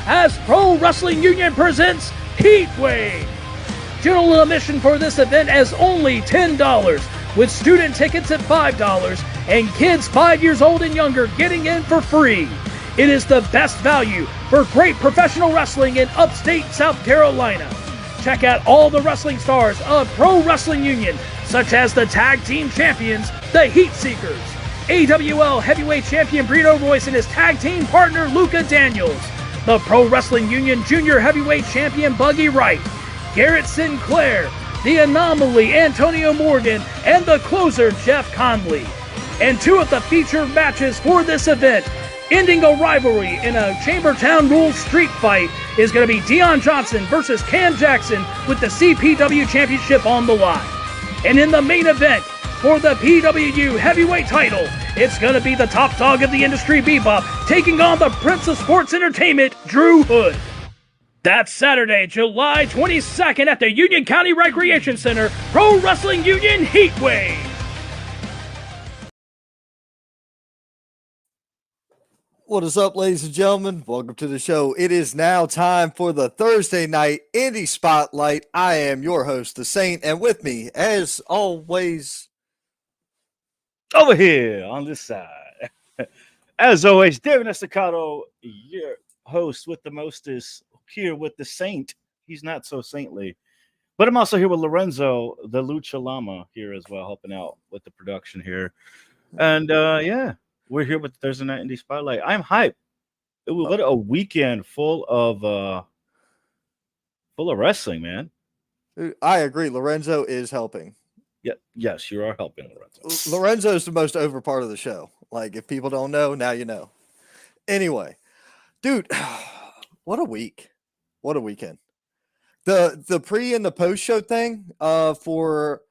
as Pro Wrestling Union presents Heatwave. General admission for this event is only $10, with student tickets at $5 and kids 5 years old and younger getting in for free. It is the best value for great professional wrestling in upstate South Carolina. Check out all the wrestling stars of Pro Wrestling Union, such as the Tag Team Champions, the Heat Seekers, AWL Heavyweight Champion Brito Royce and his tag team partner Luca Daniels, the Pro Wrestling Union Junior Heavyweight Champion Buggy Wright, Garrett Sinclair, the Anomaly Antonio Morgan, and the closer Jeff Conley. And two of the featured matches for this event, ending a rivalry in a Chambertown Rules street fight, is going to be Dion Johnson versus Cam Jackson with the CPW Championship on the line. And in the main event for the PWU Heavyweight title, it's going to be the top dog of the industry, Bebop, taking on the Prince of Sports Entertainment, Drew Hood. That's Saturday, July 22nd at the Union County Recreation Center, Pro Wrestling Union Heatwave. What is up, ladies and gentlemen? Welcome to the show. It is now time for the Thursday night Indie Spotlight. I am your host, The Saint, and with me, as always, over here on this side, as always, David Estacado, your host with the mostest, here with the Saint. He's not so saintly, but I'm also here with Lorenzo, the Lucha Llama, here as well, helping out with the production here. And yeah, we're here with Thursday Night Indie Spotlight. I'm hyped. What a weekend full of wrestling, man. I agree. Lorenzo is helping. Yeah, yes, you are helping, Lorenzo. Lorenzo is the most over part of the show. Like, if people don't know, now you know. Anyway, dude, what a week. What a weekend. The pre and the post show thing for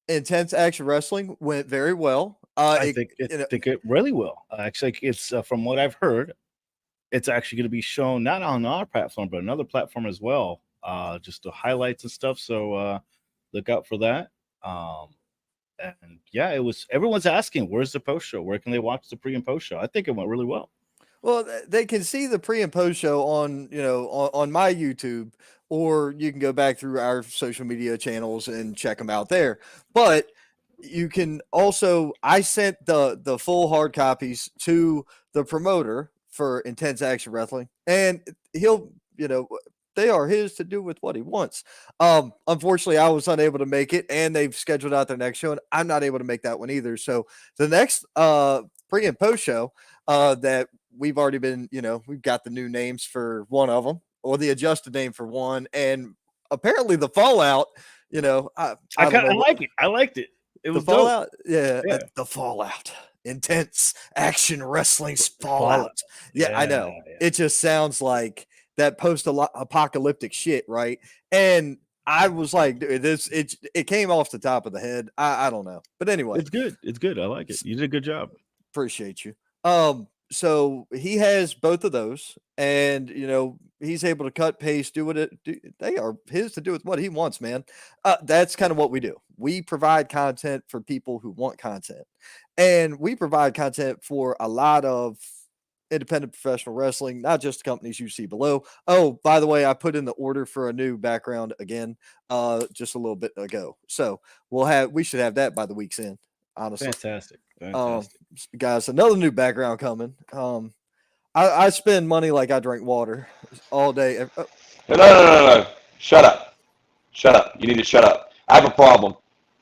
Intense Action Wrestling went very well. I think it really will. Actually, it's from what I've heard, it's actually going to be shown not on our platform, but another platform as well. Just the highlights and stuff. So look out for that. And yeah, everyone's asking, where's the post show? Where can they watch the pre and post show? I think it went really well. Well, they can see the pre and post show on my YouTube, or you can go back through our social media channels and check them out there. But you can also, I sent the full hard copies to the promoter for Intense Action Wrestling, and he'll, they are his to do with what he wants. Unfortunately, I was unable to make it, and they've scheduled out their next show, and I'm not able to make that one either. So the next pre and post show that we've already been, we've got the new names for one of them, or the adjusted name for one, and apparently the Fallout, I like it. I liked it. It was the Fallout. Dope. Yeah, the Fallout. Intense Action Wrestling's Fallout. Yeah, I know. Yeah. It just sounds like that post-apocalyptic shit, right? And I was like, dude, it came off the top of the head. I don't know. But anyway. It's good. It's good. I like it. You did a good job. Appreciate you. So he has both of those, and he's able to cut, paste, they are his to do with what he wants, man. That's kind of what we do. We provide content for people who want content, and we provide content for a lot of independent professional wrestling, not just the companies you see below. Oh, by the way, I put in the order for a new background again, just a little bit ago. So we should have that by the week's end. Honestly, fantastic. Guys, another new background coming. I spend money like I drink water all day. No. Shut up. You need to shut up. I have a problem.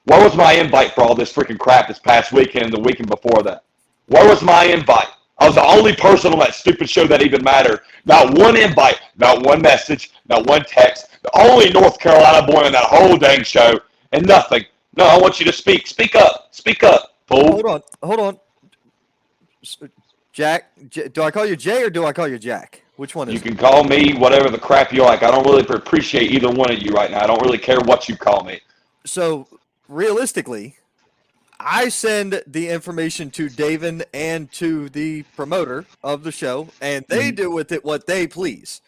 Where was my invite for all this freaking crap this past weekend and the weekend before that? Where was my invite? I was the only person on that stupid show that even mattered. Not one invite, not one message, not one text. The only North Carolina boy on that whole dang show, and nothing. No, I want you to speak. Speak up, fool. Hold on. Jack, do I call you Jay or do I call you Jack? Which one is it? You can call me whatever the crap you like. I don't really appreciate either one of you right now. I don't really care what you call me. So, realistically, I send the information to David and to the promoter of the show, and they do with it what they please.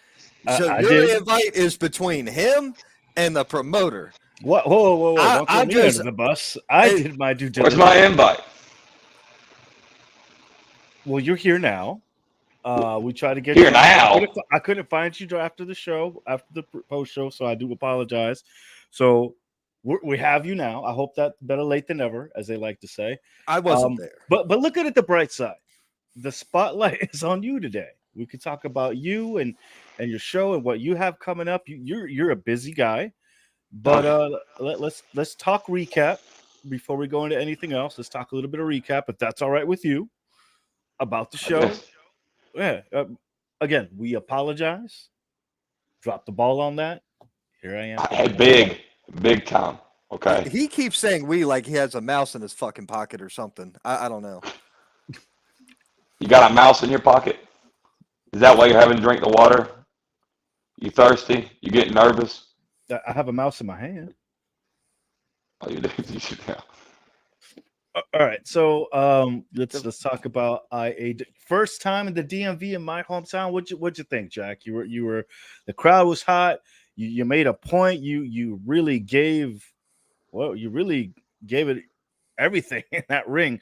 So your invite is between him and the promoter. What? Whoa. Don't throw me under the bus. I did my due diligence. Where's my invite? Well, you're here now. We tried to get Here you. now. I couldn't find you after the show, after the post show, so I do apologize. So we have you now. I hope that better late than never, as they like to say. I wasn't there. But look at it the bright side. The spotlight is on you today. We could talk about you and your show and what you have coming up. You're a busy guy, but let's talk recap before we go into anything else. Let's talk a little bit of recap, if that's all right with you, about the show. Yeah. Again, we apologize. Drop the ball on that. Here I am. Hey, big time. Okay. He keeps saying we like he has a mouse in his fucking pocket or something. I don't know. You got a mouse in your pocket? Is that why you're having to drink the water? You thirsty? You getting nervous? I have a mouse in my hand. Oh, you do. You should know. All right, so let's talk about first time in the DMV in my hometown. What'd you think, Jack? You were the crowd was hot. You made a point. You really gave it everything in that ring,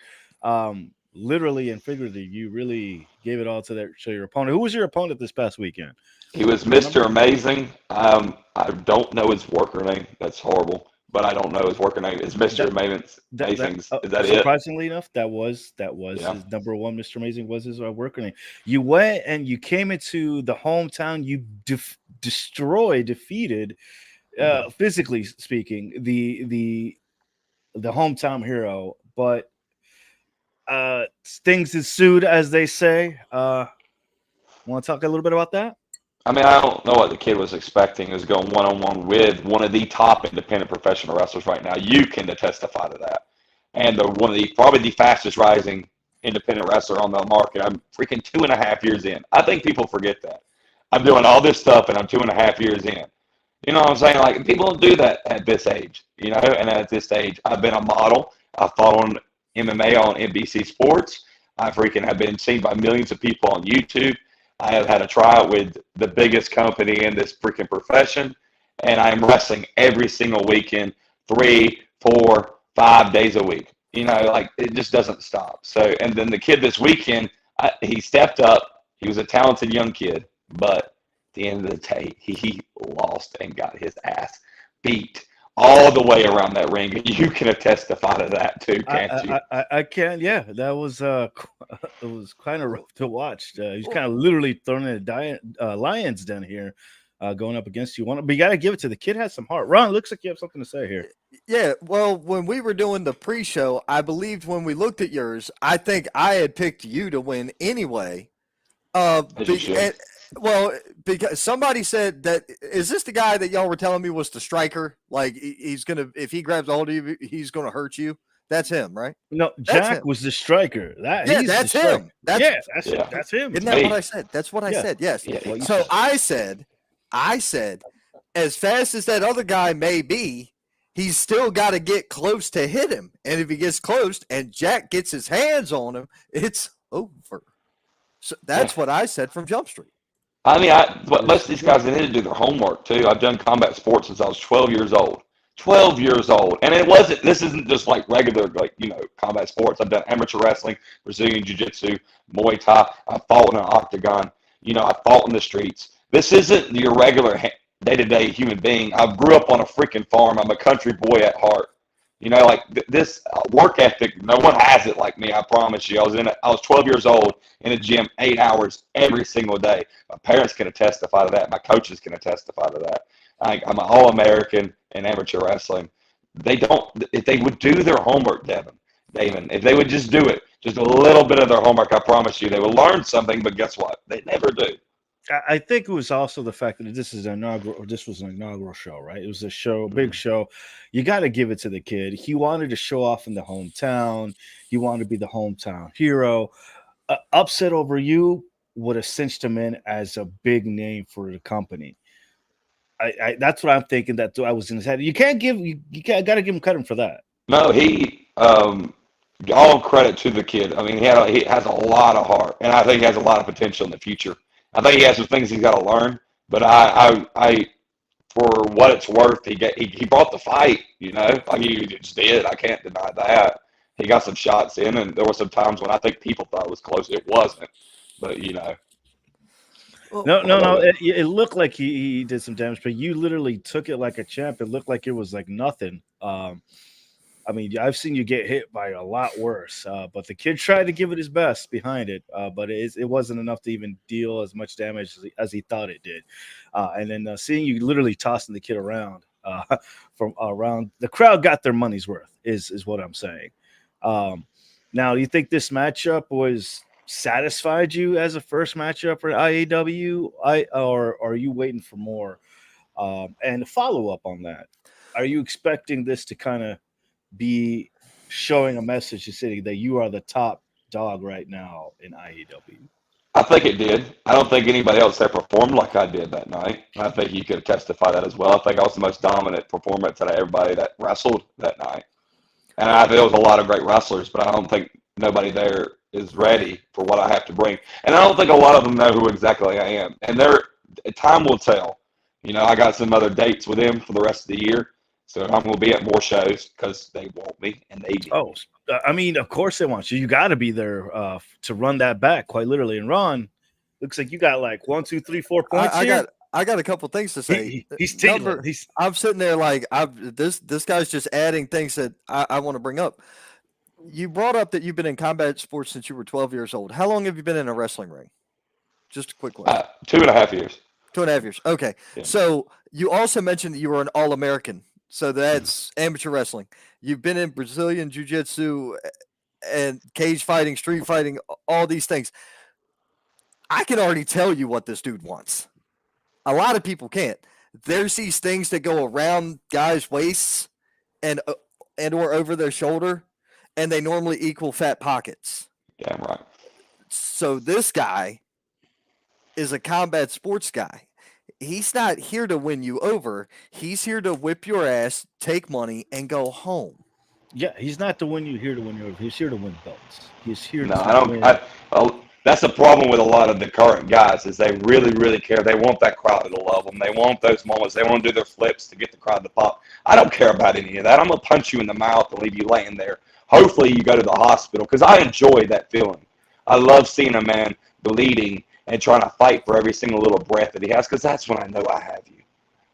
literally and figuratively. You really gave it all to your opponent. Who was your opponent this past weekend? He was Mr. Amazing. I don't know his worker name. That's horrible. But I don't know his worker name. It's Mr. Amazing. Is that it? Surprisingly enough, that was his number one. Mr. Amazing was his worker name. You went and you came into the hometown. You defeated, physically speaking, the hometown hero. But things ensued, as they say. Want to talk a little bit about that? I mean, I don't know what the kid was expecting. He was going one-on-one with one of the top independent professional wrestlers right now. You can testify to that. And probably the fastest rising independent wrestler on the market. I'm freaking 2.5 years in. I think people forget that. I'm doing all this stuff and I'm 2.5 years in. You know what I'm saying? Like, people don't do that at this age, you know? And at this age, I've been a model. I fought on MMA on NBC Sports. I freaking have been seen by millions of people on YouTube. I have had a tryout with the biggest company in this freaking profession, and I'm wrestling every single weekend, 3, 4, 5 days a week. You know, like, it just doesn't stop. So, and then the kid this weekend, he stepped up. He was a talented young kid, but at the end of the day, he lost and got his ass beat all the way around that ring. And you can testify to that too, can't you? I can. Yeah, that was it was kind of rough to watch. He's kind of literally thrown in a lion's den here, going up against you. But you got to give it to the kid. Has some heart. Ron, looks like you have something to say here. Yeah, well, when we were doing the pre-show, I believed when we looked at yours, I think I had picked you to win anyway. Well, because somebody said that, is this the guy that y'all were telling me was the striker? Like, he's going to, if he grabs a hold of you, he's going to hurt you. That's him, right? No, Jack was the striker. That's him. That's him. Isn't that what I said? That's what I said. Yes. Yeah, so I said, as fast as that other guy may be, he's still got to get close to hit him. And if he gets close and Jack gets his hands on him, it's over. So that's what I said from Jump Street. I mean, most of these guys, they need to do their homework too. I've done combat sports since I was 12 years old. 12 years old. And this isn't just like regular, like, you know, combat sports. I've done amateur wrestling, Brazilian jiu-jitsu, Muay Thai. I fought in an octagon. You know, I fought in the streets. This isn't your regular day-to-day human being. I grew up on a freaking farm. I'm a country boy at heart. You know, like this work ethic, no one has it like me, I promise you. I was 12 years old in a gym 8 hours every single day. My parents can testify to that. My coaches can testify to that. I'm an All-American in amateur wrestling. If they would do their homework, Damon, if they would just do it, just a little bit of their homework, I promise you, they would learn something, but guess what? They never do. I think it was also the fact that this was an inaugural show, right? It was a show, big show. You got to give it to the kid. He wanted to show off in the hometown. He wanted to be the hometown hero. Upset over you would have cinched him in as a big name for the company. That's what I'm thinking. That I was in his head. You got to give him credit for that. No, all credit to the kid. I mean, he has a lot of heart, and I think he has a lot of potential in the future. I think he has some things he's got to learn, but I for what it's worth, he brought the fight. You know, I mean, he just did. I can't deny that. He got some shots in, and there were some times when I think people thought it was close. It wasn't, but you know, No. It looked like he did some damage, but you literally took it like a champ. It looked like it was like nothing. I mean, I've seen you get hit by a lot worse, but the kid tried to give it his best behind it, but it wasn't enough to even deal as much damage as he thought it did. And then seeing you literally tossing the kid around from around, the crowd got their money's worth, is what I'm saying. Now, do you think this matchup was satisfied you as a first matchup for IAW, or are you waiting for more? And to follow up on that, are you expecting this to kind of be showing a message to City that you are the top dog right now in IAW? I think it did. I don't think anybody else there performed like I did that night. I think you could testify that as well. I think I was the most dominant performance out of everybody that wrestled that night. And I think there was a lot of great wrestlers, but I don't think nobody there is ready for what I have to bring. And I don't think a lot of them know who exactly I am. And time will tell. You know, I got some other dates with them for the rest of the year. So I'm going to be at more shows because they want me, and they do. Oh, I mean, of course they want you. You got to be there to run that back, quite literally. And Ron, looks like you got like 1, 2, 3, 4 points. I got a couple things to say. He's tingling. I'm sitting there like this guy's just adding things that I want to bring up. You brought up that you've been in combat sports since you were 12 years old. How long have you been in a wrestling ring? Just a quick one. 2.5 years. 2.5 years. Okay. Yeah. So you also mentioned that you were an All-American. So that's amateur wrestling. You've been in Brazilian Jiu-Jitsu and cage fighting, street fighting, all these things. I can already tell you what this dude wants. A lot of people can't. There's these things that go around guys' waists and or over their shoulder, and they normally equal fat pockets. Yeah, right. So this guy is a combat sports guy. He's not here to win you over. He's here to whip your ass, take money, and go home. Yeah, he's not the one here to win you over. He's here to win belts. He's here no, to I don't. win. That's the problem with a lot of the current guys is they really, really care. They want that crowd to love them. They want those moments. They want to do their flips to get the crowd to pop. I don't care about any of that. I'm going to punch you in the mouth and leave you laying there. Hopefully you go to the hospital because I enjoy that feeling. I love seeing a man bleeding and trying to fight for every single little breath that he has, because that's when I know I have you.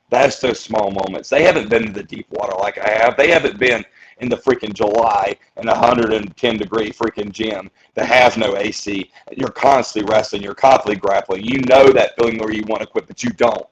That's those small moments. They haven't been to the deep water like I have. They haven't been in the freaking July in a 110-degree freaking gym that has no AC. You're constantly wrestling. You're constantly grappling. You know that feeling where you want to quit, but you don't.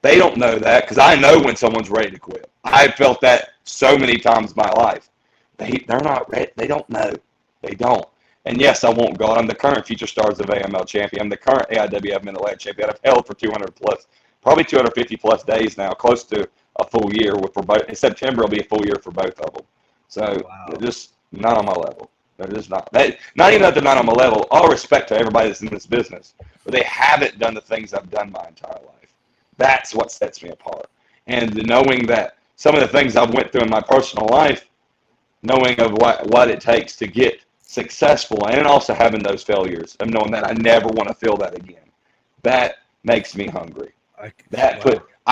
They don't know that, because I know when someone's ready to quit. I've felt that so many times in my life. They're not ready. They don't know. They don't. And yes, I won't go. I'm the current Future Stars of AML champion. I'm the current AIWF Middle-Aged champion. I've held for 200 plus, probably 250 plus days now, close to a full year. For both. In September, will be a full year for both of them. So They're just not on my level. They're just not. Not even that they're not on my level. All respect to everybody that's in this business, but they haven't done the things I've done my entire life. That's what sets me apart. And knowing that some of the things I've went through in my personal life, knowing of what it takes to get successful, and also having those failures and knowing that I never want to feel that again. That makes me hungry. I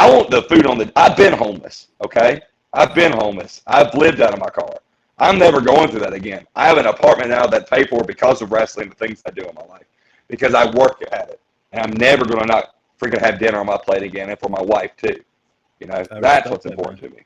want the food on the. I've been homeless. Okay, I've been homeless. I've lived out of my car. I'm never going through that again. I have an apartment now that I pay for because of wrestling, the things I do in my life, because I work at it, and I'm never going to not freaking have dinner on my plate again, and for my wife too. You know, that's what's important to me.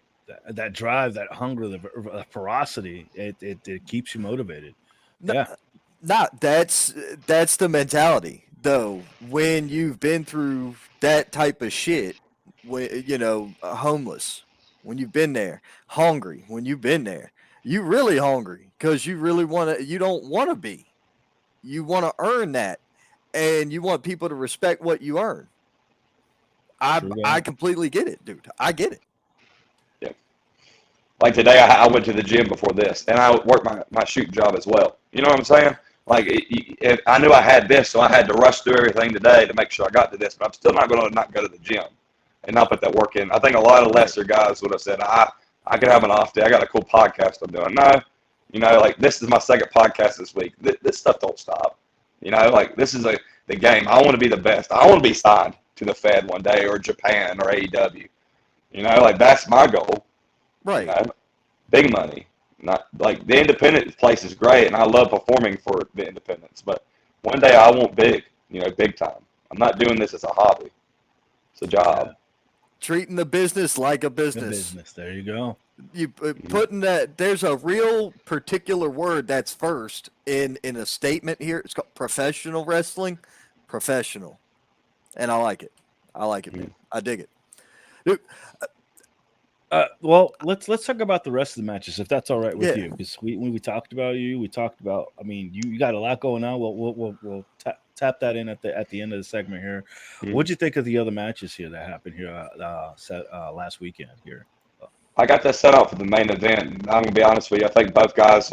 That drive, that hunger, the ferocity, it keeps you motivated. That's the mentality though. When you've been through that type of shit, when homeless, when you've been there, hungry, when you've been there, you really hungry because you really want to. You don't want to be. You want to earn that, and you want people to respect what you earn. I completely get it, dude. I get it. Like today, I went to the gym before this, and I worked my shooting job as well. You know what I'm saying? Like, I knew I had this, so I had to rush through everything today to make sure I got to this. But I'm still not going to not go to the gym and not put that work in. I think a lot of lesser guys would have said, I could have an off day. I got a cool podcast I'm doing. No, like this is my second podcast this week. This stuff don't stop. Like this is the game. I want to be the best. I want to be signed to the Fed one day or Japan or AEW. Like that's my goal. Right. Big money. Not like the independent place is great, and I love performing for the independents. But one day I want big, big time. I'm not doing this as a hobby. It's a job. Treating the business like a The business. business. There you go. You putting that, there's a real particular word that's first in a statement here. It's called professional wrestling. Professional. And I like it. I like it, man. I dig it. Dude, Well, let's talk about the rest of the matches, if that's all right with Yeah. you. Because when we talked about you, we talked about. I mean, you got a lot going on. We'll tap that in at the end of the segment here. What'd you think of the other matches here that happened here last weekend here? I got that set up for the main event. I'm gonna be honest with you. I think both guys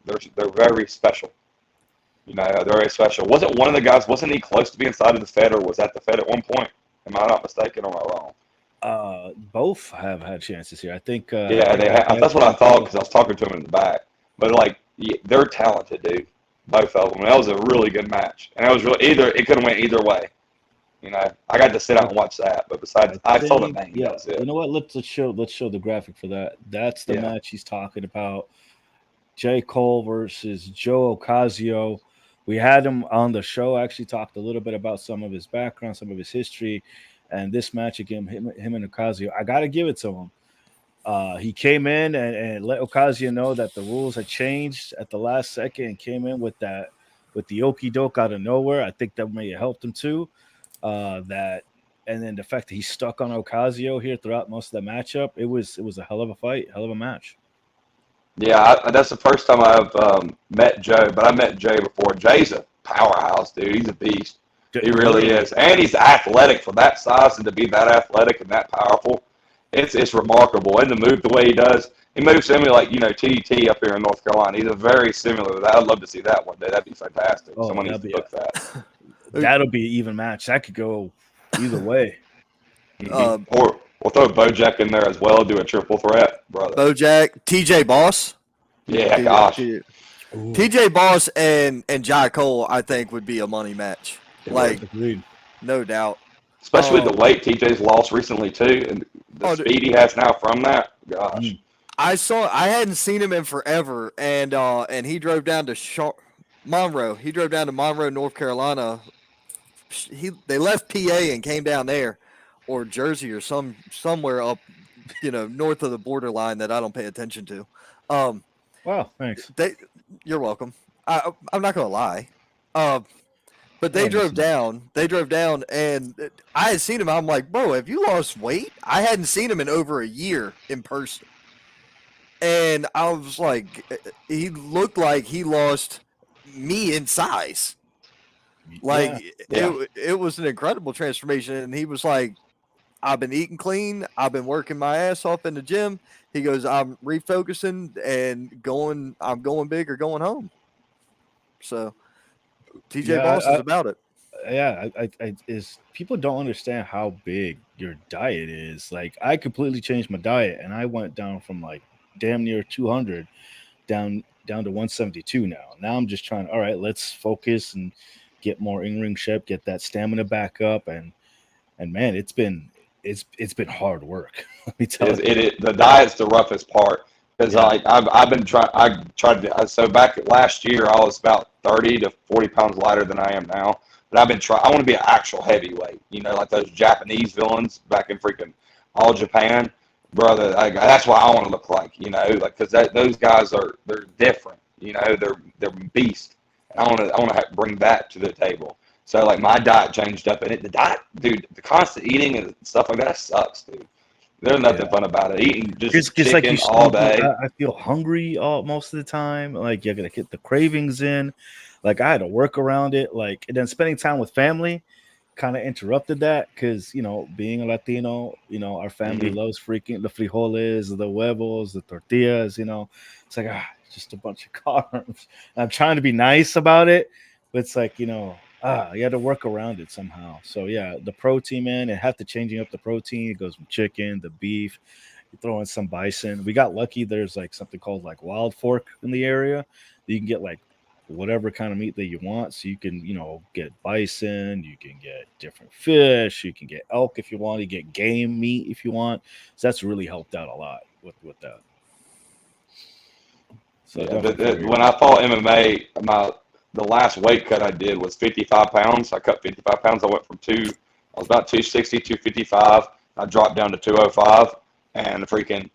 they're very special. You know, they're very special. Wasn't one of the guys? Wasn't he close to being side of the Fed, or was at the Fed at one point? Am I not mistaken, or am I wrong? Both have had chances here. I think. Yeah, they have. That's what I thought because I was talking to him in the back. But like, they're talented, dude. Both of them. That was a really good match, and it was really it could have went either way. You know, I got to sit out and watch that. But besides, I saw the name. Yeah, that was it. you know what? Let's show the graphic for that. That's the match he's talking about. J. Cole versus Joe Ocasio. We had him on the show. Actually, talked a little bit about some of his background, some of his history, and this match again, him and Ocasio. I got to give it to him. He came in and let Ocasio know that the rules had changed at the last second, and came in with the okie doke out of nowhere. I think that may have helped him too. And then the fact that he stuck on Ocasio here throughout most of the matchup, it was a hell of a fight, hell of a match. Yeah, that's the first time I've met Joe, but I met Jay before. Jay's a powerhouse, dude. He's a beast. He really is, and he's athletic for that size, and to be that athletic and that powerful, it's remarkable. And to move the way he does, he moves similar like TDT up here in North Carolina. He's a very similar to that. I'd love to see that one day. That'd be fantastic. Oh, Someone needs to book that. That'll be an even match. That could go either way. Or throw Bojack in there as well. Do a triple threat, brother. Bojack, TJ Boss. Yeah, gosh. TJ Boss and Jai Cole, I think, would be a money match. Like, agreed. No doubt. Especially the weight TJ's lost recently too, and the speed he has now from that. Gosh. I hadn't seen him in forever, and he drove down to Monroe. He drove down to Monroe, North Carolina. They left PA and came down there, or Jersey, or somewhere up, north of the borderline that I don't pay attention to. Wow, thanks. You're welcome. I'm not gonna lie. But they drove down. And I had seen him. I'm like, bro, have you lost weight? I hadn't seen him in over a year in person. And I was like, he looked like he lost me in size. Like, it was an incredible transformation. And he was like, I've been eating clean. I've been working my ass off in the gym. He goes, I'm refocusing and I'm going big or going home. So TJ Boss is about it. Yeah, I people don't understand how big your diet is. Like, I completely changed my diet, and I went down from like damn near 200 down to 172 now. Now I'm just trying. All right, let's focus and get more in-ring shape, get that stamina back up, and man, it's been hard work. Let me tell you, the diet's the roughest part. Because I've been trying. I tried to. So back last year, I was about 30 to 40 pounds lighter than I am now. But I've been trying. I want to be an actual heavyweight. Like those Japanese villains back in freaking All Japan, brother. That's what I want to look like. Because those guys they're different. They're beasts. And I want to bring that to the table. So like my diet changed up, and the diet, dude, the constant eating and stuff like that sucks, dude. There's nothing fun about it. Eating just chicken like all day. I feel hungry most of the time. Like, you're gonna get the cravings in. Like, I had to work around it. Like, and then spending time with family kind of interrupted that because being a Latino, our family loves freaking the frijoles, the huevos, the tortillas. It's like just a bunch of carbs. And I'm trying to be nice about it, but it's like you had to work around it somehow. So yeah, the protein, man, and have to changing up the protein. It goes from chicken, the beef, you throw in some bison. We got lucky. There's like something called like Wild Fork in the area. You can get like whatever kind of meat that you want. So you can, get bison, you can get different fish, you can get elk if you want, you get game meat if you want. So that's really helped out a lot with that. So when I fought MMA, the last weight cut I did was 55 pounds. I cut 55 pounds. I went from I was about 260, 255. I dropped down to 205, and freaking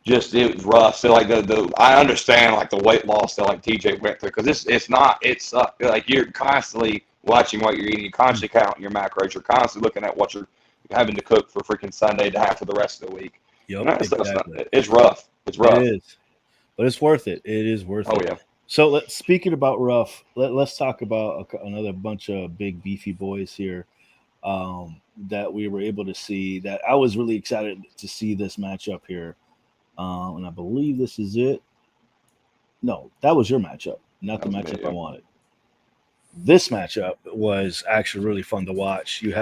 it was rough. So like I understand like the weight loss that like TJ went through, because it's like you're constantly watching what you're eating, you're constantly counting your macros, you're constantly looking at what you're having to cook for freaking Sunday to have for the rest of the week. Yep, exactly. It's rough. It's rough. It is, but it's worth it. It is worth it. Oh yeah. So speaking about rough, let's talk about another bunch of big beefy boys here that we were able to see. That I was really excited to see this matchup here, and I believe this is it. No, that was your matchup, not the matchup I wanted. This matchup was actually really fun to watch. You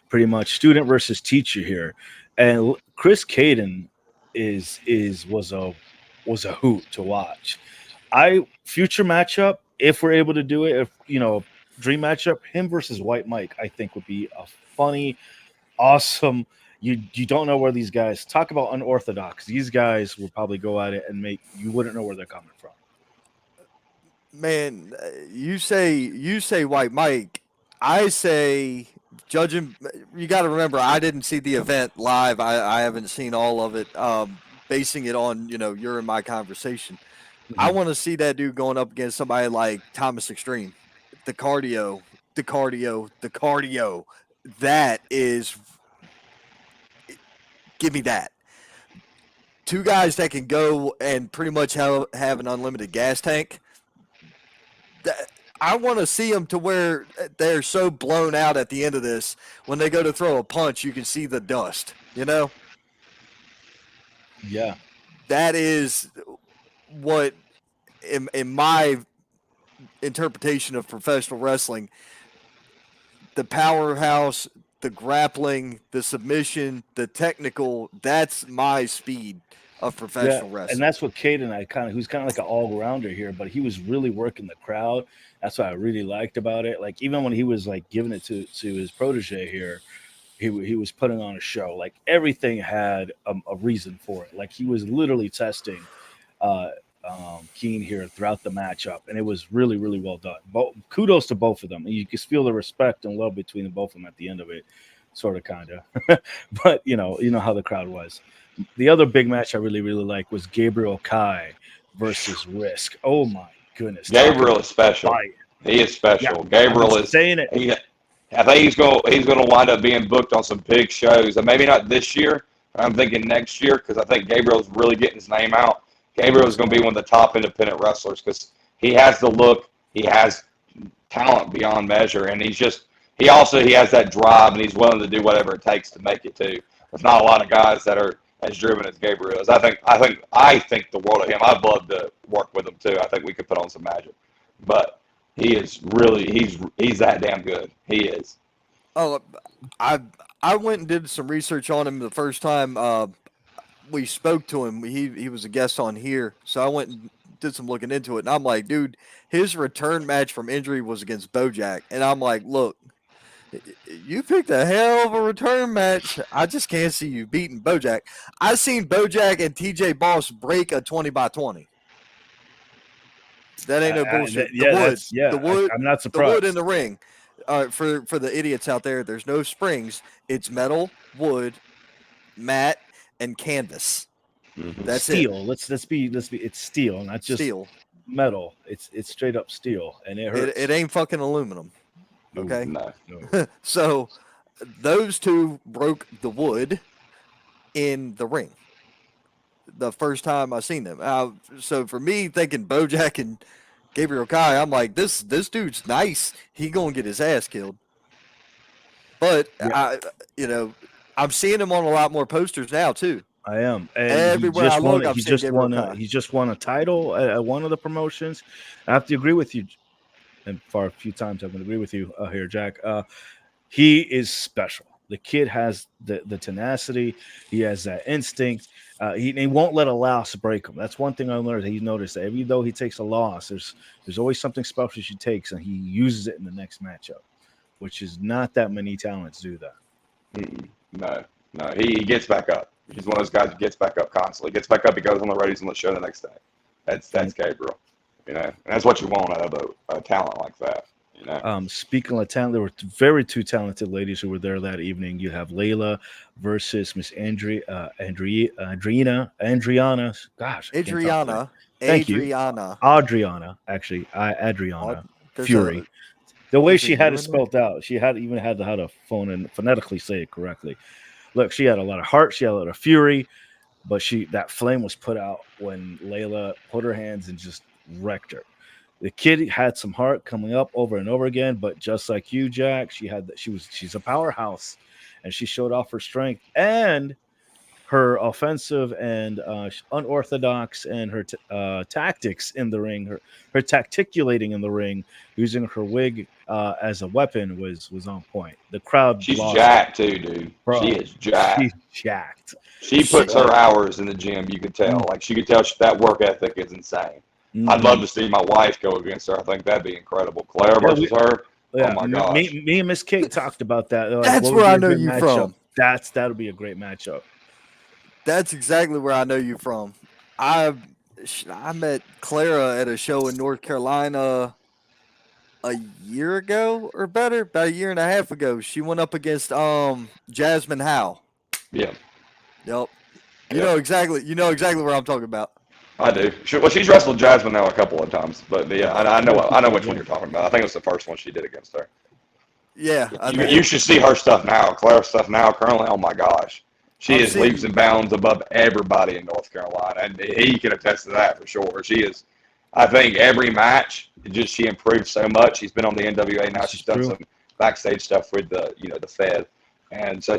pretty much student versus teacher here, and Chris Caden was a hoot to watch. Future matchup, if we're able to do it, dream matchup, him versus White Mike, I think would be a funny, awesome. You don't know where these guys talk about unorthodox. These guys will probably go at it and you wouldn't know where they're coming from. Man, you say White Mike. I say, judging, you got to remember, I didn't see the event live. I haven't seen all of it. Basing it on, you're in my conversation. Mm-hmm. I want to see that dude going up against somebody like Thomas Extreme. The cardio. That is, give me that. Two guys that can go and pretty much have an unlimited gas tank. I want to see them to where they're so blown out at the end of this. When they go to throw a punch, you can see the dust, Yeah. That is what, in my interpretation of professional wrestling, the powerhouse, the grappling, the submission, the technical, that's my speed of professional wrestling. And that's what Caden who's kind of like an all-rounder here, but he was really working the crowd. That's what I really liked about it. Like, even when he was like giving it to his protege here, he was putting on a show. Like, everything had a reason for it. Like, he was literally testing Keen here throughout the matchup, and it was really, really well done. Kudos to both of them. You can feel the respect and love between the both of them at the end of it, sort of, kind of. But you know how the crowd was. The other big match I really, really liked was Gabriel Kai versus Risk. Oh my goodness, Gabriel is special. He is special. Yeah, Gabriel is saying it. I think he's going to wind up being booked on some big shows, and maybe not this year. I'm thinking next year, because I think Gabriel's really getting his name out. Gabriel is going to be one of the top independent wrestlers because he has the look, he has talent beyond measure, and he has that drive, and he's willing to do whatever it takes to make it too. There's not a lot of guys that are as driven as Gabriel is. I think the world of him. I'd love to work with him too. I think we could put on some magic, but he is really he's that damn good. He is. Oh, I went and did some research on him the first time we spoke to him. He was a guest on here, so I went and did some looking into it, and I'm like, dude, his return match from injury was against Bojack, and I'm like, look, you picked a hell of a return match. I just can't see you beating Bojack. I seen Bojack and TJ Boss break a 20-by-20. That ain't no bullshit. The wood. I'm not surprised. The wood in the ring. For the idiots out there, there's no springs. It's metal, wood, mat, and canvas. Mm-hmm. That's steel. It. Let's be. It's steel, not just steel. Metal. It's straight up steel, and it hurts. It ain't fucking aluminum. Okay. No. So those two broke the wood in the ring the first time I seen them. So for me, thinking Bojack and Gabriel Kai, I'm like, this dude's nice. He gonna get his ass killed. But yeah. I'm seeing him on a lot more posters now too. I am. And everywhere I look, he just won a title at one of the promotions. I have to agree with you. And for a few times, I'm going to agree with you here, Jack. He is special. The kid has the tenacity. He has that instinct. He won't let a loss break him. That's one thing I learned. He noticed that even though he takes a loss, there's always something special he takes, and he uses it in the next matchup, which is not that many talents do that. No. He gets back up. He's one of those guys who gets back up constantly. Gets back up. He goes on the road. He's on the show the next day. That's Gabriel. You know, and that's what you want out of a talent like that. You know, Speaking of talent, there were two talented ladies who were there that evening. You have Layla versus Miss Adriana. Gosh, I can't talk today. Thank you, Adriana. Actually, Adriana There's a Fury. The way there's a she had U it in there. spelled out, she had even had how to phonetically say it correctly. Look, she had a lot of heart, she had a lot of fury, but that flame was put out when Layla put her hands and just wrecked her. The kid had some heart coming up over and over again, but just like you, Jack, she's a powerhouse, and she showed off her strength and her offensive and unorthodox and her tactics in the ring, her tacticulating in the ring, using her wig as a weapon was on point. The crowd she's lost jacked too, dude. bro. She is jacked. She's jacked. She puts her hours in the gym. You could tell. Like she could tell that work ethic is insane. I'd love to see my wife go against her. I think that'd be incredible. Claire versus her. Yeah, oh my gosh. Me and Miss Kate talked about that. Like, That's what where would I be a know good you matchup? from. That'll be a great matchup. That's exactly where I know you from. I met Clara at a show in North Carolina a year ago or better, about a year and a half ago. She went up against Jasmine Howe. Yeah. Yep. You Yep. know exactly where I'm talking about. I do. She's wrestled Jasmine now a couple of times, but yeah, I know which one you're talking about. I think it was the first one she did against her. Yeah. You should see her stuff now. Claire's stuff now currently. Oh my gosh. She is leaps and bounds above everybody in North Carolina, and he can attest to that for sure. She is, I think, every match, she improved so much. She's been on the NWA now. She's done some backstage stuff with the Fed, and so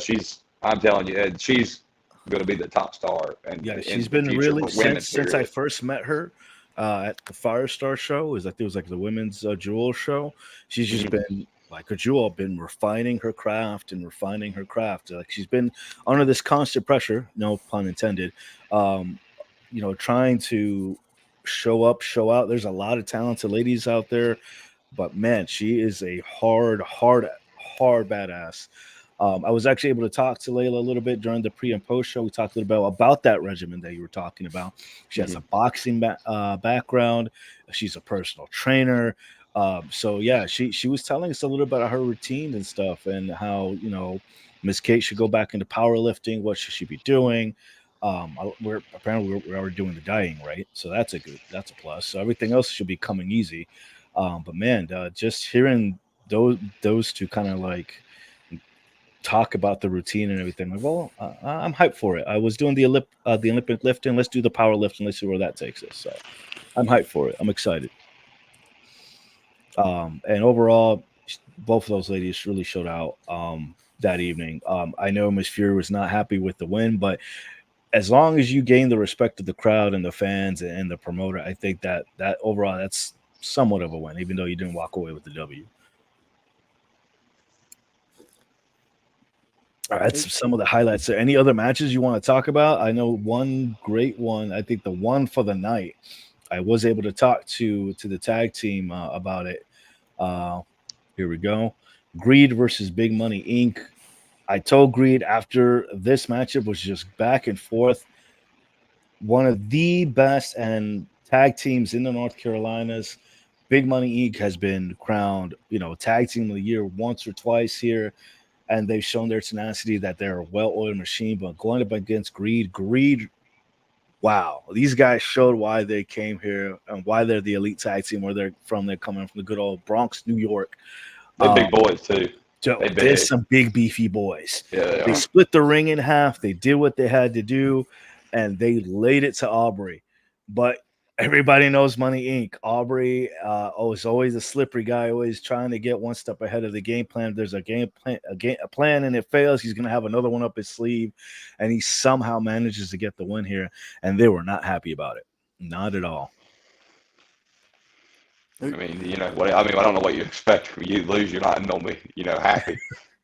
I'm telling you, she's going to be the top star. And yeah, she's been really since I first met her at the Firestar show. It was like the women's jewel show. She's just been like a jewel, been refining her craft. Like she's been under this constant pressure, no pun intended, trying to show up, show out. There's a lot of talented ladies out there, but man, she is a hard badass. I was actually able to talk to Layla a little bit during the pre and post show. We talked a little bit about that regimen that you were talking about. She has a boxing background. She's a personal trainer. So yeah, she was telling us a little bit about her routine and stuff, and how Miss Kate should go back into powerlifting. What should she be doing? We're already doing the dieting, right? So that's a plus. So everything else should be coming easy. But man, just hearing those two kind of like talk about the routine and everything, like, well, I'm hyped for it. I was doing the Olympic lifting. Let's do the power lifting. Let's see where that takes us. So I'm hyped for it. I'm excited. And overall, both of those ladies really showed out that evening. I know Miss Fury was not happy with the win, but as long as you gain the respect of the crowd and the fans and the promoter, I think that overall that's somewhat of a win, even though you didn't walk away with the W. All right, that's some of the highlights. Any other matches you want to talk about? I know one great one. I think the one for the night. I was able to talk to the tag team about it. Here we go. Greed versus Big Money Inc. I told Greed after this matchup was just back and forth. One of the best and tag teams in the North Carolinas. Big Money Inc. has been crowned, tag team of the year once or twice here. And they've shown their tenacity that they're a well-oiled machine, but going up against Greed, wow. These guys showed why they came here and why they're the elite tag team, where they're from. They're coming from the good old Bronx, New York. They're big boys, too. There's some big, beefy boys. Yeah, they split the ring in half. They did what they had to do, and they laid it to Aubrey. But everybody knows Money Inc. Aubrey is always a slippery guy, always trying to get one step ahead of the game plan. If there's a plan, and it fails, he's going to have another one up his sleeve, and he somehow manages to get the win here. And they were not happy about it, not at all. I mean, I don't know what you expect. When you lose, you're not normally, happy.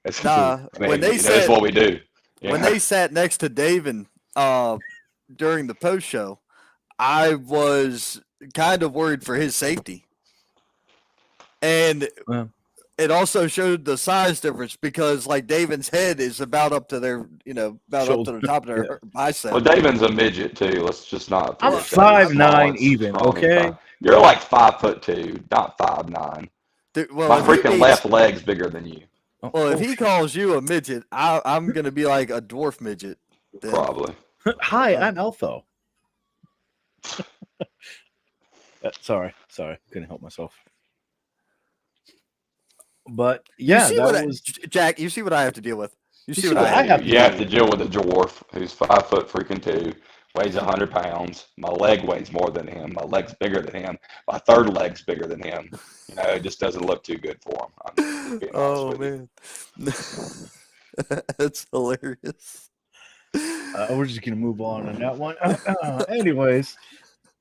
That's what we do. When they sat next to David during the post show, I was kind of worried for his safety. And it also showed the size difference because like Davin's head is about up to their, about up to the top of their bicep. Well, Davin's a midget too. Let's just not. I'm Yeah. 5'9" even. Okay. You're like 5'2", not 5'9". Dude, well, My if he freaking meets- left leg's bigger than you. Well, if he calls you a midget, I'm gonna be like a dwarf midget. Then. Probably. Hi, I'm Elfo. Sorry, couldn't help myself. But yeah, you see that was Jack. You see what I have to deal with. You see see what what I have. You have to deal with a dwarf who's 5'2", weighs 100 pounds. My leg weighs more than him. My leg's bigger than him. My third leg's bigger than him. It just doesn't look too good for him. Oh man, that's hilarious. we're just gonna move on that one. Anyways,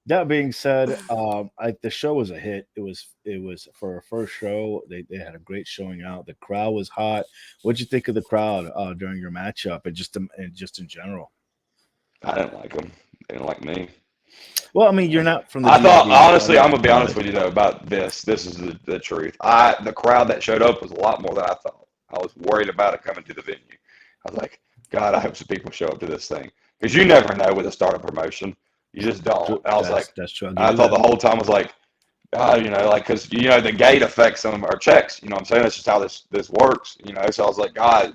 that being said, the show was a hit. It was for a first show. They had a great showing out. The crowd was hot. What'd you think of the crowd during your matchup and just in general? I didn't like them. They didn't like me. Well, I mean, you're not from the. I thought, honestly, I'm gonna be honest with you though about this. This is the truth. The crowd that showed up was a lot more than I thought. I was worried about it coming to the venue. I was like, God, I hope some people show up to this thing because you never know with a startup promotion. You just don't. I was like, that's true. I thought the whole time was like, because the gate affects some of our checks. You know what I'm saying? That's just how this works. So I was like, God,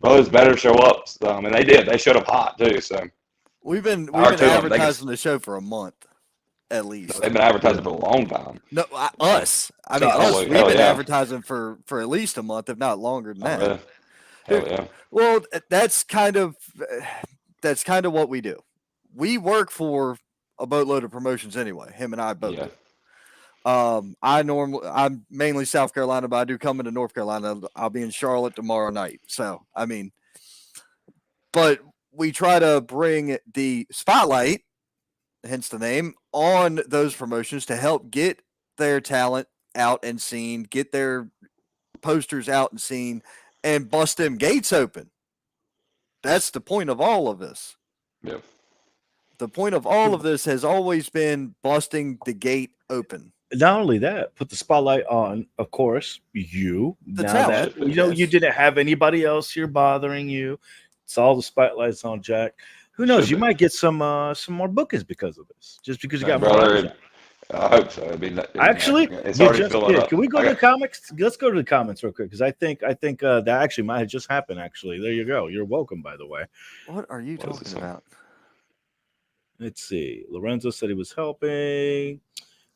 brothers better show up. And they did. They showed up hot too. So we've been Our two of them, advertising the show for a month, at least. they've been advertising for a long time. No, us. I mean, Oh, us. well, We've hell been yeah. advertising for at least a month, if not longer than that. Oh, yeah. Hell yeah. Well, that's kind of what we do. We work for a boatload of promotions anyway. Him and I both Yeah. do. I'm mainly South Carolina, but I do come into North Carolina. I'll be in Charlotte tomorrow night. So, I mean, but we try to bring the spotlight, hence the name, on those promotions to help get their talent out and seen, get their posters out and seen, and bust them gates open. That's the point of all of this. Yep. The point of all of this has always been busting the gate open. Not only that, put the spotlight on, of course, you. The now talent, that yes. you didn't have anybody else here bothering you. It's all the spotlights on Jack. Who knows? You might get some more bookings because of this. Just because you got more. Brother, I hope so. Actually, it's you already just filling did. up. Can we go to the comics? Let's go to the comments real quick because I think that actually might have just happened. Actually, there you go. You're welcome, by the way. What are you talking about? Let's see. Lorenzo said he was helping.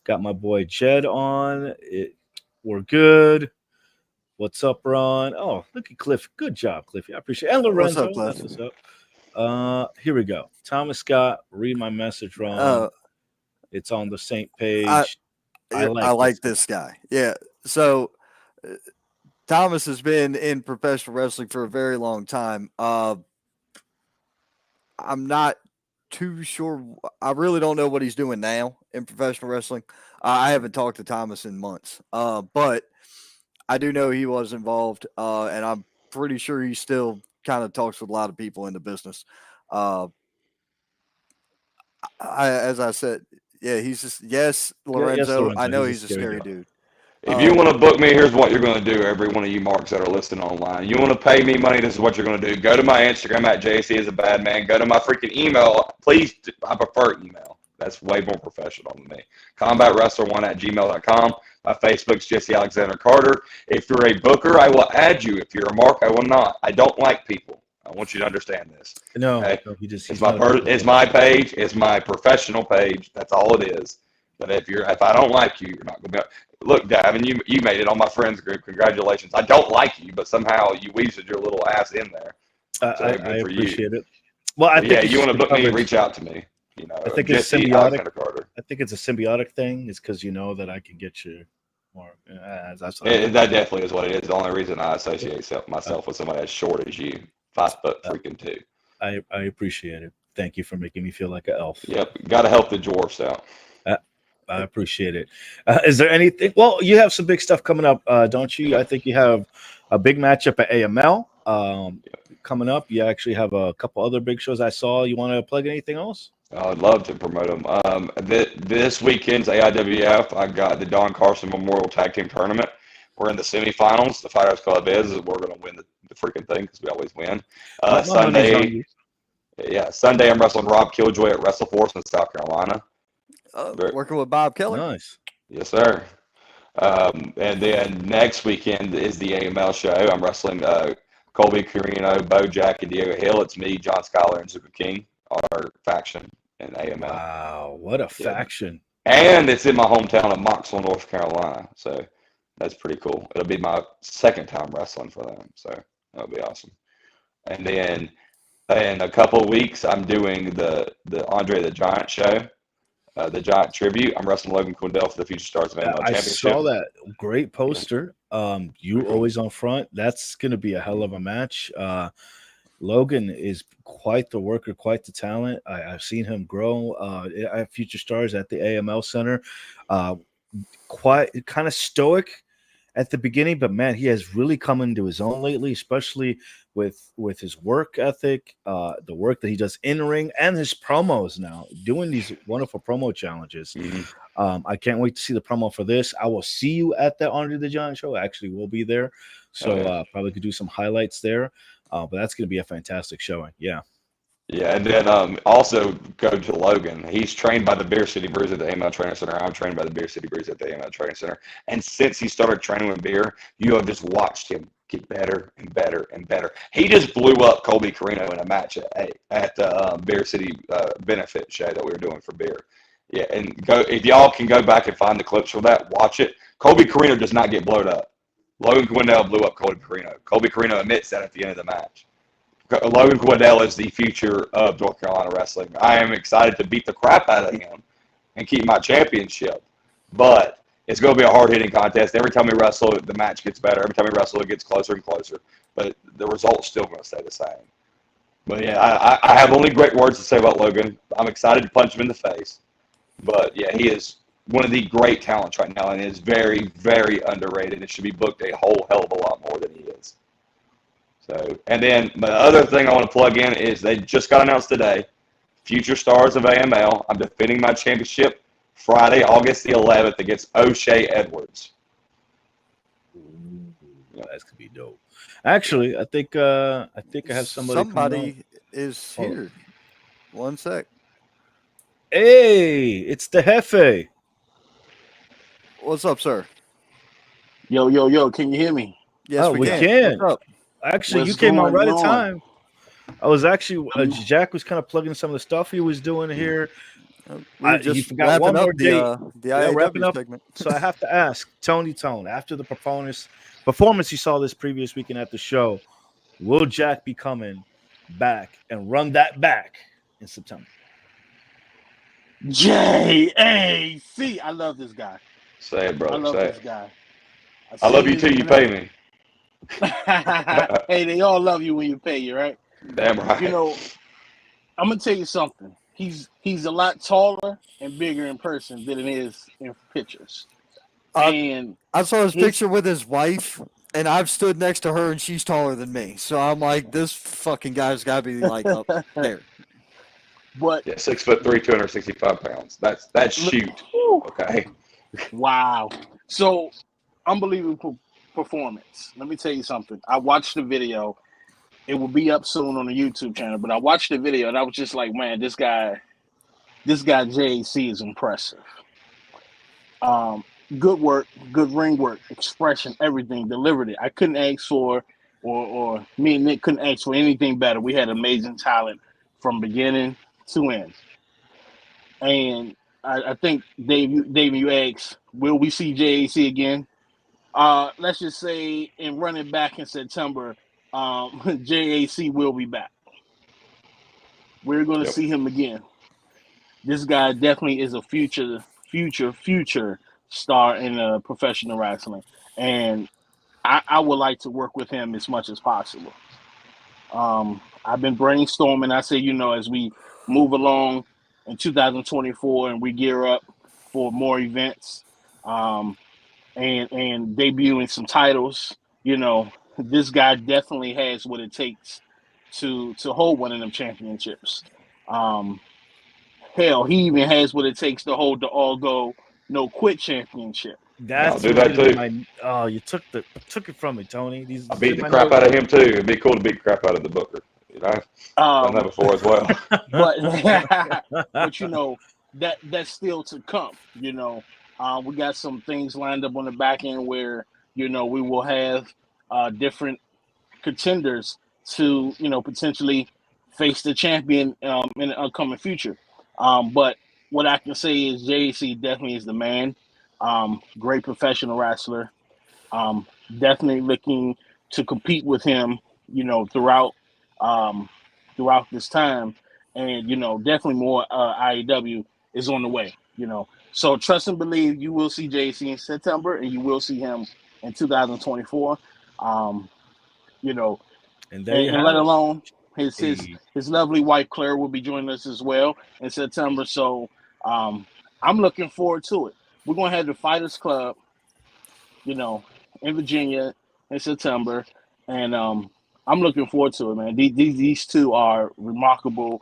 Got my boy Jed on. We're good. What's up, Ron? Oh, look at Cliff. Good job, Cliffy. I appreciate it. And Lorenzo. What's up, Cliff? What's up? Here we go. Thomas Scott, read my message, Ron. It's on the Saint page. I like this guy. Yeah. So Thomas has been in professional wrestling for a very long time. I'm not too sure. I really don't know what he's doing now in professional wrestling. I haven't talked to Thomas in months, but I do know he was involved, and I'm pretty sure he still kind of talks with a lot of people in the business. As I said, yeah, he's just Lorenzo. Lorenzo. I know he's a scary dude. If you want to book me, here's what you're going to do, every one of you marks that are listening online. You want to pay me money, this is what you're going to do. Go to my Instagram at JC is a bad man. Go to my freaking email. Please, I prefer email. That's way more professional than me. CombatWrestler1@gmail.com. My Facebook's Jesse Alexander Carter. If you're a booker, I will add you. If you're a mark, I will not. I don't like people. I want you to understand this. No, okay? no It's my page. It's my professional page. That's all it is. But if I don't like you, you're not going to be. Look, Davin, you made it on my friends group. Congratulations. I don't like you, but somehow you weaseled your little ass in there. So I appreciate it. Well, I think you want to book me, reach out to me. I think it's symbiotic. I think it's a symbiotic thing. It's because you know that I can get you more. That definitely is what it is. The only reason I associate myself with somebody as short as you, 5'2". I appreciate it. Thank you for making me feel like an elf. Yep, got to help the dwarfs out. I appreciate it. Is there anything? Well, you have some big stuff coming up, don't you? I think you have a big matchup at AML coming up. You actually have a couple other big shows I saw. You want to plug anything else? I'd love to promote them. This weekend's AIWF, I got the Don Carson Memorial Tag Team Tournament. We're in the semifinals. The Fighters Club is we're going to win the freaking thing because we always win. My money's on you. Sunday I'm wrestling Rob Killjoy at WrestleForce in South Carolina. Working with Bob Keller. Nice. Yes, sir. And then next weekend is the AML show. I'm wrestling Colby Carino, Bo Jack, and Diego Hill. It's me, John Schuyler, and Zuka King, our faction in AML. Wow, what a faction. And it's in my hometown of Moxville, North Carolina. So that's pretty cool. It'll be my second time wrestling for them. So that'll be awesome. And then in a couple of weeks, I'm doing the Andre the Giant show. The Giant Tribute. I'm wrestling Logan Quindell for the Future Stars of AML Championship. I saw that. Great poster. You always on front. That's going to be a hell of a match. Logan is quite the worker, quite the talent. I've seen him grow at Future Stars at the AML Center. Quite kind of stoic at the beginning, but man, he has really come into his own lately, especially with his work ethic, the work that he does in the ring, and his promos now, doing these wonderful promo challenges. I can't wait to see the promo for this. I will see you at the Andre the Giant show. I actually will be there, so probably could do some highlights there. But that's going to be a fantastic showing. Yeah. Yeah, and then also go to Logan. He's trained by the Beer City Brews at the AML Training Center. I'm trained by the Beer City Brews at the AML Training Center. And since he started training with beer, you have just watched him get better and better and better. He just blew up Colby Carino in a match at the Beer City benefit show that we were doing for beer. Yeah, and if y'all can go back and find the clips for that, watch it. Colby Carino does not get blowed up. Logan Quindell blew up Colby Carino. Colby Carino admits that at the end of the match. Logan Quindell is the future of North Carolina wrestling. I am excited to beat the crap out of him and keep my championship. But it's going to be a hard-hitting contest. Every time we wrestle, the match gets better. Every time we wrestle, it gets closer and closer. But the result's still going to stay the same. But, yeah, I have only great words to say about Logan. I'm excited to punch him in the face. But, yeah, he is one of the great talents right now and is very, very underrated. It should be booked a whole hell of a lot more than he is. So, and then the other thing I want to plug in is they just got announced today, Future Stars of AML. I'm defending my championship Friday, August the 11th against O'Shea Edwards. That's gonna be dope. Actually, I think I have somebody. Somebody is here. One sec. Hey, it's the Jefe. What's up, sir? Yo, can you hear me? Yes, we can. What's up? Actually, What's you came on right going at on? time. I was actually Jack was kind of plugging some of the stuff he was doing here. We're he just forgot wrapping one more up date. the IAW wrapping up. segment. So I have to ask Tone, after the performance you saw this previous weekend at the show, will Jack be coming back and run that back in September? JAC. I love this guy. Say it, bro. I love Say this it. guy. I love you too. You pay me. Hey, they all love you when you pay you, right? Damn right. You know, I'm gonna tell you something. He's a lot taller and bigger in person than it is in pictures. And I saw his picture with his wife, and I've stood next to her, and she's taller than me. So I'm like, this fucking guy's got to be like up there. But Yeah, 6'3", 265 pounds. That's shoot. Okay. Wow. So unbelievable performance. Let me tell you something. I watched the video. It will be up soon on the YouTube channel, but I watched the video and I was just like, man, this guy JAC is impressive. Good work, good ring work, expression, everything, delivered it. I couldn't ask for, or me and Nick couldn't ask for anything better. We had amazing talent from beginning to end. And I think, Dave, you asked, will we see JAC again? Let's just say in running back in September, JAC will be back. We're going to see him again. This guy definitely is a future star in professional wrestling. And I would like to work with him as much as possible. I've been brainstorming. I say, as we move along in 2024 and we gear up for more events and debuting some titles, this guy definitely has what it takes to hold one of them championships. Hell, he even has what it takes to hold the All Go No Quit championship. That's do that too. You took it from me, Tony. I beat the crap out of him too. It'd be cool to beat the crap out of the Booker. You know, done that before as well. But you know that's still to come. You know, we got some things lined up on the back end where we will have different contenders to potentially face the champion in the upcoming future. But what I can say is JC definitely is the man. Great professional wrestler. Definitely looking to compete with him, throughout this time, and definitely more IEW is on the way. So trust and believe you will see JC in September, and you will see him in 2024. And let alone his lovely wife Claire will be joining us as well in September. So I'm looking forward to it. We're gonna have the Fighters Club, in Virginia in September, and I'm looking forward to it, man. These two are remarkable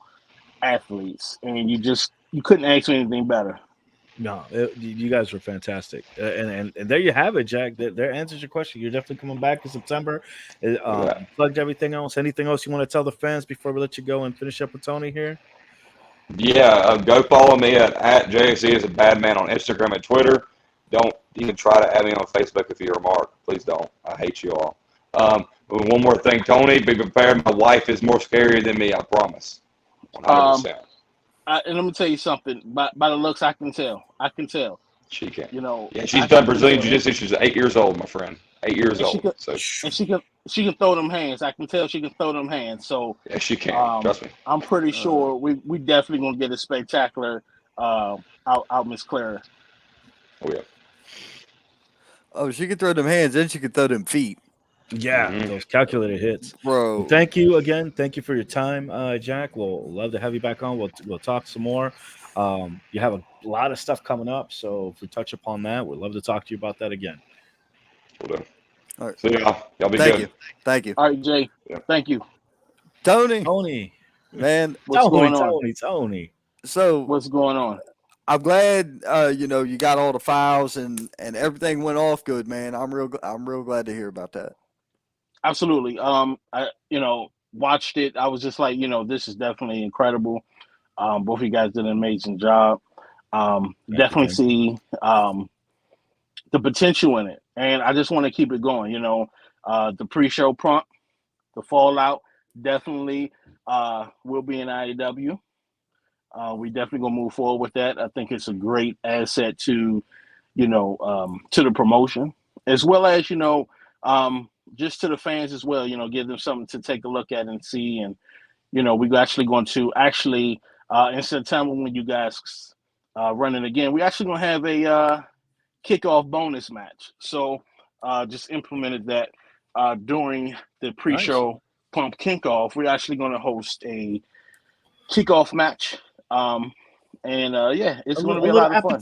athletes, and you couldn't ask for anything better. No, you guys were fantastic, and there you have it, Jack. That answers your question. You're definitely coming back in September. Plugged everything else. Anything else you want to tell the fans before we let you go and finish up with Tony here? Yeah, go follow me at JC is a bad man on Instagram and Twitter. Don't even try to add me on Facebook if you're a mark. Please don't. I hate you all. One more thing, Tony, be prepared. My wife is more scary than me, I promise. 100%. And let me tell you something. By the looks, I can tell. She can. Yeah, she's done Brazilian Jiu-Jitsu. She's 8 years old, my friend. 8 years old. And she can throw them hands. I can tell she can throw them hands. So yeah, she can. Trust me. I'm pretty sure we definitely gonna get a spectacular out Miss Clara. Oh yeah. Oh, she can throw them hands, then she can throw them feet. Yeah, those calculated hits, bro. Well, thank you again. Thank you for your time, Jack. We'll love to have you back on. We'll talk some more. You have a lot of stuff coming up, so if we touch upon that, we'd love to talk to you about that again. Well done. All right. See y'all. Y'all be good. Thank you. All right, Jay. Yeah. Thank you, Tony. Man, what's going on? Tony. So what's going on? I'm glad you got all the files and everything went off good, man. I'm real glad to hear about that. Absolutely. I watched it. I was just like, this is definitely incredible. Both of you guys did an amazing job. Definitely see the potential in it, and I just want to keep it going. The pre-show prompt, the fallout, definitely will be in IEW. We definitely gonna move forward with that. I think it's a great asset to, to the promotion, as well as just to the fans as well. Give them something to take a look at and see. And we're actually going to in September when you guys run it again, we're actually gonna have a kickoff bonus match. So just implemented that during the pre-show pump kickoff. We're actually going to host a kickoff match. It's going to be a lot of fun.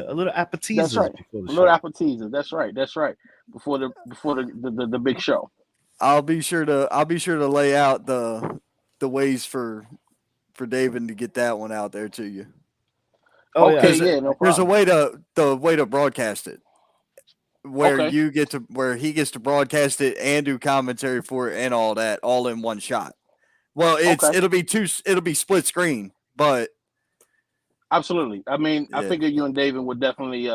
A little appetizer. That's right. A little appetizer. That's right. Before the big show. I'll be sure to lay out the ways for David to get that one out there to you. Oh, okay, yeah, no problem. There's a way to broadcast it where where he gets to broadcast it and do commentary for it and all that all in one shot. Well, it'll be split screen, but absolutely. I mean, I figure you and David would definitely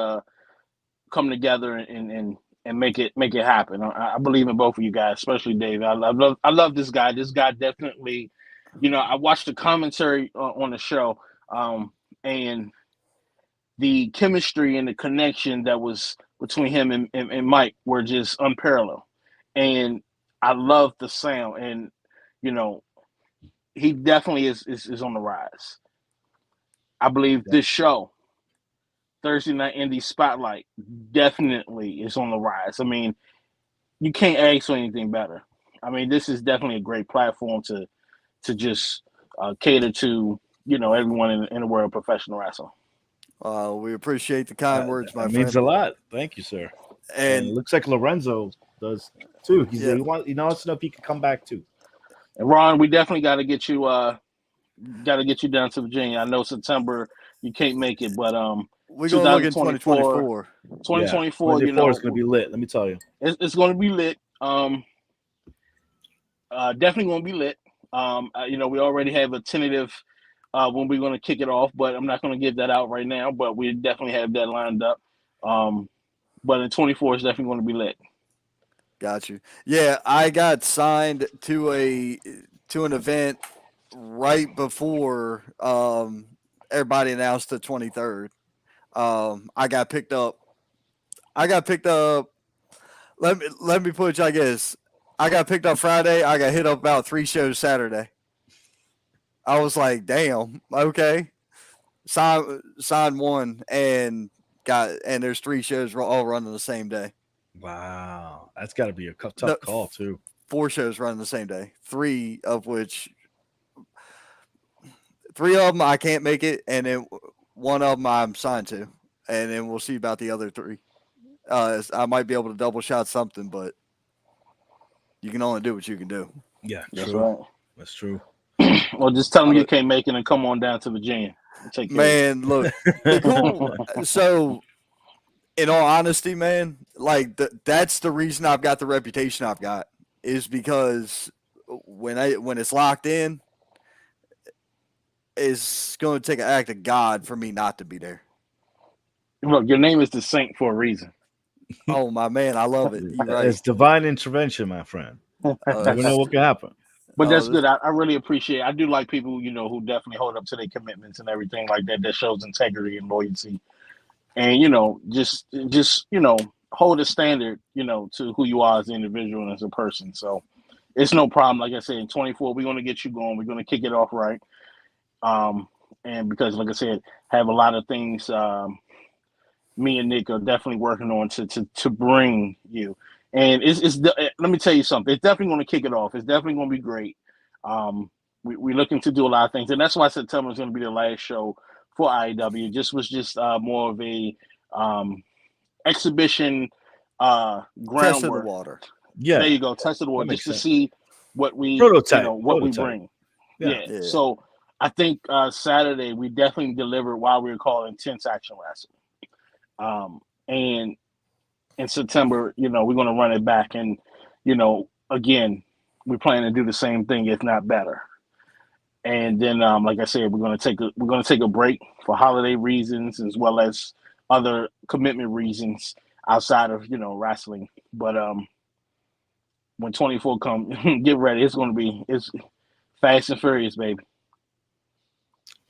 come together and make it happen. I believe in both of you guys, especially David. I love this guy. This guy definitely, I watched the commentary on the show, and the chemistry and the connection that was between him and Mike were just unparalleled. And I love the sound, and he definitely is on the rise. I believe this show, Thursday Night Indie Spotlight, definitely is on the rise. I mean, you can't ask for anything better. I mean, this is definitely a great platform to just cater to everyone in the world of professional wrestling. We appreciate the kind words, my friend. It means a lot. Thank you, sir. And it looks like Lorenzo does too. He wants to know if he can come back too. And Ron, we definitely got to get you down to Virginia. I know September you can't make it, but We're going to look in 2024. 2024, yeah, 2024 is going to be lit. Let me tell you. It's going to be lit. Definitely going to be lit. We already have a tentative when we're going to kick it off, but I'm not going to give that out right now. But we definitely have that lined up. But in 24 is definitely going to be lit. Got you. Yeah, I got signed to an event right before everybody announced the 23rd. I got picked up. Let me put it like this. I got picked up Friday. I got hit up about 3 shows Saturday. I was like, damn, okay. Signed one and there's 3 shows all running the same day. Wow. That's got to be a tough call too. 4 shows running the same day. 3 of them I can't make it, and then 1 of them I'm signed to, and then we'll see about the other 3. I might be able to double shot something, but you can only do what you can do. Yeah, That's true. right. That's true. Well, just tell them you can't make it and come on down to Virginia. Man, look, cool. So, in all honesty, man, like that's the reason I've got the reputation I've got is because when it's locked in, it's going to take an act of God for me not to be there. Look, your name is the Saint for a reason. Oh my man, I love it. You're right. It's divine intervention, my friend. You never know what can happen. But that's good. I really appreciate it. I do like people, who definitely hold up to their commitments and everything like that. That shows integrity and loyalty. And, just hold a standard, to who you are as an individual and as a person. So it's no problem. Like I said, in 24, we're going to get you going. We're going to kick it off right. And because, like I said, have a lot of things me and Nick are definitely working on to bring you. And let me tell you something. It's definitely going to kick it off. It's definitely going to be great. We're looking to do a lot of things, and that's why September is going to be the last show for IEW. Was just more of a exhibition groundwork. Test of the water. Yeah, there you go. Test of the water, just to see what we prototype. We bring. Yeah. So I think Saturday we definitely delivered while we were calling Intense Action Wrestling. And in September, we're going to run it back, and again, we plan to do the same thing, if not better. And then, like I said, we're going to take a break for holiday reasons as well as other commitment reasons outside of wrestling. But when 24 comes, get ready. It's fast and furious, baby.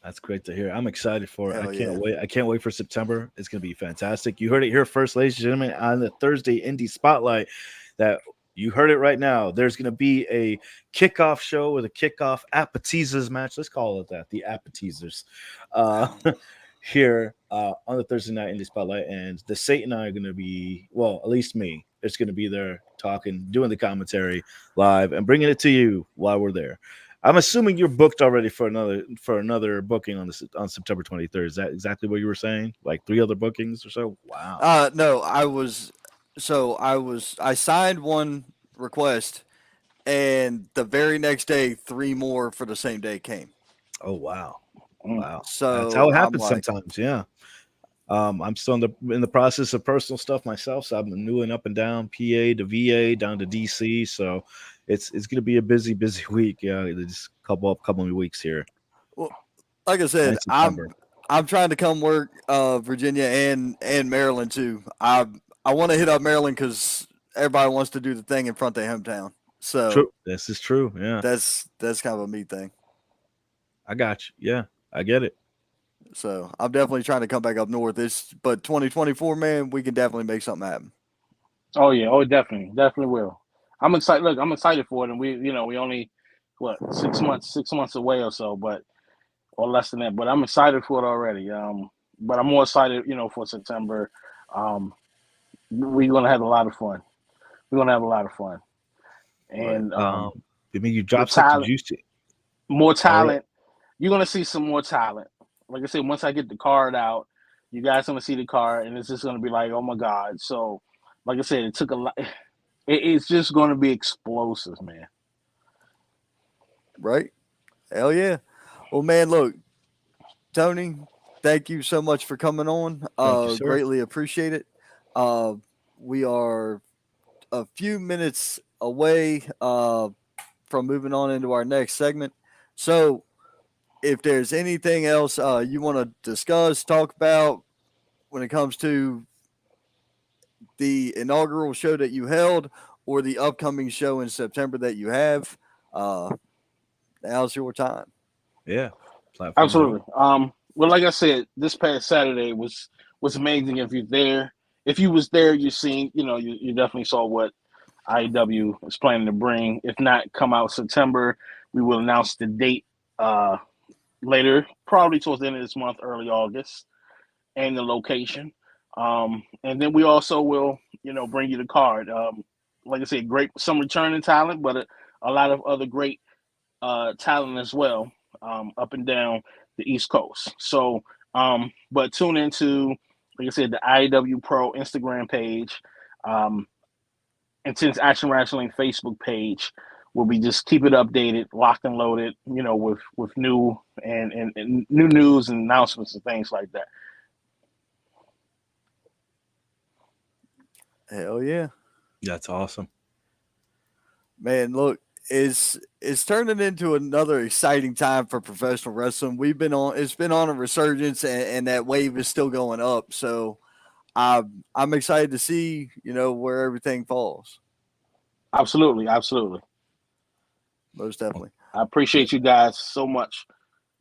That's great to hear. I'm excited for it. Hell I can't yeah. wait. I can't wait for September. It's going to be fantastic. You heard it here first, ladies and gentlemen, on the Thursday Indie Spotlight. That you heard it right now. There's going to be a kickoff show with a kickoff appetizers match. Let's call it that, the appetizers. Here on the Thursday Night Indie Spotlight. And the Saint and I are going to be, well, at least me, it's going to be there talking, doing the commentary live, and bringing it to you while we're there. I'm assuming you're booked already for another booking on September 23rd. Is that exactly what you were saying? Like 3 other bookings or so? Wow. No, I signed one request, and the very next day, 3 more for the same day came. Oh wow. Wow. So that's how it happens sometimes. Yeah. I'm still in the process of personal stuff myself. So I'm new and up and down, PA to VA, down to DC. So it's going to be a busy week. Yeah, just a couple of weeks here. Well, like I said, I'm trying to come work Virginia and Maryland too. I want to hit up Maryland because everybody wants to do the thing in front of their hometown. So true. This is true. Yeah, that's kind of a me thing. I got you. Yeah, I get it. So I'm definitely trying to come back up north. But 2024, man, we can definitely make something happen. Oh yeah, definitely will. I'm excited. Look, I'm excited for it, and we only 6 months away or so, or less than that. But I'm excited for it already. But I'm more excited, for September. We're gonna have a lot of fun. And I mean, you dropped talent, more talent. You're gonna see some more talent. Like I said, once I get the card out, you guys gonna see the card, and it's just gonna be like, oh my God. So, like I said, it took a lot. It's just gonna be explosive, man. Right? Hell yeah. Well, man, look, Tony, thank you so much for coming on. Thank you, sir. Greatly appreciate it. We are a few minutes away from moving on into our next segment. So if there's anything else you want to discuss, talk about when it comes to the inaugural show that you held or the upcoming show in September that you have, now's your time. Yeah. Platform. Absolutely. Well, like I said, this past Saturday was amazing. If you was there, you seen, you definitely saw what IEW is planning to bring. If not, come out September. We will announce the date later, probably towards the end of this month, early August, and the location. And then we also will, bring you the card. Like I said, some returning talent, but a lot of other great talent as well, up and down the East Coast. So, but tune into, like I said, the IEW Pro Instagram page, Intense Action Wrestling Facebook page. We'll be just keep it updated, locked and loaded, with new and new news and announcements and things like that. Hell yeah. That's awesome. Man, look, it's turning into another exciting time for professional wrestling. It's been on a resurgence, and that wave is still going up. So I'm excited to see, where everything falls. Absolutely. Most definitely. I appreciate you guys so much.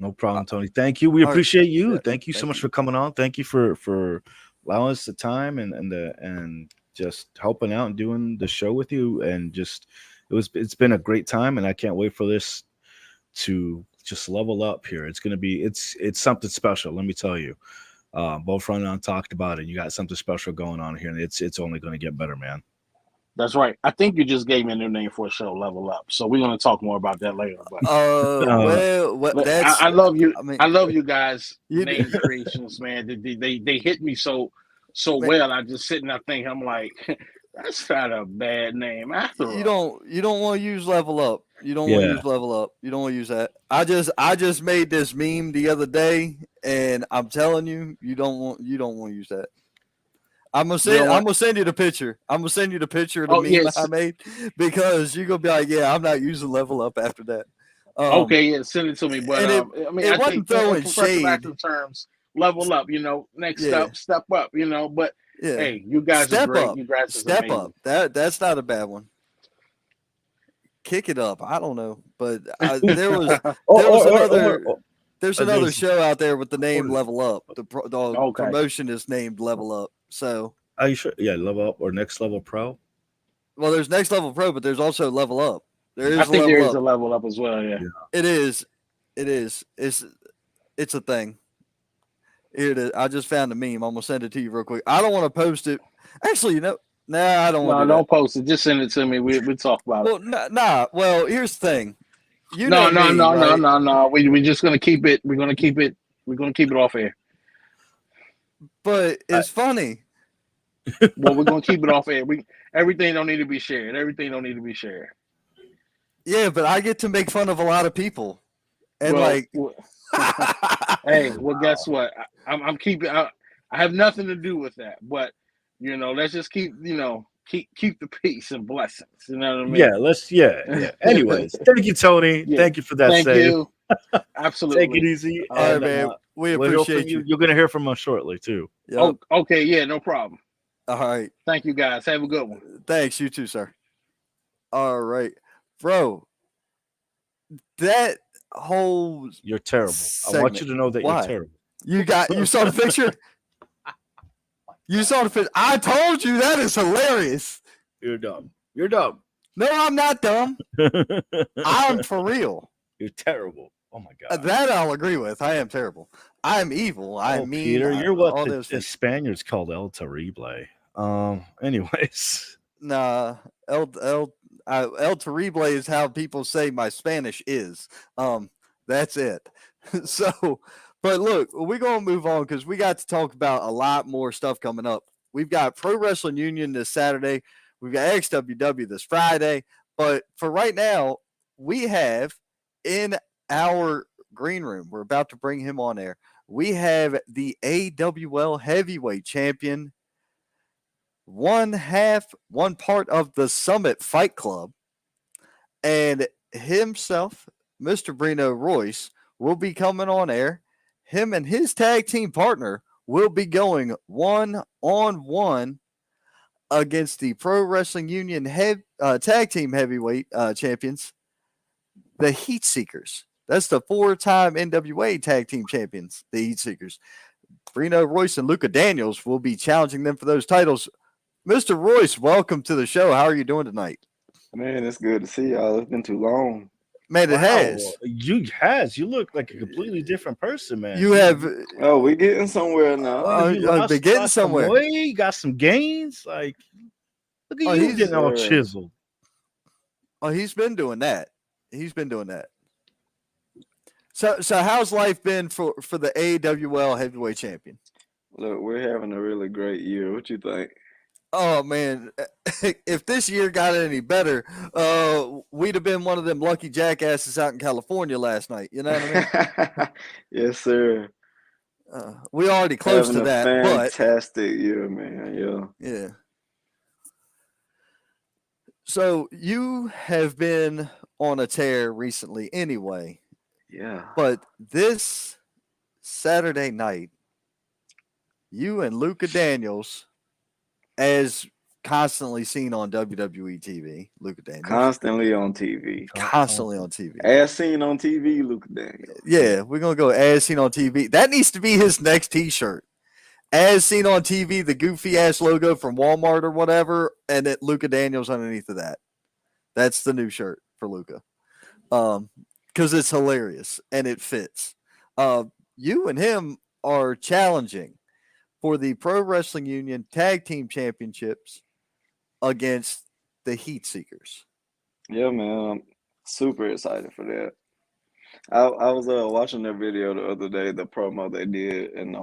No problem, Tony. Thank you. We appreciate you. Yeah, thank you so much for coming on. Thank you for allowing us the time and just helping out and doing the show with you. And it's been a great time, and I can't wait for this to just level up here. It's something special. Let me tell you. Both Run on talked about it. You got something special going on here, and it's only going to get better, man. That's right. I think you just gave me a new name for a show, Level Up. So we're going to talk more about that later. But that's I love you. I mean, I love you guys' you name creations, man. They hit me so well. I just sit and I think, I'm like, that's not a bad name after all. You don't want to use Level Up. You don't want to use Level Up. You don't want to use that. I just made this meme the other day, and I'm telling you, you don't want to use that. I'm gonna send you the picture. I'm gonna send you the picture of the meme I made, because you're gonna be like, yeah, I'm not using Level Up after that. Okay, yeah, send it to me. But I think wasn't throwing shade. Terms, level up, next step up, but yeah. Hey, you guys are great. You guys are step amazing. up. That's not a bad one. Kick it up. I don't know, but there's another show out there with the name Level Up. The promotion is named Level Up. So are you sure? Yeah, Level Up or Next Level Pro. Well, there's Next Level Pro, but there's also Level Up. I think there is a Level Up as well. Yeah. It is. It's a thing. Here it is. I just found a meme. I'm gonna send it to you real quick. I don't want to post it. Actually, I don't want to. No, don't post it. Just send it to me. We talk about it. Nah. Well, here's the thing. No. We're just gonna keep it. We're gonna keep it off air. But it's funny. Well, we're gonna keep it off air. Everything don't need to be shared. Yeah, but I get to make fun of a lot of people, and hey, well, guess what? I'm keeping. I have nothing to do with that. But let's just keep the peace and blessings. You know what I mean? Yeah. Anyways, thank you, Tony. Yeah. Thank you for that. Thank you. Absolutely. Take it easy. All right, man. We appreciate you. You're gonna hear from us shortly too. Yep. Okay. Yeah. No problem. All right. Thank you, guys. Have a good one. Thanks. You too, sir. All right, bro. That whole you're terrible. segment. I want you to know that you're terrible. You saw the picture? You saw the picture. I told you that is hilarious. You're dumb. No, I'm not dumb. I'm for real. You're terrible. Oh my god. That I'll agree with. I am terrible. I'm evil. I mean, Peter, you're what the Spaniards called El Terrible. Anyways. Nah, El Terrible is how people say my Spanish is. That's it. So, but look, we're gonna move on because we got to talk about a lot more stuff coming up. We've got Pro Wrestling Union this Saturday. We've got XWW this Friday. But for right now, we have in our Green Room. We're about to bring him on air. We have the AWL heavyweight champion, one part of the Summit Fight Club, and himself, Mr. Brino Royce, will be coming on air. Him and his tag team partner will be going 1-on-1 against the Pro Wrestling Union tag team heavyweight champions, the Heat Seekers. That's the 4-time NWA tag team champions, the Heat Seekers. Brino Royce and Luca Daniels will be challenging them for those titles. Mr. Royce, welcome to the show. How are you doing tonight? Man, it's good to see y'all. It's been too long. Man, it has. You look like a completely different person, man. You have. Oh, we getting somewhere now. You been getting somewhere. You got some gains. Like, look at you getting all chiseled. Oh, he's been doing that. So how's life been for the AWL heavyweight champion? Look, we're having a really great year. What you think? Oh man, if this year got any better, we'd have been one of them lucky jackasses out in California last night. You know what I mean? Yes, sir. We already close having to that. Fantastic year, man. Yeah. So you have been on a tear recently, anyway. Yeah. But this Saturday night, you and Luca Daniels, as constantly seen on WWE TV, Luca Daniels. Constantly on TV. As seen on TV, Luca Daniels. Yeah, we're going to go as seen on TV. That needs to be his next t-shirt. As seen on TV, the goofy-ass logo from Walmart or whatever, and it Luca Daniels underneath of that. That's the new shirt for Luca. Because it's hilarious, and it fits. You and him are challenging for the Pro Wrestling Union Tag Team Championships against the Heat Seekers. Yeah, man. I'm super excited for that. I was watching their video the other day, the promo they did, and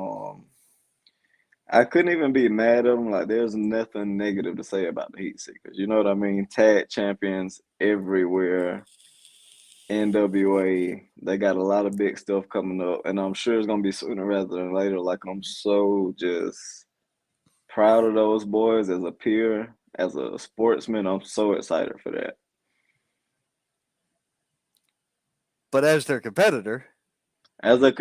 I couldn't even be mad at them. Like, there's nothing negative to say about the Heat Seekers. You know what I mean? Tag champions everywhere. NWA, they got a lot of big stuff coming up, and I'm sure it's gonna be sooner rather than later. Like, I'm so just proud of those boys as a peer, as a sportsman. I'm so excited for that. But as their competitor, as the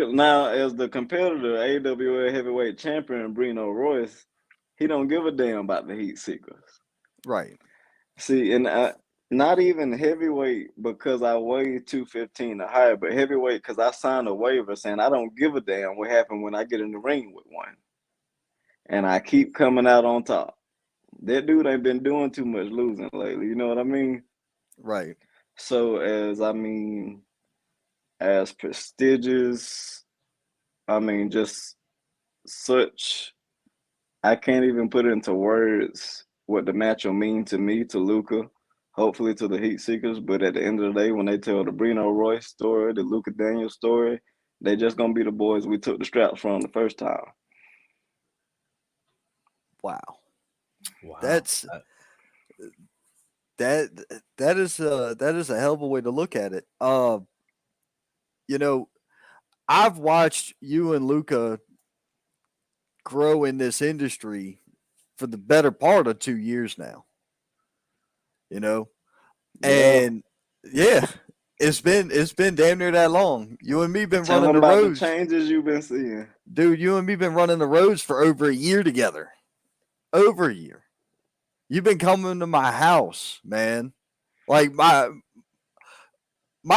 competitor, AWA heavyweight champion Brino Royce, he don't give a damn about the Heat Seekers. Right. See, and not even heavyweight because I weigh 215 or higher, but heavyweight because I signed a waiver saying I don't give a damn what happened when I get in the ring with one. And I keep coming out on top. That dude ain't been doing too much losing lately. You know what I mean? Right. So as prestigious, just such, I can't even put it into words what the match will mean to me, to Luca, hopefully to the Heat Seekers. But at the end of the day, when they tell the Brino Royce story, the Luca Daniels story, they just going to be the boys we took the straps from the first time. Wow. That is a hell of a way to look at it. I've watched you and Luca grow in this industry for the better part of 2 years now. And yeah, it's been damn near that long. You and me been running the roads. The changes you've been seeing, dude. You and me been running the roads for over a year together. Over a year. You've been coming to my house, man. Like my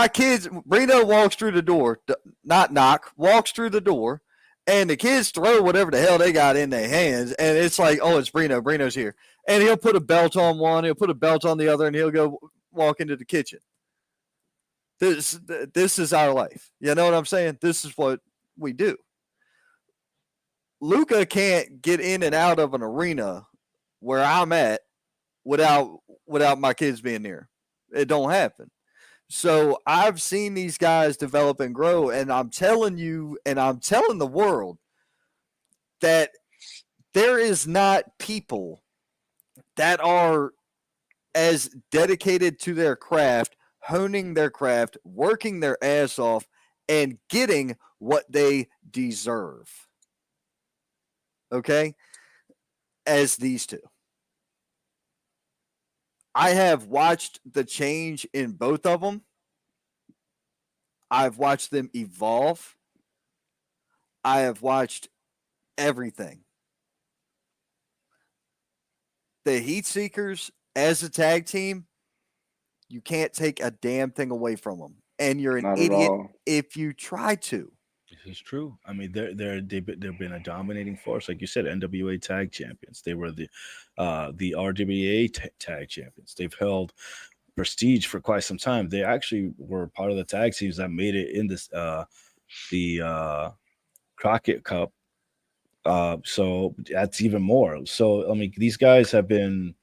kids, Brino walks through the door, not knock, walks through the door, and the kids throw whatever the hell they got in their hands, and it's like, oh, it's Brino. Brino's here. And he'll put a belt on one, he'll put a belt on the other, and he'll go walk into the kitchen. This is our life. You know what I'm saying? This is what we do. Luca can't get in and out of an arena where I'm at without my kids being there. It don't happen. So I've seen these guys develop and grow, and I'm telling you, and I'm telling the world that there is not people that are as dedicated to their craft, honing their craft, working their ass off, and getting what they deserve. Okay? As these two. I have watched the change in both of them. I've watched them evolve. I have watched everything. The Heat Seekers as a tag team, you can't take a damn thing away from them. And you're an Not at idiot all. if you try to. This is true. I mean, they've been a dominating force, like you said. NWA tag champions. They were the RWA tag champions. They've held prestige for quite some time. They actually were part of the tag teams that made it in this the Crockett Cup. So that's even more. So I mean, these guys have been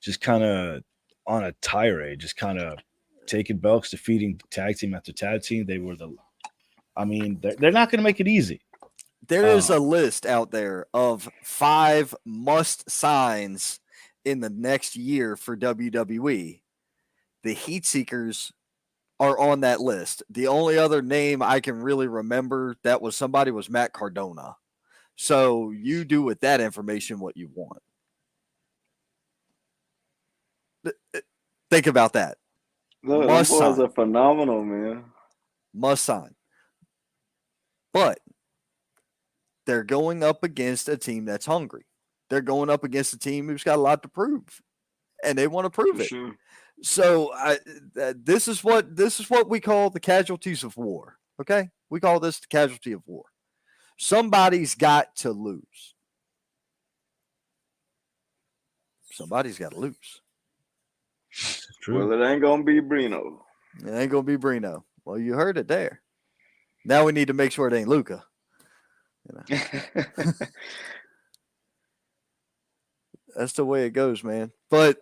just kind of on a tirade, just kind of taking belts, defeating tag team after tag team. They were the. I mean, they're not going to make it easy. There is a list out there of 5 must signs in the next year for WWE. The Heat Seekers are on that list. The only other name I can really remember that was somebody was Matt Cardona. So you do with that information what you want. Think about that. Look, Must them boys sign. are phenomenal, man. Must sign. But they're going up against a team that's hungry. They're going up against a team who's got a lot to prove, and they want to prove For it. sure. So this is what we call the casualties of war. Okay, we call this the casualty of war. Somebody's got to lose. Somebody's got to lose. It's true. Well, it ain't gonna be Brino. It ain't gonna be Brino. Well, you heard it there. Now we need to make sure it ain't Luca. You know. That's the way it goes, man. But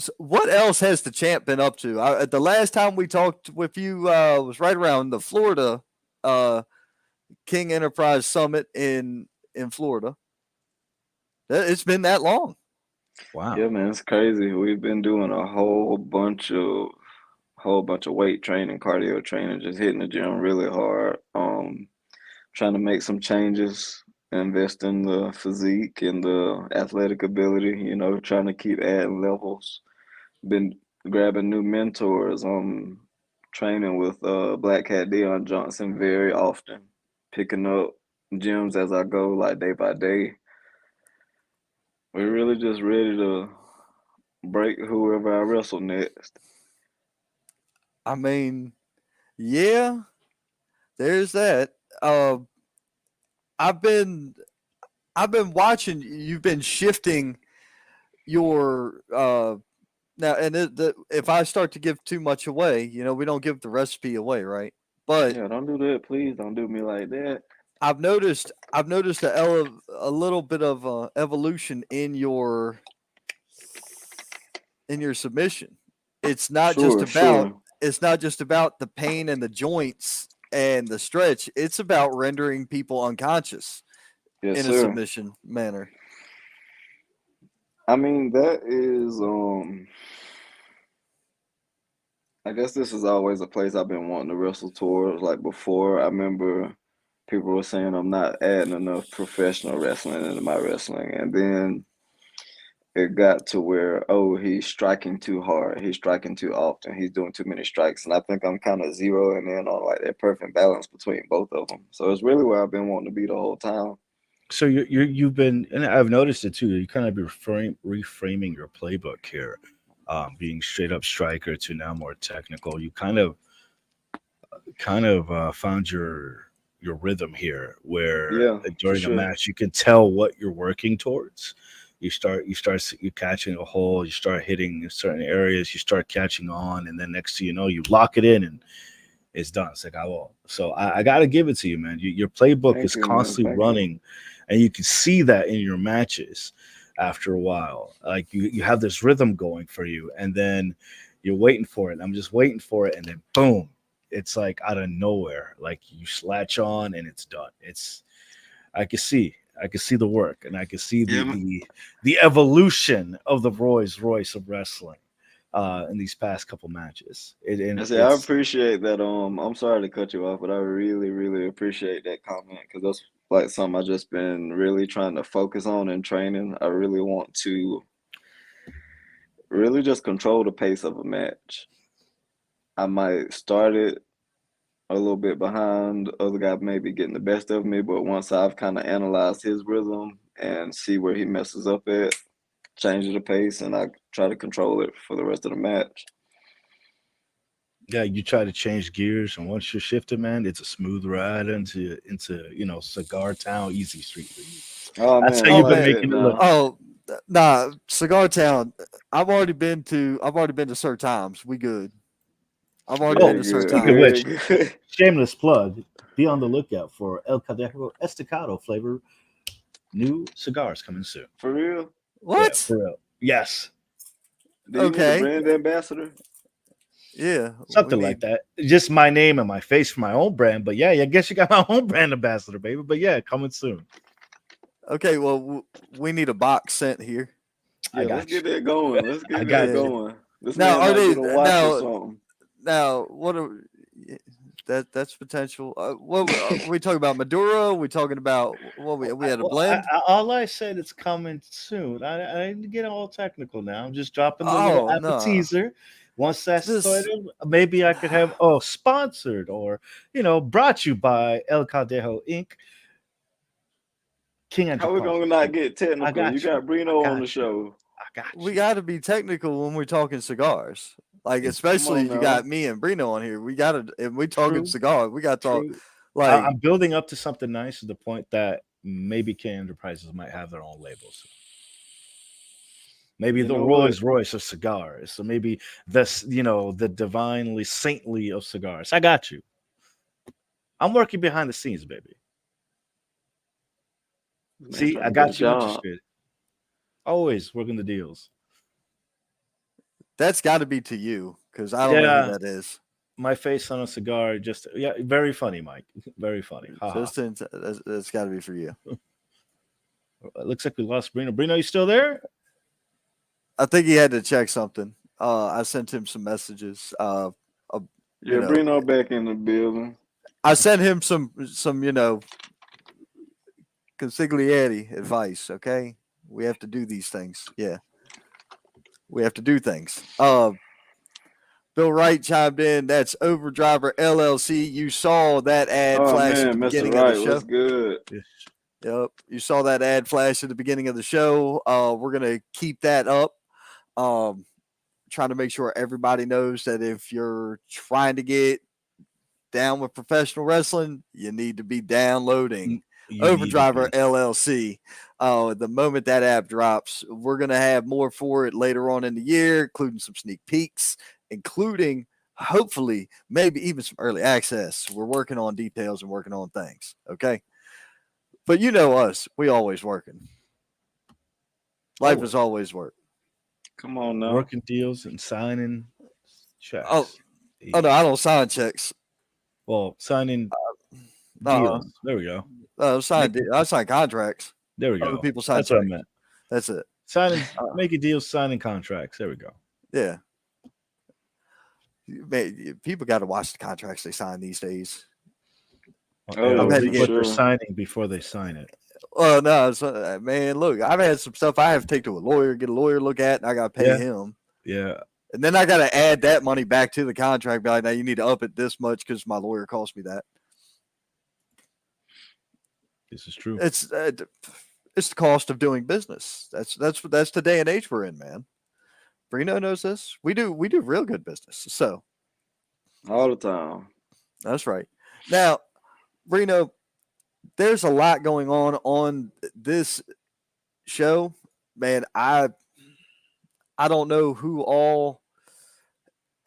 so what else has the champ been up to? The last time we talked with you was right around the Florida King Enterprise Summit in Florida. It's been that long. Wow. Yeah, man, it's crazy. We've been doing a whole bunch of weight training, cardio training, just hitting the gym really hard. Trying to make some changes, invest in the physique and the athletic ability, trying to keep adding levels. Been grabbing new mentors. Training with Black Cat Dion Johnson very often, picking up gyms as I go, like day by day. We're really just ready to break whoever I wrestle next. I mean, yeah, there's that. I've been watching. You've been shifting your now, and if I start to give too much away, we don't give the recipe away, right? But Yeah, don't do that, please. Don't do me like that. I've noticed a little bit of evolution in your submission. It's not just about the pain and the joints and the stretch. It's about rendering people unconscious Yes, in a sir. submission manner. I mean, that is, I guess this is always a place I've been wanting to wrestle towards. Like before, I remember people were saying I'm not adding enough professional wrestling into my wrestling. And then it got to where, he's striking too hard. He's striking too often. He's doing too many strikes. And I think I'm kind of zeroing in on like that perfect balance between both of them. So it's really where I've been wanting to be the whole time. So you've been, and I've noticed it too. You kind of be reframing your playbook here, being straight up striker to now more technical. You kind of found your rhythm here, where during a match you can tell what you're working towards. You catching a hole, you start hitting certain areas, you start catching on, and then next thing you know, you lock it in and it's done. It's like, so I got to give it to you, man. Your playbook is constantly running, and you can see that in your matches after a while. Like you have this rhythm going for you, and then you're waiting for it. I'm just waiting for it, and then boom, it's like out of nowhere. Like you latch on and it's done. I can see the work, and I can see the evolution of the Rolls Royce of wrestling. in these past couple matches. And I say I it's appreciate that. I'm sorry to cut you off, but I really, really appreciate that comment because that's like something I just been really trying to focus on in training. I really want to really just control the pace of a match. I might start it a little bit behind the other guy, maybe getting the best of me, but once I've kind of analyzed his rhythm and see where he messes up at, change the pace, and I try to control it for the rest of the match. yeah, you try to change gears, and once you're shifted, man, it's a smooth ride Cigar Town, Easy Street for you. Oh That's man, how I you've been like man. making that it look. now. Oh, nah, Cigar Town. I've already been to Sir Times. We good. I've already been Oh, to Sir Good, speaking of Times. which, good, good. shameless plug. Be on the lookout for El Cadejo Estacado flavor new cigars coming soon. For real? Yeah, What? for real. Yes, Do you need a Okay. brand ambassador? Yeah, we something like need. that. Just my name and my face for my own brand. But yeah, I guess you got my own brand ambassador, baby. But yeah, coming soon. Okay, well, we need a box sent here. I Yeah, let's got you. get that going. Let's I get that got Yeah. you. going. This Now, man are might they get a watch or something. now? What are that's potential? What are we talking about? Maduro? We talking about what we had a blend? All I said is coming soon. I didn't get all technical now. I'm just dropping the little Oh no, appetizer. Once that's this. started, maybe I could have sponsored or brought you by El Caldejo Inc. King How we gonna Antipasto. not get I technical? You got you. got I Brino on the got you. show. I got We you. got to be technical when we're talking cigars. Like Come especially on if you got now. me and Brino on here, we got to. If we talking True. cigars, we got to talk. True. Like I'm building up to something nice to the point that maybe King Enterprises might have their own labels. Maybe You the know what? Rolls Royce of cigars. So maybe the divinely saintly of cigars. I got you. I'm working behind the scenes, baby. This man See, trying I to get a got you job. interested. Always working the deals. that's got to be to you because I don't know who Yeah, that is. my face on a cigar. Just yeah, very funny, Mike. Very funny. Haha. That's got to be for you. Looks like we lost Brino. Brino, you still there? I think he had to check something. I sent him some messages. Yeah, Brino back in the building. I sent him some consigliere advice. Okay, we have to do these things. Yeah, we have to do things. Bill Wright chimed in. That's Overdriver LLC. You saw that ad Oh flash at man, the Mr. beginning of the Wright, show. what's good? Yep, you saw that ad flash at the beginning of the show. We're gonna keep that up. Trying to make sure everybody knows that if you're trying to get down with professional wrestling, you need to be downloading Overdriver LLC. The moment that app drops, we're going to have more for it later on in the year, including some sneak peeks, including hopefully maybe even some early access. We're working on details and working on things. Okay. But you know us, we always working. Life is always work. Come on now. Working deals and signing checks. Oh no, I don't sign checks. Well, signing deals. There we go. I sign contracts. There we Other go. people sign That's what I checks. meant. That's it. Signing, making deals, signing contracts. There we go. Yeah. People got to watch the contracts they sign these days. Oh, yeah, I've had to for get They're sure. signing before they sign it. Oh no, man! Look, I've had some stuff I have to take to a lawyer, get a lawyer to look at, and I got to pay Yeah. him. Yeah. And then I got to add that money back to the contract. Be like, now you need to up it this much because my lawyer cost me that. This is true. It's the cost of doing business. That's the day and age we're in, man. Brino knows this. We do real good business. So All the time. that's right. Now, Brino, there's a lot going on this show, man. I don't know who all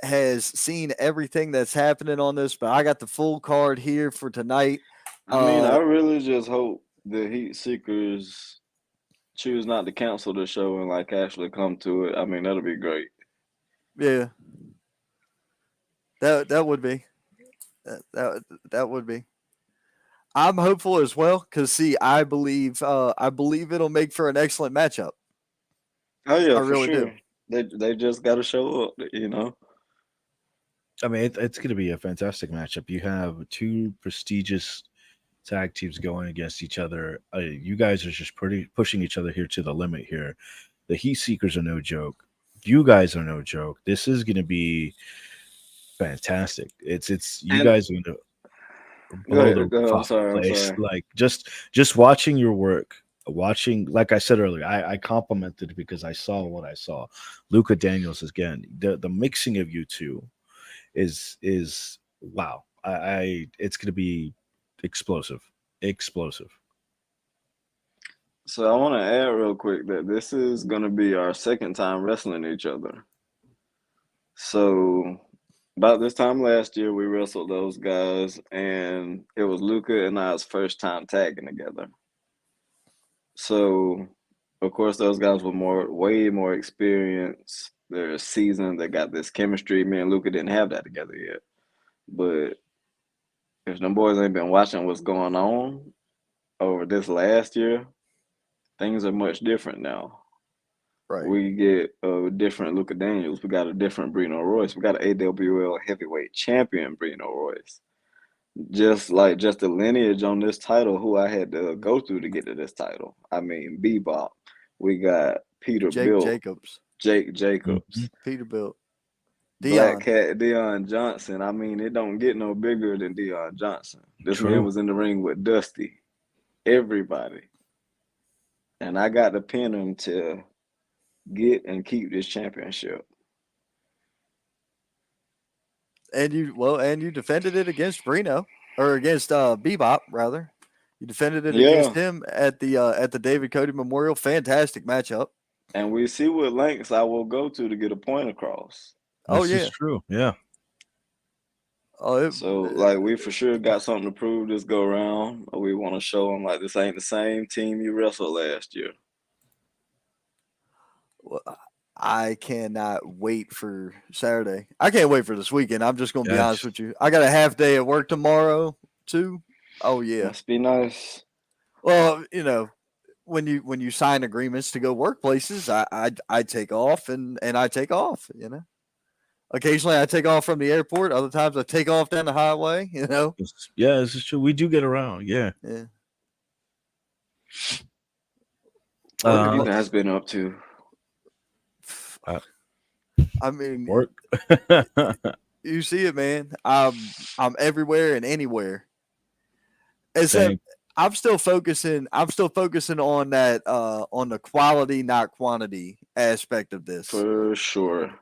has seen everything that's happening on this, but I got the full card here for tonight. I mean, I really just hope the Heat Seekers choose not to cancel the show and like actually come to it. I mean, that'll be great. Yeah, that would be that would be. I'm hopeful as well because see, I believe it'll make for an excellent matchup. Oh yeah, I for really sure. do. They just got to show up, you know. I mean, it's going to be a fantastic matchup. You have two prestigious tag teams going against each other. You guys are just pretty pushing each other here to the limit here. The Heat Seekers are no joke. You guys are no joke. This is going to be fantastic. It's you And guys are going to blow the go ahead. roof I'm off the sorry. I'm place. sorry. Like just watching your work, watching, like I said earlier, I complimented because I saw what I saw. Luca Daniels again. The mixing of you two is wow. I it's going to be explosive, explosive. So I want to add real quick that this is going to be our second time wrestling each other. So about this time last year, we wrestled those guys, and it was Luca and I's first time tagging together. So, of course, those guys were way more experienced. They're seasoned. They got this chemistry. Me and Luca didn't have that together yet. But if them boys ain't been watching what's going on over this last year, things are much different now. Right. We get a different Luca Daniels. We got a different Brino Royce. We got an AWL heavyweight champion, Brino Royce. Just the lineage on this title, who I had to go through to get to this title. I mean, Bebop. We got Peter Bill, Jake Jacobs, Peterbilt, Black Dion. Cat, Dion Johnson. I mean, it don't get no bigger than Dion Johnson. This man was in the ring with Dusty, everybody. And I got to pin him to get and keep this championship. And you defended it against Brino, or against Bebop rather. You defended it against him at the David Cody Memorial. Fantastic matchup. And we see what lengths I will go to get a point across. This is true. Yeah. So like we for sure got something to prove this go around. We want to show them like this ain't the same team you wrestled last year. Well, I cannot wait for Saturday. I can't wait for this weekend. I'm just going to be honest with you. I got a half day at work tomorrow too. Oh yeah, must be nice. Well, you know, when you sign agreements to go work places, I take off and I take off. You know, occasionally I take off from the airport. Other times I take off down the highway. You know. Yeah, this is true. We do get around. Yeah. Yeah. What have you guys been up to? I mean, work. You see it, man. I'm everywhere and anywhere. Except I'm still focusing on that on the quality, not quantity aspect of this. For sure.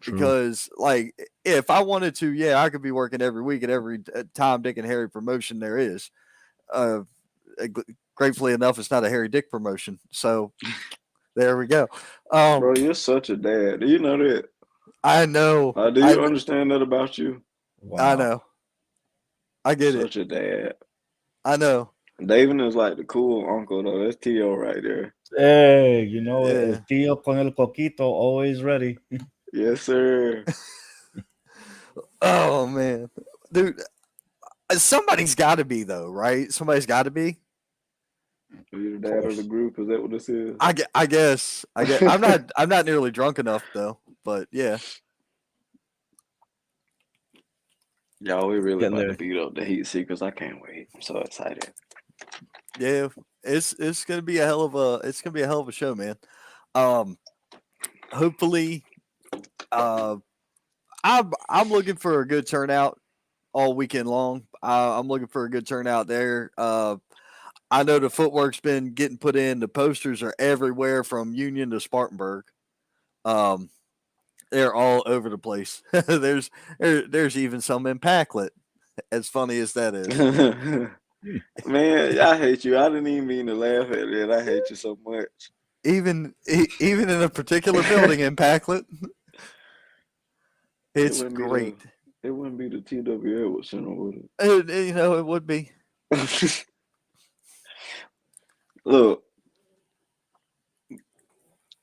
Because like if I wanted to, yeah, I could be working every week at every Tom, Dick, and Harry promotion there is. Gratefully enough, it's not a Harry Dick promotion. So there we go. Bro, you're such a dad. Do you know that? I know. Do you understand that about you? Wow. I know. I get Such a dad. I know. David is like the cool uncle, though. That's Tio right there. Hey, you know, el tío con el coquito, always ready. Yes, sir. Oh, man. Dude, somebody's got to be, though, right? Somebody's got to be. Are you the dad of the group? Is that what this is? I guess. I'm not nearly drunk enough, though. But, yeah. Y'all, we really about to beat up the Heat Seekers. I can't wait. I'm so excited. Yeah, it's gonna be a hell of a show, man. Hopefully, I'm looking for a good turnout all weekend long. I'm looking for a good turnout there. I know the footwork's been getting put in. The posters are everywhere from Union to Spartanburg. They're all over the place. there's even some in Packlet. As funny as that is. Man, I hate you. I didn't even mean to laugh at it. I hate you so much. Even in a particular building in Packlet, it's great. It wouldn't be the TWA Center, would it? You know, it would be. Look,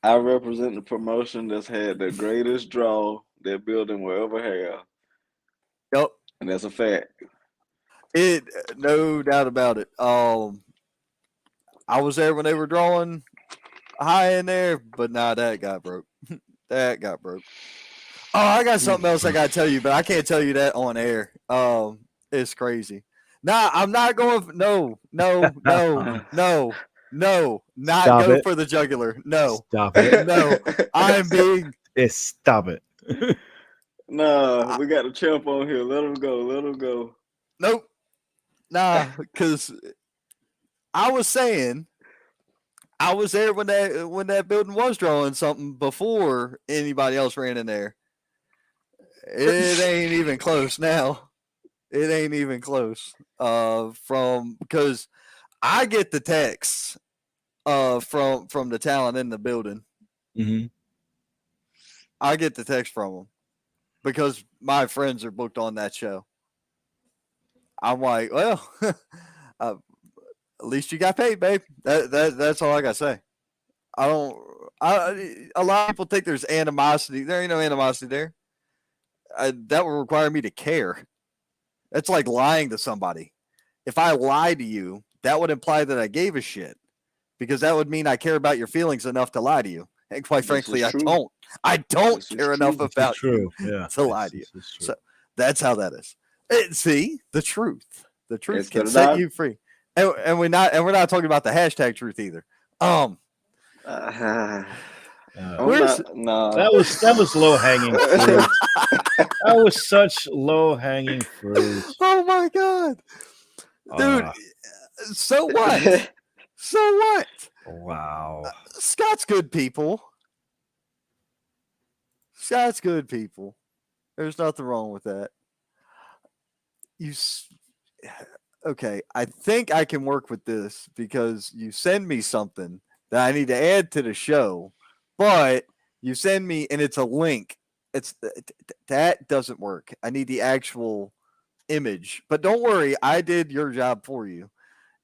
I represent the promotion that's had the greatest draw that building will ever have. Yep. And that's a fact. No doubt about it. I was there when they were drawing high in there, but nah, that got broke. That got broke. Oh, I got something else I gotta tell you, but I can't tell you that on air. It's crazy. Nah, I'm not going. No, not Stop go it. for the jugular. No, Stop it. no, I'm being. Stop it. Nah, we got a champ on here. Let him go. Let him go. Nope. Nah, because I was saying I was there when that building was drawing something before anybody else ran in there. It ain't even close now. It ain't even close. Because I get the texts from the talent in the building. Mm-hmm. I get the text from them because my friends are booked on that show. I'm like, well, at least you got paid, babe. That's all I gotta say. A lot of people think there's animosity. There ain't no animosity there. That would require me to care. That's like lying to somebody. If I lie to you, that would imply that I gave a shit, because that would mean I care about your feelings enough to lie to you. And quite frankly, I don't. I don't care enough about you to lie to you. So that's how that is. See, the truth. The truth can set you free. And we're not talking about the hashtag truth either. Nah. That was low hanging fruit. That was such low hanging fruit. Oh my god, dude! So what? So what? Wow. Scott's good people. Scott's good people. There's nothing wrong with that. Okay, I think I can work with this because you send me something that I need to add to the show, but you send me and it's a link. That doesn't work. I need the actual image. But don't worry, I did your job for you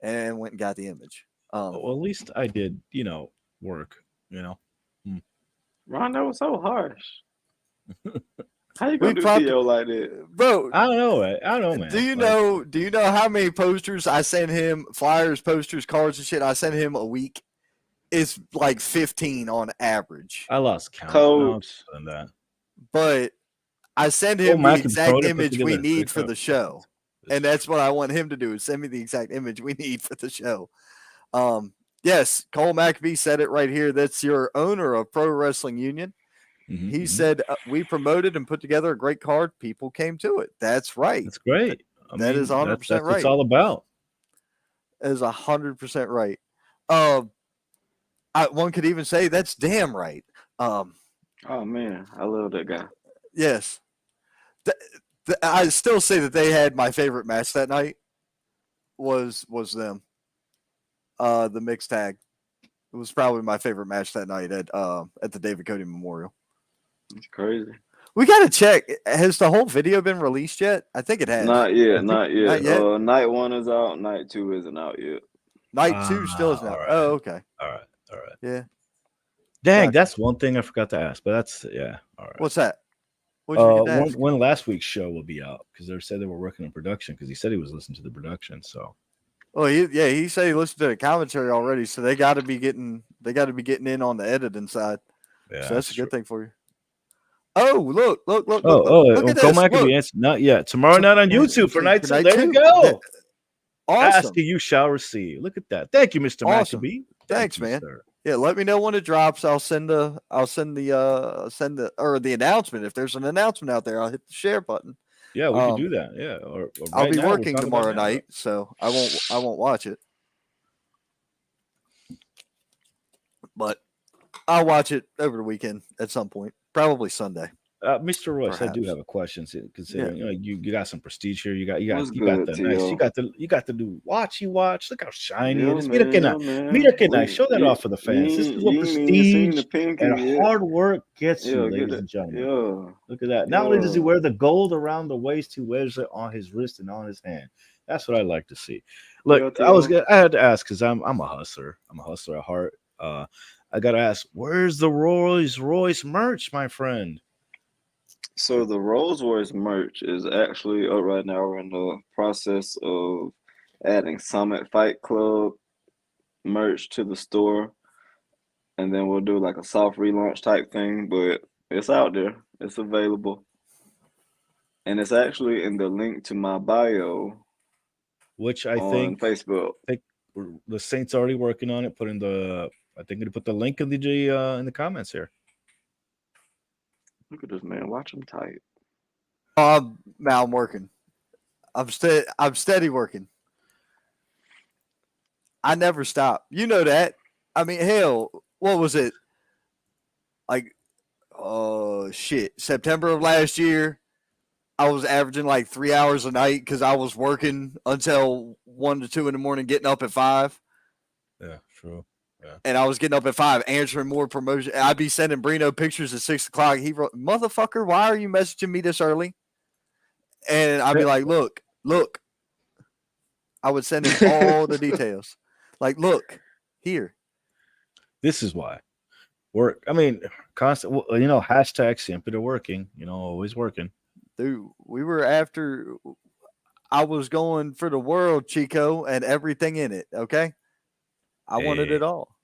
and went and got the image. Well, at least I did, work, Ron, that was so harsh. How you gonna do Theo like that? Bro, I don't know, man. Do you know how many posters I send him, flyers, posters, cards, and shit I send him a week? It's like 15 on average. I lost count. Coach. But I send him the exact image we need for the show. And that's what I want him to do, is send me the exact image we need for the show. Yes, Cole Maccabee said it right here. That's your owner of Pro Wrestling Union. Mm-hmm, He said, we promoted and put together a great card. People came to it. That's right. That's great. That is 100% that's right. what it's all about. That is 100% right. One could even say that's damn right. Oh man, I love that guy. Yes. I still say that they had my favorite match that night was them. The mixed tag. It was probably my favorite match that night at the David Cody Memorial. It's crazy. We got to check. Has the whole video been released yet? I think it has. Not yet. Not yet. Not yet? Night 1 is out. Night 2 isn't out yet. Night 2 still isn't out. Right. Oh, okay. All right. Yeah. Dang, Gotcha. that's one thing I forgot to ask, but that's all right. What's that? When last week's show will be out, because they said they were working on production, because he said he was listening to the production. So, he said he listened to the commentary already, so they got to be getting in on the editing side. yeah, So that's a good thing for you. Oh, look at Cole this. Maccabee answered, not yet. Tomorrow night on YouTube for night 2. There you go. Awesome. Ask and you shall receive. Look at that. Thank you, Mr. Awesome. Maccabee. Thanks, Thank you, man. sir. Yeah, let me know when it drops. I'll send the announcement. If there's an announcement out there, I'll hit the share button. Yeah, we can do that. Yeah. Or I'll be working tomorrow night, so I won't watch it. But I'll watch it over the weekend at some point, probably Sunday. Mr. Royce, perhaps. I do have a question. Considering you got some prestige here, you got What's the good, nice, T.O.? you got the new watch. Look how shiny it is. Man, Mira que nice. Show that off for the fans. This is what prestige and hard work gets you, ladies and gentlemen. Yeah. Look at that. Not only does he wear the gold around the waist, he wears it on his wrist and on his hand. That's what I like to see. Look, I had to ask, because I'm a hustler. I'm a hustler at heart. I gotta ask, where's the Rolls Royce merch, my friend? So the Rolls Royce merch is actually up right now. We're in the process of adding Summit Fight Club merch to the store, and then we'll do like a soft relaunch type thing. But It's out there. It's available. And it's actually in the link to my bio which I on Facebook. think the Saints already working on it. I think they put the link in the comments here. Look at this man. Watch him type. I'm working. I'm steady working. I never stop. You know that. I mean, hell, what was it? Like, September of last year, I was averaging like 3 hours a night because I was working until 1 to 2 in the morning, getting up at 5. Yeah, true. Yeah. And I was getting up at 5, answering more promotion. I'd be sending Brino pictures at 6 o'clock. He wrote, "Motherfucker, why are you messaging me this early?" And I'd be like, look. I would send him all the details. Like, look, here. This is why. Work. I mean, constant. Hashtag simply to working. Always working. Dude, we were after. I was going for the world, Chico, and everything in it. Okay, I wanted it all.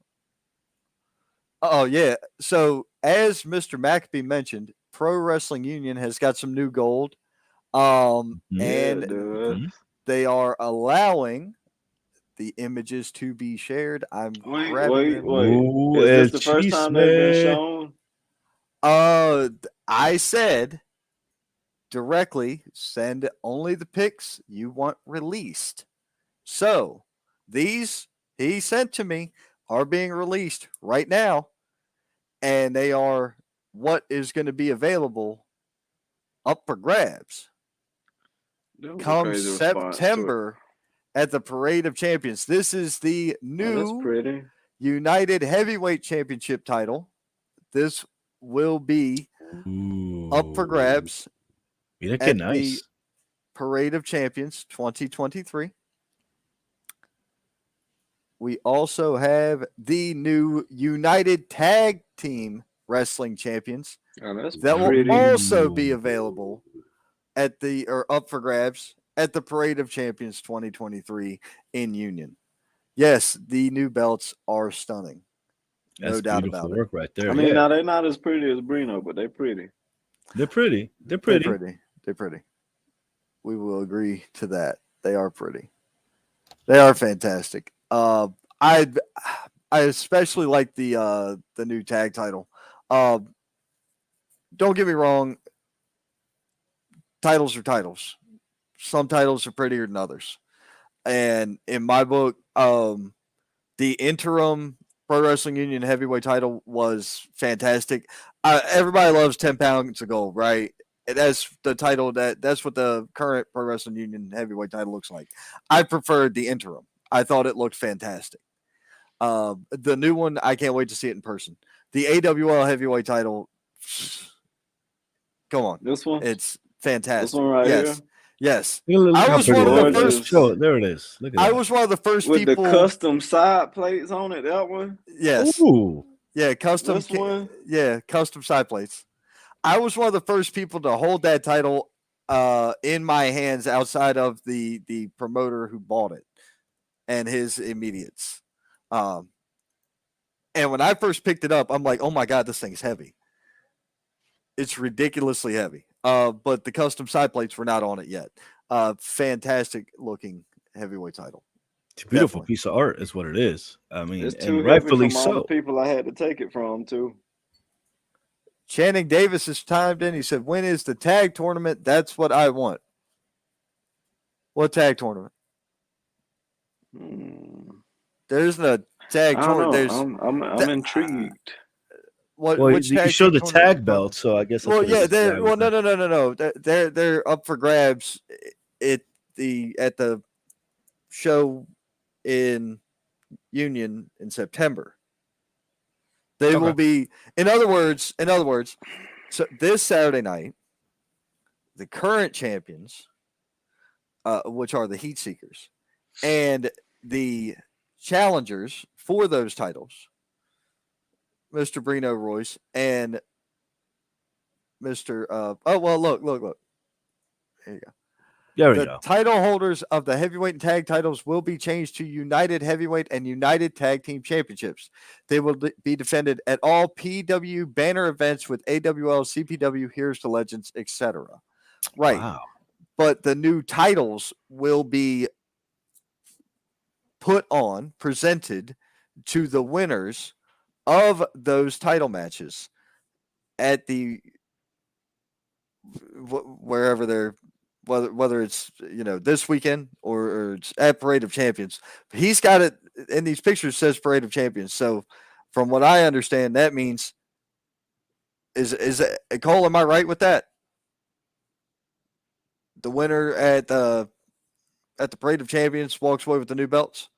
Oh yeah. So as Mr. McAfee mentioned, Pro Wrestling Union has got some new gold, and they are allowing the images to be shared. I'm grabbing them. Ooh, is this the first time they've been shown? I said directly send only the pics you want released. So these he sent to me are being released right now, and they are what is going to be available up for grabs come September at the Parade of Champions. This is the new United Heavyweight Championship title. This will be up for grabs at the Parade of Champions 2023. We also have the new United Tag Team Wrestling Champions that will also be available up for grabs at the Parade of Champions 2023 in Union. Yes, the new belts are stunning. No doubt about it. Work right there. I mean, now they're not as pretty as Brino, but they're pretty. They're pretty. They're pretty. We will agree to that. They are pretty. They are fantastic. I especially like the new tag title. Don't get me wrong. Titles are titles. Some titles are prettier than others. And in my book, the interim Pro Wrestling Union heavyweight title was fantastic. Everybody loves 10 pounds of gold, right? That's the title that's what the current Pro Wrestling Union heavyweight title looks like. I preferred the interim. I thought it looked fantastic. The new one, I can't wait to see it in person. The AWL heavyweight title, come on. This one? It's fantastic. This one right here? Yes. I was one of the first. There it is. Look at that. I was one of the first with people with the custom side plates on it. That one. Yes. Ooh. Yeah, custom. This one. Yeah, custom side plates. I was one of the first people to hold that title in my hands outside of the promoter who bought it and his immediates. And when I first picked it up, I'm like, oh my God, this thing's heavy. It's ridiculously heavy. But the custom side plates were not on it yet. Fantastic looking heavyweight title. It's a beautiful piece of art, is what it is. I mean, it's too and rightfully from so. All the people I had to take it from too. Channing Davis is timed in. He said, "When is the tag tournament? That's what I want." What tag tournament? There's no tag tournament. I'm intrigued. You showed the tag belt, so I guess. No. They're up for grabs at the show in Union in September. They will be, in other words, so this Saturday night, the current champions, which are the Heat Seekers, and the challengers for those titles, Mr. Brino Royce and Mr. Look. Here you go. There we The go. title holders of the heavyweight and tag titles will be changed to United Heavyweight and United Tag Team Championships. They will be defended at all PW banner events with AWL, CPW, Here's to Legends, etc. Right. Wow. But the new titles will be presented to the winners of those title matches at the wherever they're, whether it's this weekend or it's at Parade of Champions. He's got it in these pictures, says Parade of Champions. So from what I understand, that means is Cole, am I right with that? The winner at the Parade of Champions walks away with the new belts.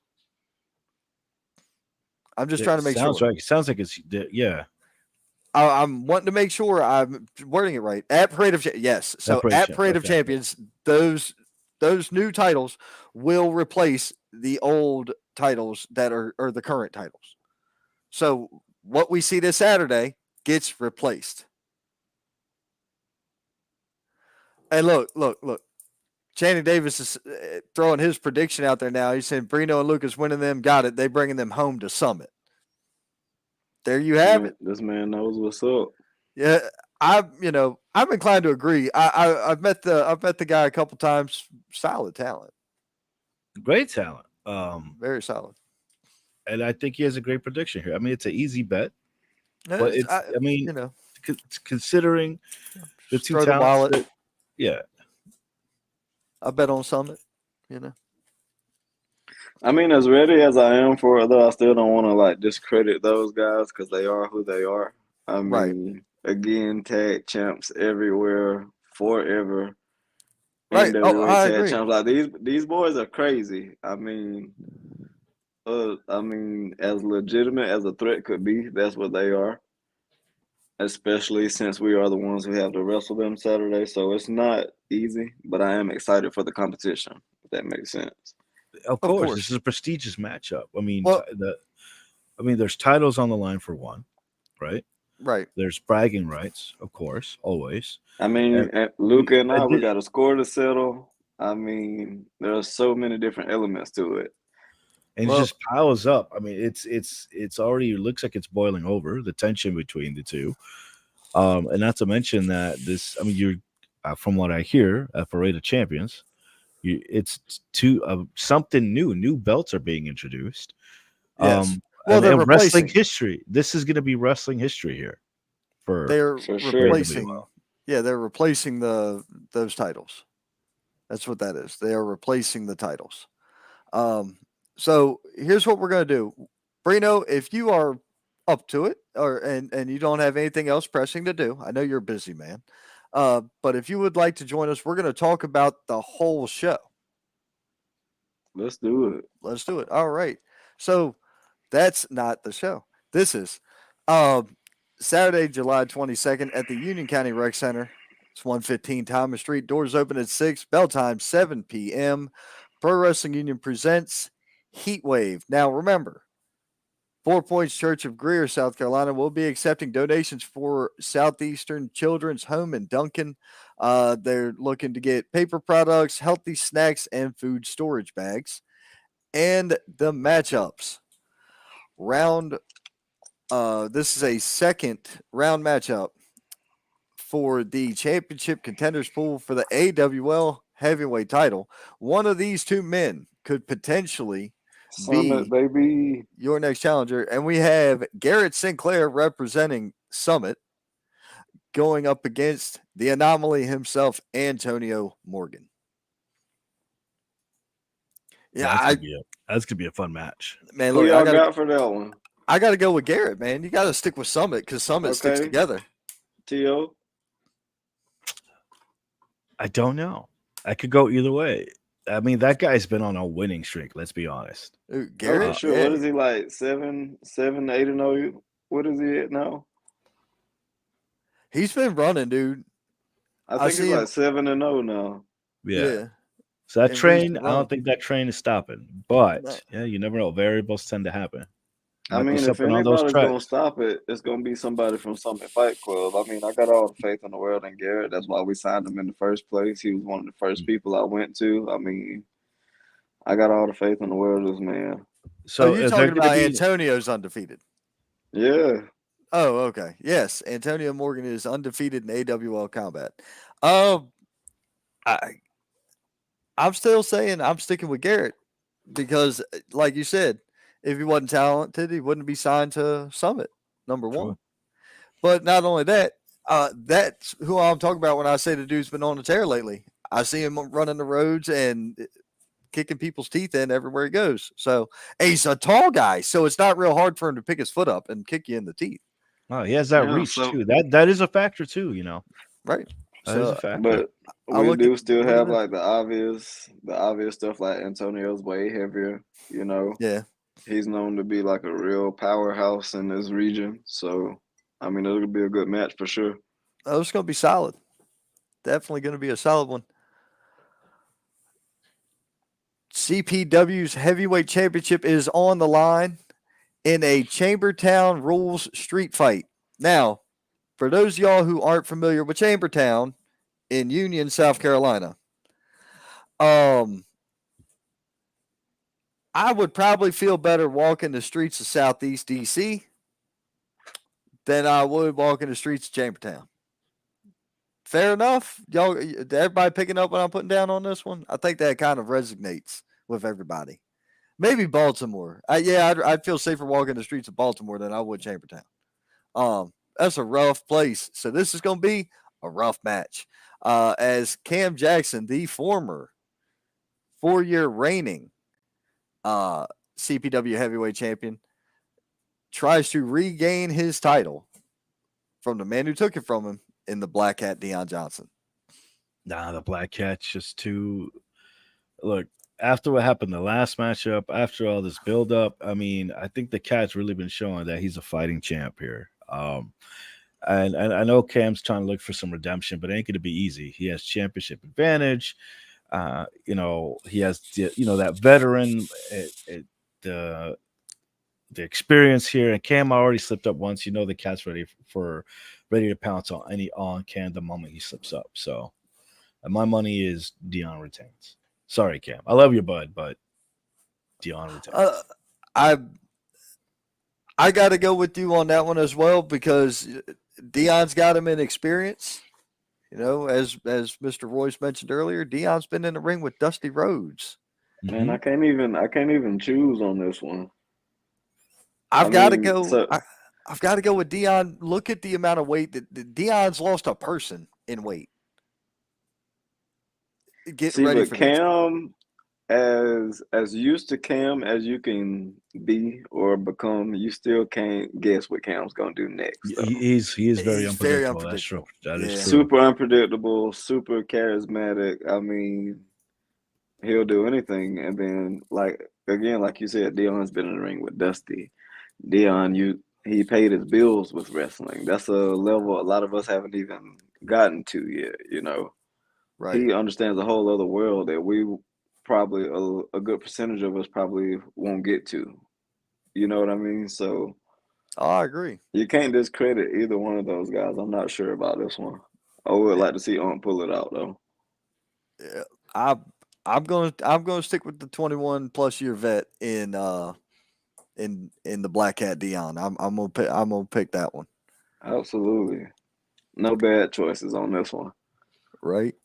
I'm just trying to make sure. Sounds right. It sounds like it's I'm wanting to make sure I'm wording it right. At Parade of yes. So at Parade of Champions, those new titles will replace the old titles that are the current titles. So what we see this Saturday gets replaced. And look. Channing Davis is throwing his prediction out there now. He's saying Brino and Lucas winning them, got it. They bringing them home to Summit. There you have it. This man knows what's up. Yeah, I'm inclined to agree. I've met the guy a couple times. Solid talent. Great talent. Very solid. And I think he has a great prediction here. I mean, it's an easy bet. But considering the two talents. Yeah. I bet on Summit, I mean, as ready as I am for it, though, I still don't want to discredit those guys because they are who they are. I mean, again, tag champs everywhere, forever. Right. NWA tag champs. These boys are crazy. I mean, as legitimate as a threat could be, that's what they are. Especially since we are the ones who have to wrestle them Saturday. So it's not easy, but I am excited for the competition, if that makes sense. Of course. This is a prestigious matchup. I mean, there's titles on the line for one, right? Right. There's bragging rights, of course, always. I mean, Luca and we got a score to settle. I mean, there are so many different elements to it. And it just piles up. I mean, it's already looks like it's boiling over, the tension between the two. And not to mention that you're from what I hear at Parade of Champions, it's something new belts are being introduced. Yes. They're wrestling history. This is going to be wrestling history here. They're replacing. Sure. Yeah, they're replacing those titles. That's what that is. They are replacing the titles. So here's what we're going to do. Brino, if you are up to it and you don't have anything else pressing to do, I know you're a busy man. But if you would like to join us, we're going to talk about the whole show. Let's do it. Let's do it. All right. So that's not the show. This is Saturday, July 22nd at the Union County Rec Center. It's 115 Thomas Street. Doors open at 6. Bell time 7 p.m. Pro Wrestling Union presents Heat Wave. Now remember, 4 Points Church of Greer, South Carolina will be accepting donations for Southeastern Children's Home in Duncan. They're looking to get paper products, healthy snacks, and food storage bags. And the matchups. This is a second round matchup for the championship contenders pool for the AWL heavyweight title. One of these two men could potentially be your next challenger. And we have Garrett Sinclair representing Summit going up against the anomaly himself, Antonio Morgan. Yeah, that's gonna be a fun match. Man, look, I got for that one. I got to go with Garrett, man. You got to stick with Summit because Summit sticks together. T.O.? I don't know. I could go either way. I mean, that guy's been on a winning streak. Let's be honest. Garrett, sure. Yeah. What is he like? 7, 8-0? What is he at now? He's been running, dude. I think he's like 7-0 now. Yeah. So that train, I don't think that train is stopping. But yeah, you never know. Variables tend to happen. I Might be mean, if something on those anybody's gonna tracks. stop it, it's gonna be somebody from Summit Fight Club. I mean, I got all the faith in the world in Garrett. That's why we signed him in the first place. He was one of the first people I went to. I mean, I got all the faith in the world in this man. Oh, So you're is there talking going to about be? Antonio's undefeated. Yeah. Oh, okay. Yes, Antonio Morgan is undefeated in AWL combat. Um, I'm still saying I'm sticking with Garrett because, like you said, if he wasn't talented, he wouldn't be signed to Summit. Number True. one. But not only that, that's who I'm talking about when I say the dude's been on the tear lately. I see him running the roads and kicking people's teeth in everywhere he goes. So he's a tall guy, so it's not real hard for him to pick his foot up and kick you in the teeth. Oh, he has that Yeah, reach so too. That is a factor too. You know, Right. that is a So factor. but I we look do at still look at have that. like the obvious stuff like Antonio's way heavier, you know. Yeah. He's known to be like a real powerhouse in this region. So I mean it'll be a good match for sure. Oh, it's going to be solid. Definitely going to be a solid one. CPW's heavyweight championship is on the line in a Chambertown rules street fight. Now, for those of y'all who aren't familiar with Chambertown in Union, South Carolina, I would probably feel better walking the streets of Southeast DC than I would walking the streets of Chambertown. Fair enough. Y'all, everybody picking up what I'm putting down on this one? I think that kind of resonates with everybody. Maybe Baltimore. I'd feel safer walking the streets of Baltimore than I would Chambertown. That's a rough place. So this is going to be a rough match. As Cam Jackson, the former 4-year reigning CPW heavyweight champion, tries to regain his title from the man who took it from him in the Black Hat, Deion Johnson. Nah, the Black Cat's just too. Look, after what happened the last matchup, after all this build-up, I mean, I think the Cat's really been showing that he's a fighting champ here. And I know Cam's trying to look for some redemption, but it ain't going to be easy. He has championship advantage. You know, he has that veteran, the experience here. And Cam already slipped up once. You know, the Cat's ready to pounce on Cam the moment he slips up. So, my money is Deion retains. Sorry, Cam. I love you, bud, but Deion retains. I got to go with you on that one as well because Deion's got him in experience. You know, as Mr. Royce mentioned earlier, Deion's been in the ring with Dusty Rhodes. Man, I can't even choose on this one. I've got to go with Deion. Look at the amount of weight that Deion's lost a person in weight. Get ready for Cam, as used to Cam as you can be or become, you still can't guess what Cam's gonna do next. He is very unpredictable. That's true. That is true. Super unpredictable, super charismatic. I mean, he'll do anything. And then, like you said, Deion's been in the ring with Dusty. Deion, he paid his bills with wrestling. That's a level a lot of us haven't even gotten to yet. You know. Right. He understands a whole other world that we probably a good percentage of us probably won't get to. You know what I mean? So I agree. You can't discredit either one of those guys. I'm not sure about this one. I would like to see pull it out though. Yeah, I'm gonna stick with the 21 plus year vet in the Black Hat Deion. I'm gonna pick that one. Absolutely. No bad choices on this one. Right.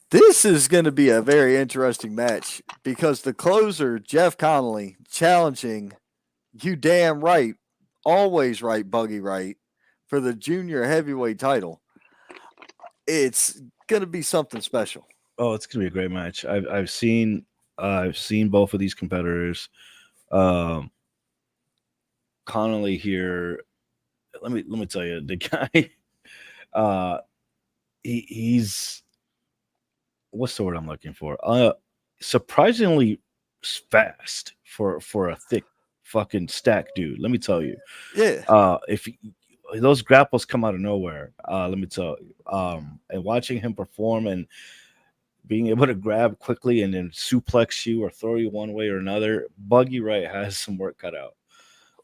This is going to be a very interesting match because the closer, Jeff Connolly, challenging you damn right, always right, Buggy Right, for the junior heavyweight title. It's going to be something special. Oh, it's going to be a great match. I've seen both of these competitors. Connolly here. Let me tell you, the guy. He's. What's the word I'm looking for? Surprisingly fast for a thick fucking stack dude. Let me tell you. Yeah. If those grapples come out of nowhere, let me tell you. And watching him perform, and being able to grab quickly and then suplex you or throw you one way or another. Buggy Wright has some work cut out.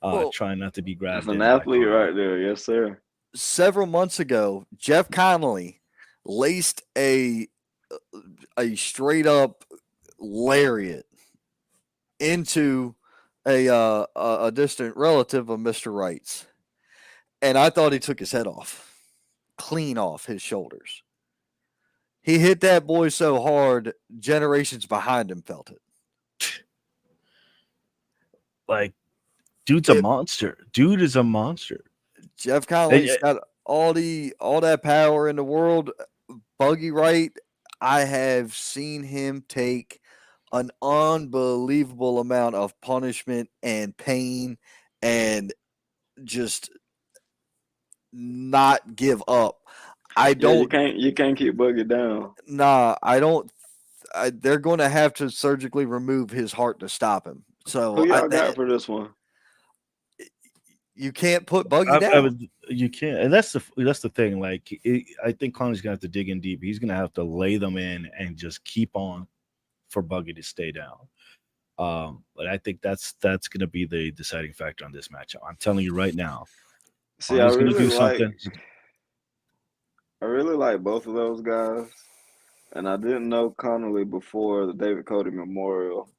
Well, Trying not to be That's grabbed an in by athlete Connor. right there. Yes, sir. several months ago, Jeff Connolly laced a straight up lariat into a distant relative of Mr. Wright's, and I thought he took his head off, clean off his shoulders. He hit that boy so hard, generations behind him felt it. Like, dude's a It- monster. Dude is a monster. Jeff Connolly's got all that power in the world. Buggy Wright, I have seen him take an unbelievable amount of punishment and pain and just not give up. I Yeah, don't. you can't keep Buggy down. Nah, I don't. They're going to have to surgically remove his heart to stop him. So Who y'all got for this one? you can't put Buggy I down. would, you can't, and that's the thing. Like, I think Connor's gonna have to dig in deep. He's gonna have to lay them in and just keep on for Buggy to stay down. But I think that's gonna be the deciding factor on this matchup. I'm telling you right now. See, Connor's gonna do something. I really like both of those guys, and I didn't know Connolly before the David Cody Memorial,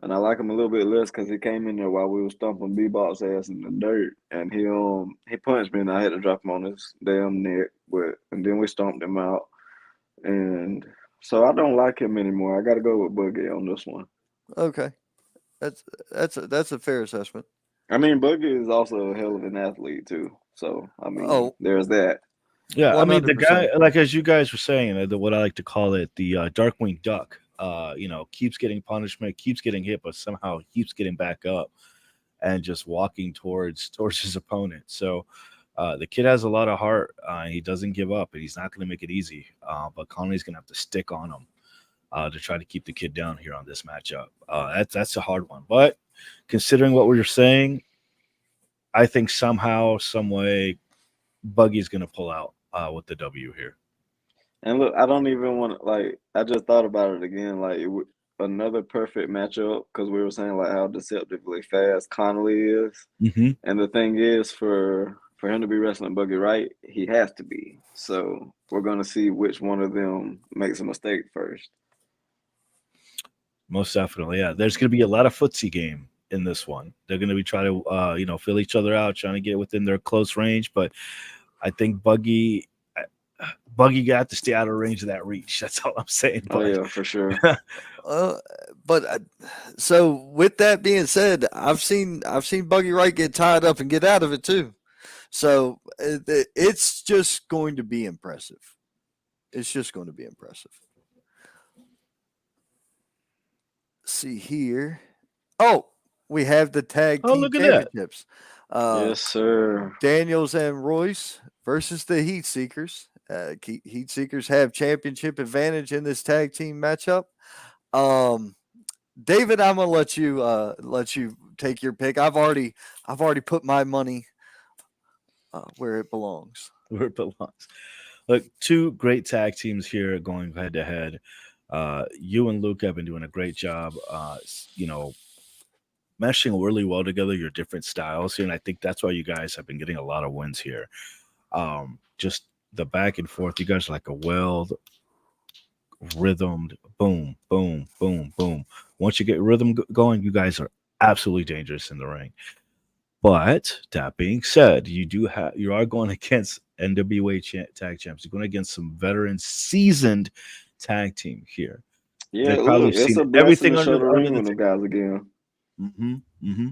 and I like him a little bit less because he came in there while we were stomping Bebop's ass in the dirt, and he punched me, and I had to drop him on his damn neck, and then we stomped him out, and so I don't like him anymore. I got to go with Buggy on this one. Okay, that's a fair assessment. I mean, Buggy is also a hell of an athlete too, so I mean, there's that. Yeah, I mean the 100%. guy, like as you guys were saying, what I like to call it, the Darkwing Duck. Keeps getting punishment, keeps getting hit, but somehow keeps getting back up and just walking towards his opponent. So the kid has a lot of heart. He doesn't give up, and he's not going to make it easy. But Conley's going to have to stick on him to try to keep the kid down here on this matchup. That's a hard one. But considering what we were saying, I think somehow, some way, Buggy's going to pull out with the W here. And look, I don't even want to, like, I just thought about it again. Like, another perfect matchup because we were saying, like, how deceptively fast Connolly is. Mm-hmm. And the thing is, for him to be wrestling Buggy Wright, he has to be. So we're going to see which one of them makes a mistake first. Most definitely, yeah. There's going to be a lot of footsie game in this one. They're going to be trying to, fill each other out, trying to get within their close range. But I think Buggy got to stay out of range of that reach. That's all I'm saying. Oh, yeah, for sure. So with that being said, I've seen Buggy Wright get tied up and get out of it too. So it's just going to be impressive. It's just going to be impressive. See here. Oh, we have the tag team championships. Yes, sir. Daniels and Royce versus the Heat Seekers. Heat Seekers have championship advantage in this tag team matchup. David, I'm gonna let you take your pick. I've already put my money where it belongs. Where it belongs. Look, two great tag teams here going head to head. You and Luke have been doing a great job. Meshing really well together. Your different styles here, and I think that's why you guys have been getting a lot of wins here. Just the back and forth. You guys are like a rhythmed boom, boom, boom, boom. Once you get rhythm going, you guys are absolutely dangerous in the ring. But that being said, you are going against NWA tag champs. You're going against some veteran, seasoned tag team here. Yeah, They've probably it's seen a everything blessing to show the ring under with them guys again. Mm-hmm. Mm-hmm.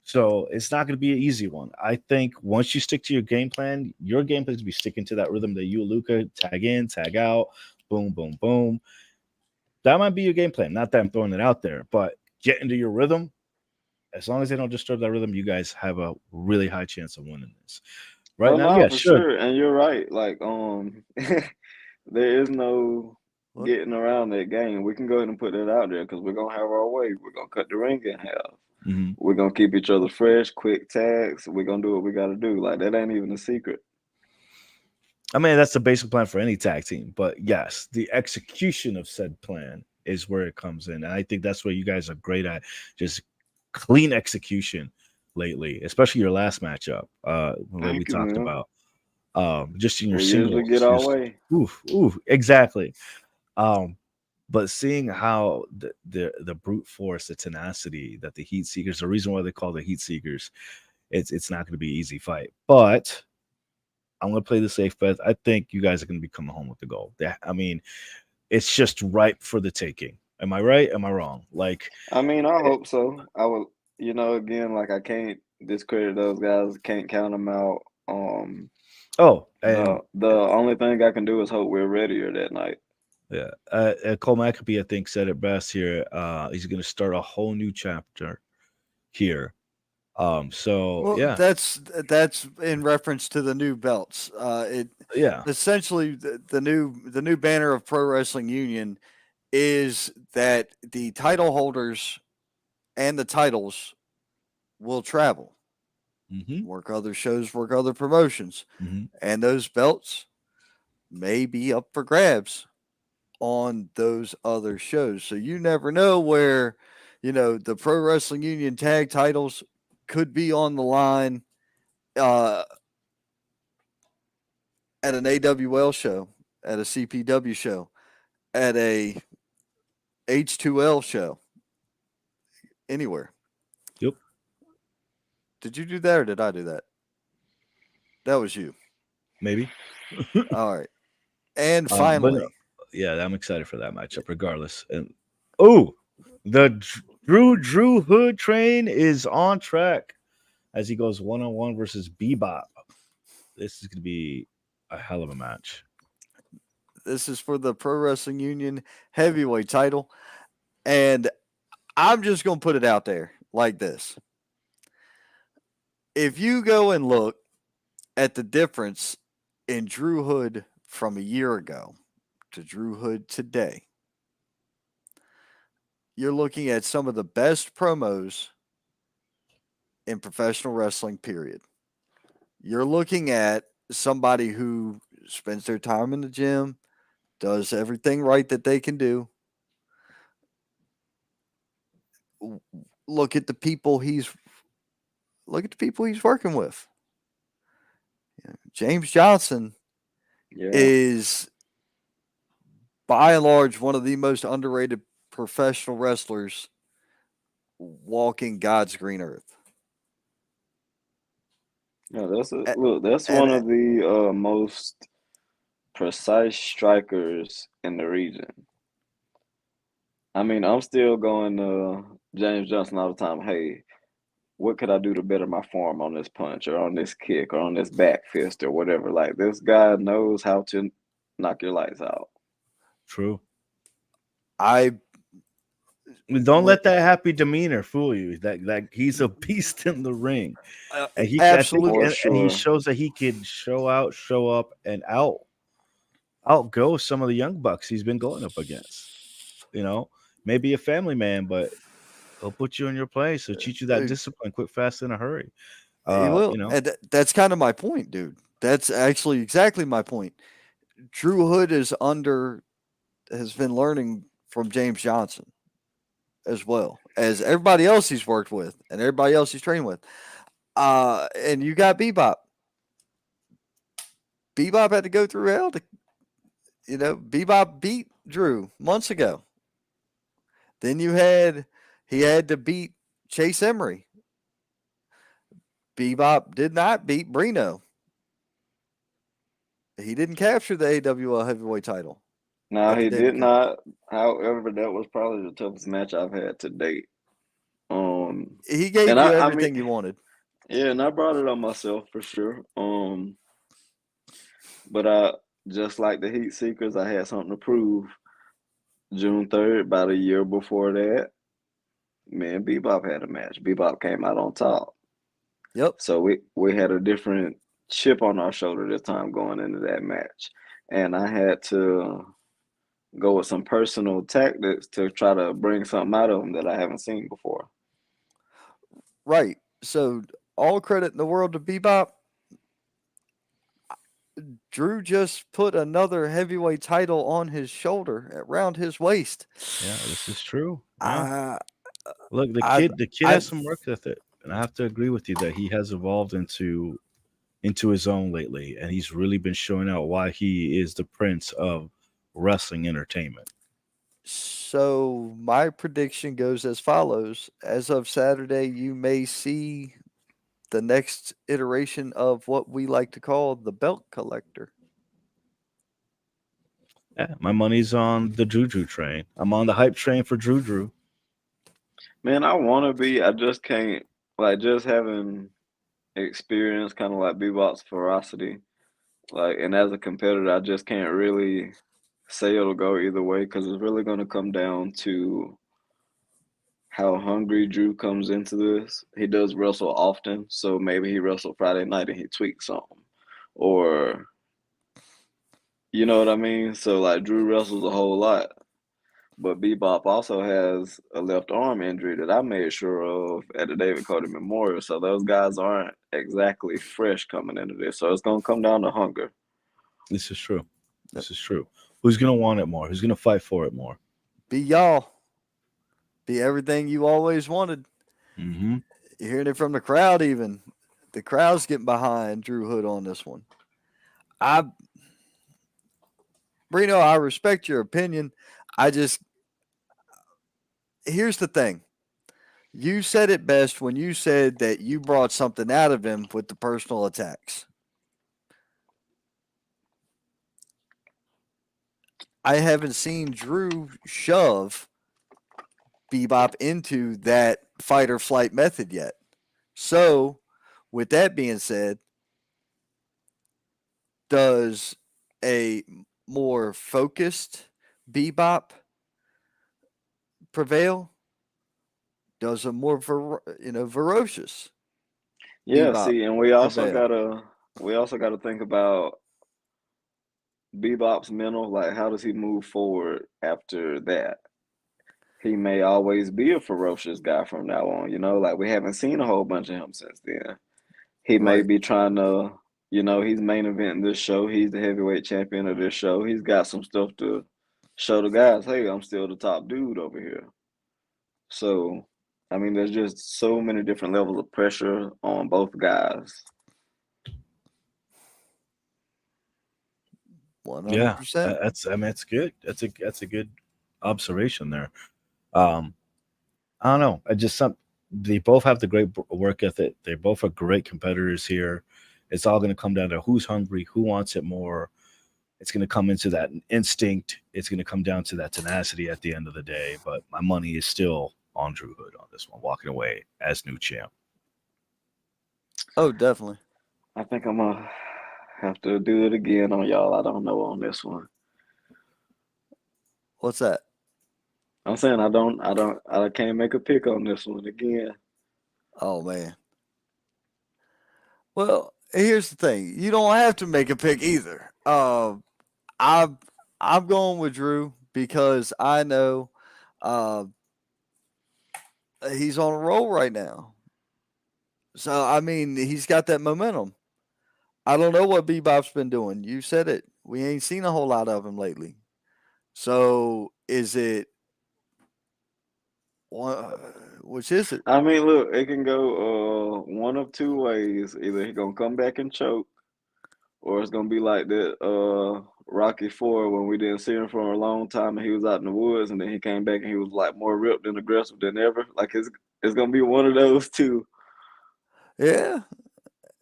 So it's not going to be an easy one. I think once you stick to your game plan is to be sticking to that rhythm that you and Luca tag in, tag out, boom, boom, boom. That might be your game plan. Not that I'm throwing it out there, but get into your rhythm. As long as they don't disturb that rhythm, you guys have a really high chance of winning this. Right now, yeah, sure. And you're right. Like, there is no getting around that game. We can go ahead and put that out there because we're gonna have our way. We're gonna cut the ring in half. Mm-hmm. We're gonna keep each other fresh, quick tags. We're gonna do what we gotta do. Like, that ain't even a secret. I mean, that's the basic plan for any tag team. But yes, the execution of said plan is where it comes in. And I think that's where you guys are great at, just clean execution lately, especially your last matchup, the way we Thank you, talked man. about. Just in your We usually singles. get our Just way. exactly. Um, but seeing how the brute force, the tenacity that the Heat Seekers, the reason why they call the Heat Seekers, it's not going to be an easy fight. But I'm going to play the safe bet. I think you guys are going to be coming home with the gold. I mean, it's just ripe for the taking. Am I right? Am I wrong? Like, I mean, I hope so. I will, again, like I can't discredit those guys. Can't count them out. oh, The and the only thing I can do is hope we're readier that night. yeah, Cole McAfee, I think, said it best here. He's going to start a whole new chapter here. So Well, yeah, that's in reference to the new belts. It yeah. essentially the new banner of Pro Wrestling Union is that the title holders and the titles will travel, Mm-hmm. work other shows, work other promotions, Mm-hmm. and those belts may be up for grabs on those other shows. So you never know where, the Pro Wrestling Union tag titles could be on the line uh, at an AWL show, at a CPW show, at a H2L show, anywhere. Yep. Did you do that or did I do that? That was you. Maybe. All right. And But no, finally, yeah, I'm excited for that matchup, regardless. And oh, the Drew Hood train is on track as he goes 1-on-1 versus Bebop. This is going to be a hell of a match. this is for the Pro Wrestling Union heavyweight title. And I'm just going to put it out there like this. If you go and look at the difference in Drew Hood from a year ago to Drew Hood today, you're looking at some of the best promos in professional wrestling, period. You're looking at somebody who spends their time in the gym, does everything right that they can do. Look at the people he's working with. James Johnson Yeah. is by and large one of the most underrated professional wrestlers walking God's green earth. Yeah, that's A- look. That's And one of the most precise strikers in the region. I mean, I'm still going to James Johnson all the time. Hey, what could I do to better my form on this punch or on this kick or on this back fist or whatever? Like this guy knows how to knock your lights out. True. I Don't when let that happy demeanor fool you. That he's a beast in the ring, and I think, absolutely. For and he sure. shows that he can show out, show up, and outgo some of the young bucks he's been going up against. You know, maybe a family man, but he'll put you in your place. He'll teach you that discipline, quick, fast, in a hurry. He will, You know, and that's kind of my point, dude. That's actually exactly my point. Drew Hood has been learning from James Johnson as well as everybody else he's worked with and everybody else he's trained with. And you got Bebop. Bebop had to go through hell to, Bebop beat Drew months ago. Then he had to beat Chase Emery. Bebop did not beat Brino. He didn't capture the AWL heavyweight title No, at the he David did Cup. not. However, that was probably the toughest match I've had to date. He gave And you I mean, everything you wanted. yeah, and I brought it on myself for sure. But I just like the Heat Seekers, I had something to prove. June 3rd, about a year before that, me and Bebop had a match. Bebop came out on top. Yep. So we had a different chip on our shoulder this time going into that match. And I had to go with some personal tactics to try to bring something out of him that I haven't seen before. Right. So all credit in the world to Bebop. Drew just put another heavyweight title on his shoulder, around his waist. Yeah, this is true. Yeah. I, Look, the I, kid I has some work with it, and I have to agree with you that he has evolved into his own lately, and he's really been showing out why he is the prince of wrestling entertainment. So my prediction goes as follows: as of Saturday, you may see the next iteration of what we like to call the belt collector. Yeah, my money's on the Juju train. I'm on the hype train for Juju. Man, I want to be. I just can't. Like, just having experience, kind of like Bebop's ferocity. Like, and as a competitor, I just can't really say it'll go either way because it's really going to come down to how hungry Drew comes into this. He does wrestle often, so maybe he wrestled Friday night and he tweaked something, or you know what I mean. So like Drew wrestles a whole lot, but Bebop also has a left arm injury that I made sure of at the David Cody Memorial. So those guys aren't exactly fresh coming into this. So it's gonna come down to hunger. This is true. This is true. Who's gonna want it more? Who's gonna fight for it more? Be y'all. Be everything you always wanted. Mm-hmm. You're hearing it from the crowd, even. The crowd's getting behind Drew Hood on this one. Brino, I respect your opinion. Here's the thing. You said it best when you said that you brought something out of him with the personal attacks. I haven't seen Drew shove Bebop into that fight or flight method yet. So, with that being said, does a more focused Bebop prevail? Does a more ferocious Yeah, Bebop see, and prevail? we also gotta think about Bebop's mental. Like, how does he move forward after that? He may always be a ferocious guy from now on. You know, like we haven't seen a whole bunch of him since then. He may Right. be trying to, you know, he's main eventing this show. He's the heavyweight champion of this show. He's got some stuff to show the guys, hey, I'm still the top dude over here. So, I mean, there's just so many different levels of pressure on both guys. Yeah, 100%. I mean, it's good. That's a good observation there. Um, I don't know. I just they both have the great work ethic. They both are great competitors here. It's all going to come down to who's hungry, who wants it more. It's going to come into that instinct. It's going to come down to that tenacity at the end of the day. But my money is still on Drew Hood on this one, walking away as new champ. Oh, definitely. I think I'm gonna have to do it again on y'all. I don't know on this one. What's that? I'm saying I can't make a pick on this one again. Oh, man. Well, here's the thing. You don't have to make a pick either. I'm I'm going with Drew because I know uh, he's on a roll right now. So I mean, he's got that momentum. I don't know what Bebop's been doing. You said it. We ain't seen a whole lot of him lately. So is it one? Which is it? I mean, look, it can go one of two ways. Either he gonna come back and choke, or it's gonna be like that Rocky Four when we didn't see him for a long time and he was out in the woods and then he came back and he was like more ripped and aggressive than ever. Like it's gonna be one of those two. Yeah,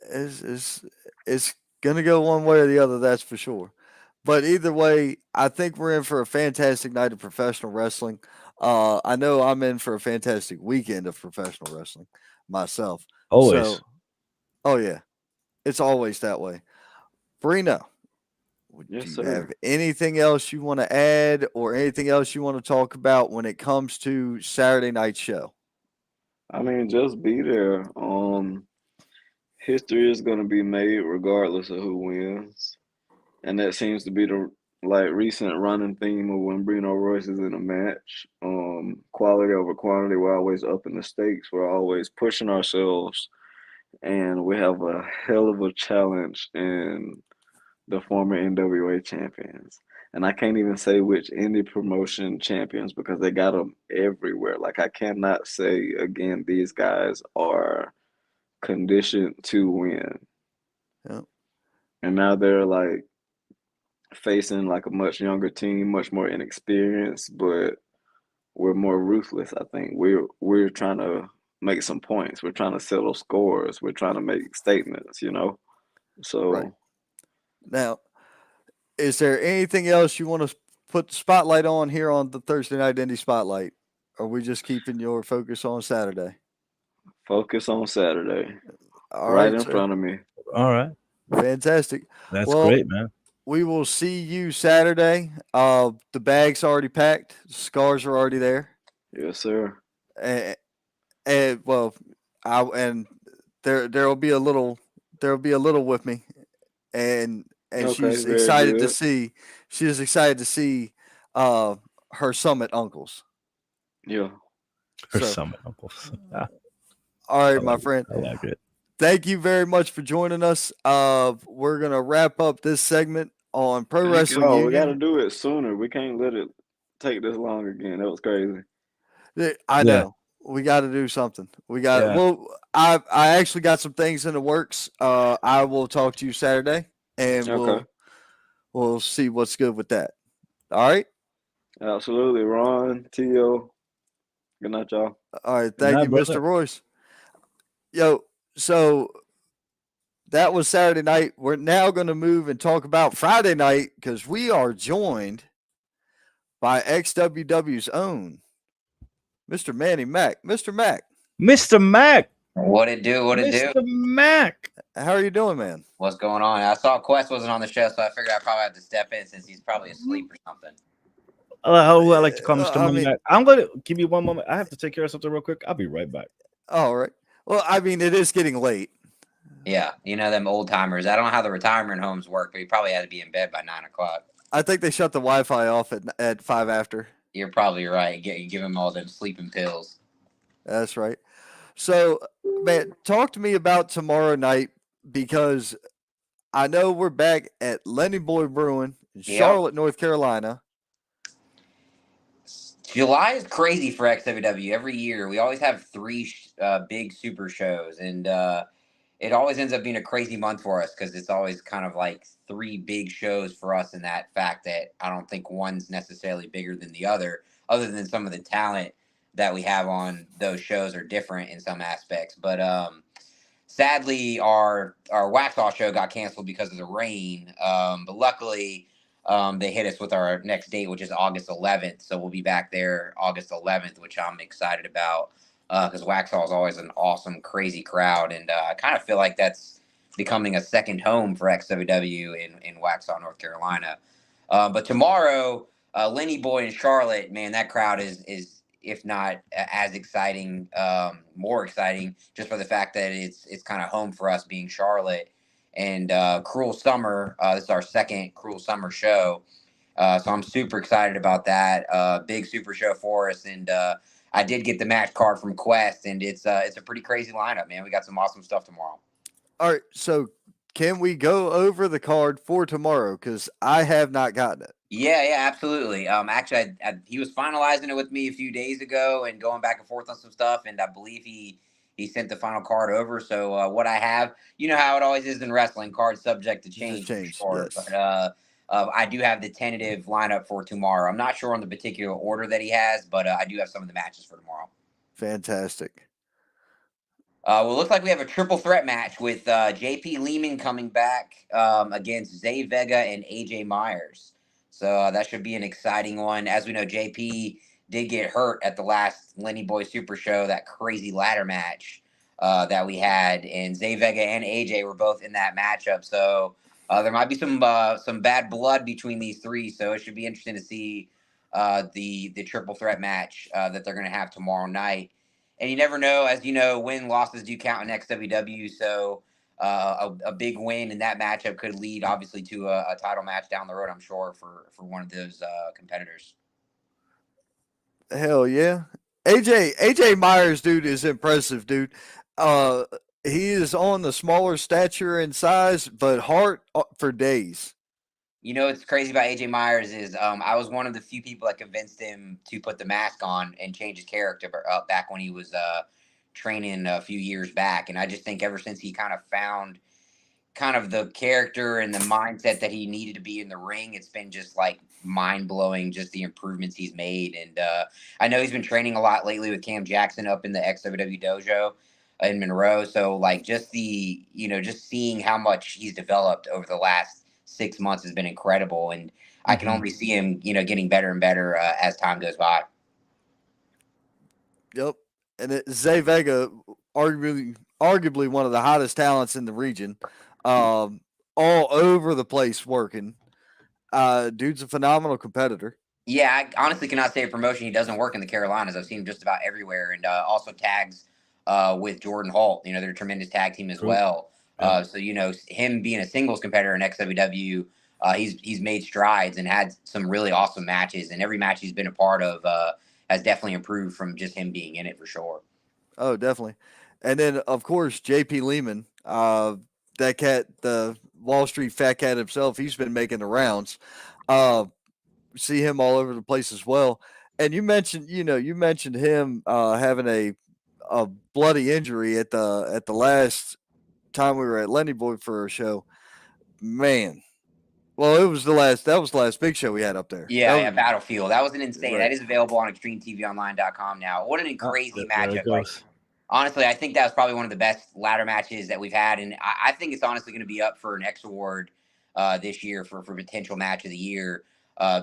it's gonna go one way or the other. That's for sure. But either way, I think we're in for a fantastic night of professional wrestling. I know I'm in for a fantastic weekend of professional wrestling myself. Always. So, oh yeah, it's always that way. Brino, do Yes, you have sir. anything else you want to add or anything else you want to talk about when it comes to Saturday night show? I mean, just be there. History is gonna be made regardless of who wins. And that seems to be the like recent running theme of when Bruno Royce is in a match. Quality over quantity. We're always upping the stakes. We're always pushing ourselves, and we have a hell of a challenge in the former NWA champions. And I can't even say which indie promotion champions because they got them everywhere. Like, I cannot say, again, these guys are conditioned to win. Yeah. And now they're like facing like a much younger team, much more inexperienced, but we're more ruthless. I think we're trying to make some points. We're trying to settle scores. We're trying to make statements. So Right. Now, is there anything else you want to put the spotlight on here on the Thursday Night Indie Spotlight? Or are we just keeping your focus on Saturday? focus on Saturday, All right right, in sir. front of me. All right. Fantastic. That's Well, great, man. we will see you Saturday. The bag's already packed. Scars are already there. Yes, sir. And well, there will be a little with me, and Okay, she's very excited to good. see. She is excited to see her summit uncles. Yeah. Her So, summit uncles. all I right, my like it. friend. I like it. Thank you very much for joining us. We're gonna wrap up this segment on Pro Wrestling Oh, we got to Union. do it sooner. We can't let it take this long again. That was crazy. I Yeah. know. We got to do something. We got Yeah. Well, I actually got some things in the works. I will talk to you Saturday, and Okay. we'll see what's good with that. All right. Absolutely. Ron, Tio. Good night, y'all. All right. Good Thank night, you, brother. Mr. Royce. Yo, so that was Saturday night. We're now going to move and talk about Friday night because we are joined by XWW's own Mr. Manny Mack. Mr. Mack, Mr. Mac. What it do? What it do? Mr. Mac. how are you doing, man? What's going on? I saw Quest wasn't on the show, so I figured I probably had to step in since he's probably asleep or something. How I like to call Mr. I Money mean- Mac. I'm going to give you one moment. I have to take care of something real quick. I'll be right back. All right. Well, I mean, it is getting late. Yeah, them old timers. I don't know how the retirement homes work, but he probably had to be in bed by 9 o'clock. I think they shut the Wi-Fi off at 5 after. You're probably right. Give him all them sleeping pills. That's right. So, man, talk to me about tomorrow night because I know we're back at Lenny Boy Brewing in Yep. Charlotte, North Carolina. July is crazy for XWW. Every year, we always have 3 big super shows, and it always ends up being a crazy month for us because it's always kind of like 3 big shows for us in that fact that I don't think one's necessarily bigger than the other than some of the talent that we have on those shows are different in some aspects. But sadly, our Waxhaw show got canceled because of the rain. But luckily, they hit us with our next date, which is August 11th. So we'll be back there August 11th, which I'm excited about. Because Waxhaw is always an awesome, crazy crowd. And I kind of feel like that's becoming a second home for XWW in Waxhaw, North Carolina. But tomorrow, Lenny Boy in Charlotte, man, that crowd is if not as exciting, more exciting, just for the fact that it's kind of home for us being Charlotte. And Cruel Summer, this is our second Cruel Summer show. So I'm super excited about that. Big super show for us. And I did get the match card from Quest, and it's a pretty crazy lineup, man. We got some awesome stuff tomorrow. All right. So, can we go over the card for tomorrow? Because I have not gotten it. Yeah, absolutely. Actually, he was finalizing it with me a few days ago and going back and forth on some stuff, and I believe he sent the final card over. So what I have, you know how it always is in wrestling, cards subject to change. Change, for sure. yes. But I do have the tentative lineup for tomorrow. I'm not sure on the particular order that he has, but I do have some of the matches for tomorrow. Fantastic. Well, it looks like we have a triple threat match with JP Lehman coming back against Zay Vega and AJ Myers. So that should be an exciting one. As we know, JP did get hurt at the last Lenny Boy Super Show, that crazy ladder match that we had. And Zay Vega and AJ were both in that matchup. So there might be some bad blood between these 3. So it should be interesting to see the triple threat match that they're going to have tomorrow night. And you never know, as you know, win losses do count in XWW. So a big win in that matchup could lead, obviously, to a title match down the road, I'm sure, for one of those competitors. Hell yeah. AJ Myers, dude, is impressive, dude. He is on the smaller stature and size, but heart for days. You know what's crazy about AJ Myers is I was one of the few people that convinced him to put the mask on and change his character back when he was training a few years back. And I just think ever since he kind of found kind of the character and the mindset that he needed to be in the ring, it's been just like mind blowing, just the improvements he's made. And I know he's been training a lot lately with Cam Jackson up in the XWW dojo in Monroe. So like just just seeing how much he's developed over the last 6 months has been incredible. And I can only see him, getting better and better as time goes by. Yep. And Zay Vega, arguably one of the hottest talents in the region, all over the place working. Dude's a phenomenal competitor. Yeah, I honestly cannot say a promotion he doesn't work in the Carolinas. I've seen him just about everywhere, and also tags with Jordan Holt. They're a tremendous tag team as well. Yeah. So him being a singles competitor in XWW, he's made strides and had some really awesome matches, and every match he's been a part of has definitely improved from just him being in it for sure. Oh, definitely. And then of course JP Lehman, that cat, the Wall Street fat cat himself, he's been making the rounds. See him all over the place as well. And you mentioned him having a bloody injury at the last time we were at Lenny Boy for a show. Man. Well, that was the last big show we had up there. Yeah, Battlefield. That was an insane. Right. That is available on ExtremeTVOnline.com now. What an crazy matchup. Like, honestly, I think that was probably one of the best ladder matches that we've had. And I think it's honestly going to be up for an X Award this year for potential match of the year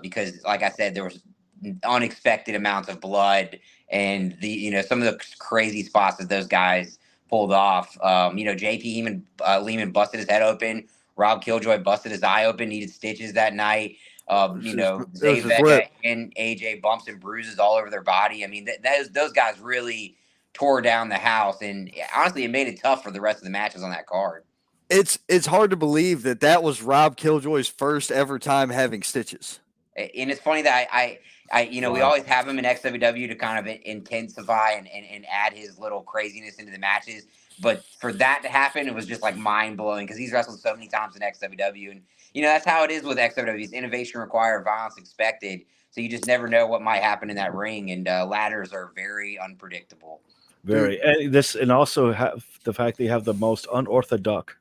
because, like I said, there was unexpected amounts of blood and some of the crazy spots that those guys pulled off. JP Lehman busted his head open. Rob Killjoy busted his eye open, needed stitches that night. Zay Vega and AJ bumps and bruises all over their body. I mean, those guys really tore down the house, and honestly, it made it tough for the rest of the matches on that card. It's hard to believe that was Rob Killjoy's first ever time having stitches. And it's funny that we always have him in XWW to kind of intensify and add his little craziness into the matches. But for that to happen, it was just like mind blowing because he's wrestled so many times in XWW. And, that's how it is with XWW. It's innovation required, violence expected. So you just never know what might happen in that ring. And ladders are very unpredictable. Very. And also the fact they have the most unorthodox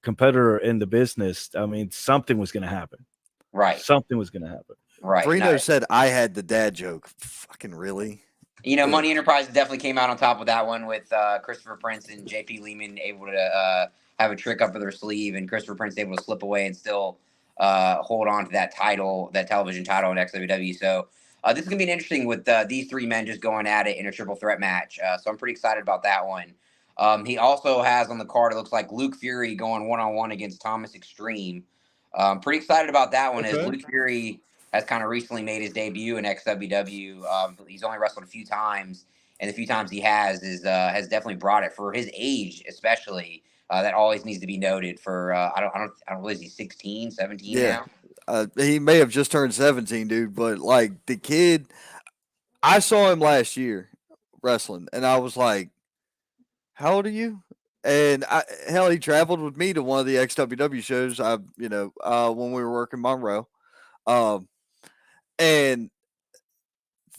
competitor in the business. I mean, something was going to happen. Right. Something was going to happen. Right. Brino said I had the dad joke. Fucking really? Money Enterprises definitely came out on top with that one with Christopher Prince and JP Lehman able to have a trick up their sleeve, and Christopher Prince able to slip away and still hold on to that title, that television title in XWW. So this is going to be interesting with these three men just going at it in a triple threat match. So I'm pretty excited about that one. He also has on the card, it looks like Luke Fury going one-on-one against Thomas Extreme. Pretty excited about that one as Luke Fury has kind of recently made his debut in XWW. He's only wrestled a few times, and the few times he has definitely brought it for his age, especially. That always needs to be noted for I don't know, is he 16, 17 now? He may have just turned 17, dude, but like the kid, I saw him last year wrestling, and I was like, how old are you? And he traveled with me to one of the XWW shows. When we were working Monroe, and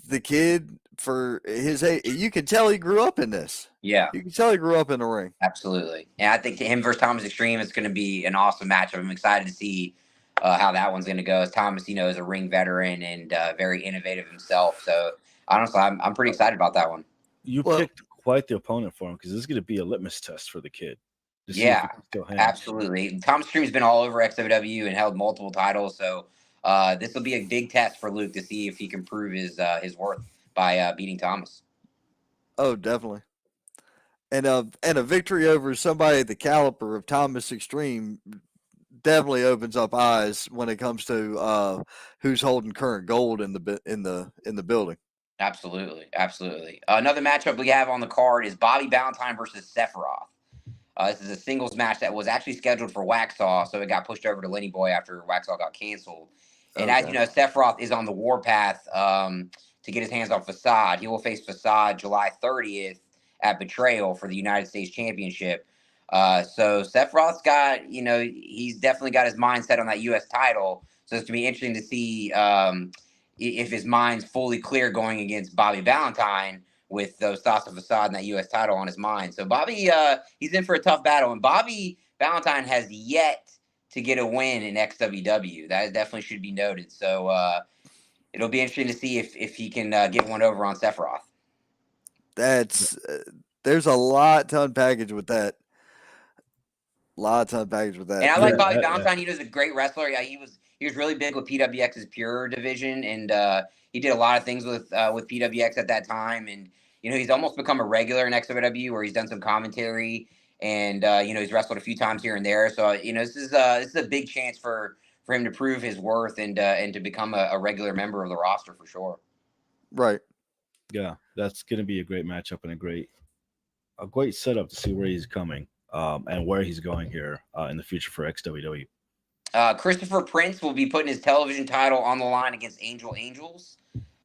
the kid for his age, you can tell he grew up in this. Yeah, you can tell he grew up in the ring. Absolutely. And I think him versus Thomas Extreme, it's going to be an awesome matchup. I'm excited to see how that one's going to go. As Thomas, is a ring veteran and very innovative himself. So honestly, I'm pretty excited about that one. You picked quite the opponent for him because this is going to be a litmus test for the kid. Yeah, absolutely. Thomas Extreme's been all over XWW and held multiple titles. So this will be a big test for Luke to see if he can prove his worth by beating Thomas. Oh, definitely. And a victory over somebody the caliber of Thomas Extreme definitely opens up eyes when it comes to who's holding current gold in the building. Absolutely. Another matchup we have on the card is Bobby Ballantyne versus Sephiroth. This is a singles match that was actually scheduled for Waxhaw, so it got pushed over to Lenny Boy after Waxhaw got canceled. And as you know, Sephiroth is on the warpath to get his hands on Facade. He will face Facade July 30th at Betrayal for the United States Championship. So Sephiroth's got, he's definitely got his mind set on that U.S. title. So it's going to be interesting to see if his mind's fully clear going against Bobby Valentine with those thoughts of Assad and that U.S. title on his mind. So Bobby, he's in for a tough battle. And Bobby Valentine has yet to get a win in XWW. That definitely should be noted. So it'll be interesting to see if he can get one over on Sephiroth. There's a lot to unpackage with that. And I like Bobby Valentine. He's a great wrestler. Yeah, he was really big with PWX's Pure division, and he did a lot of things with PWX at that time. And he's almost become a regular in XWW, where he's done some commentary, and he's wrestled a few times here and there. So this is a big chance for him to prove his worth and to become a regular member of the roster for sure. Right. Yeah, that's going to be a great matchup and a great setup to see where he's coming and where he's going here in the future for XWW. Christopher Prince will be putting his television title on the line against Angel Angels.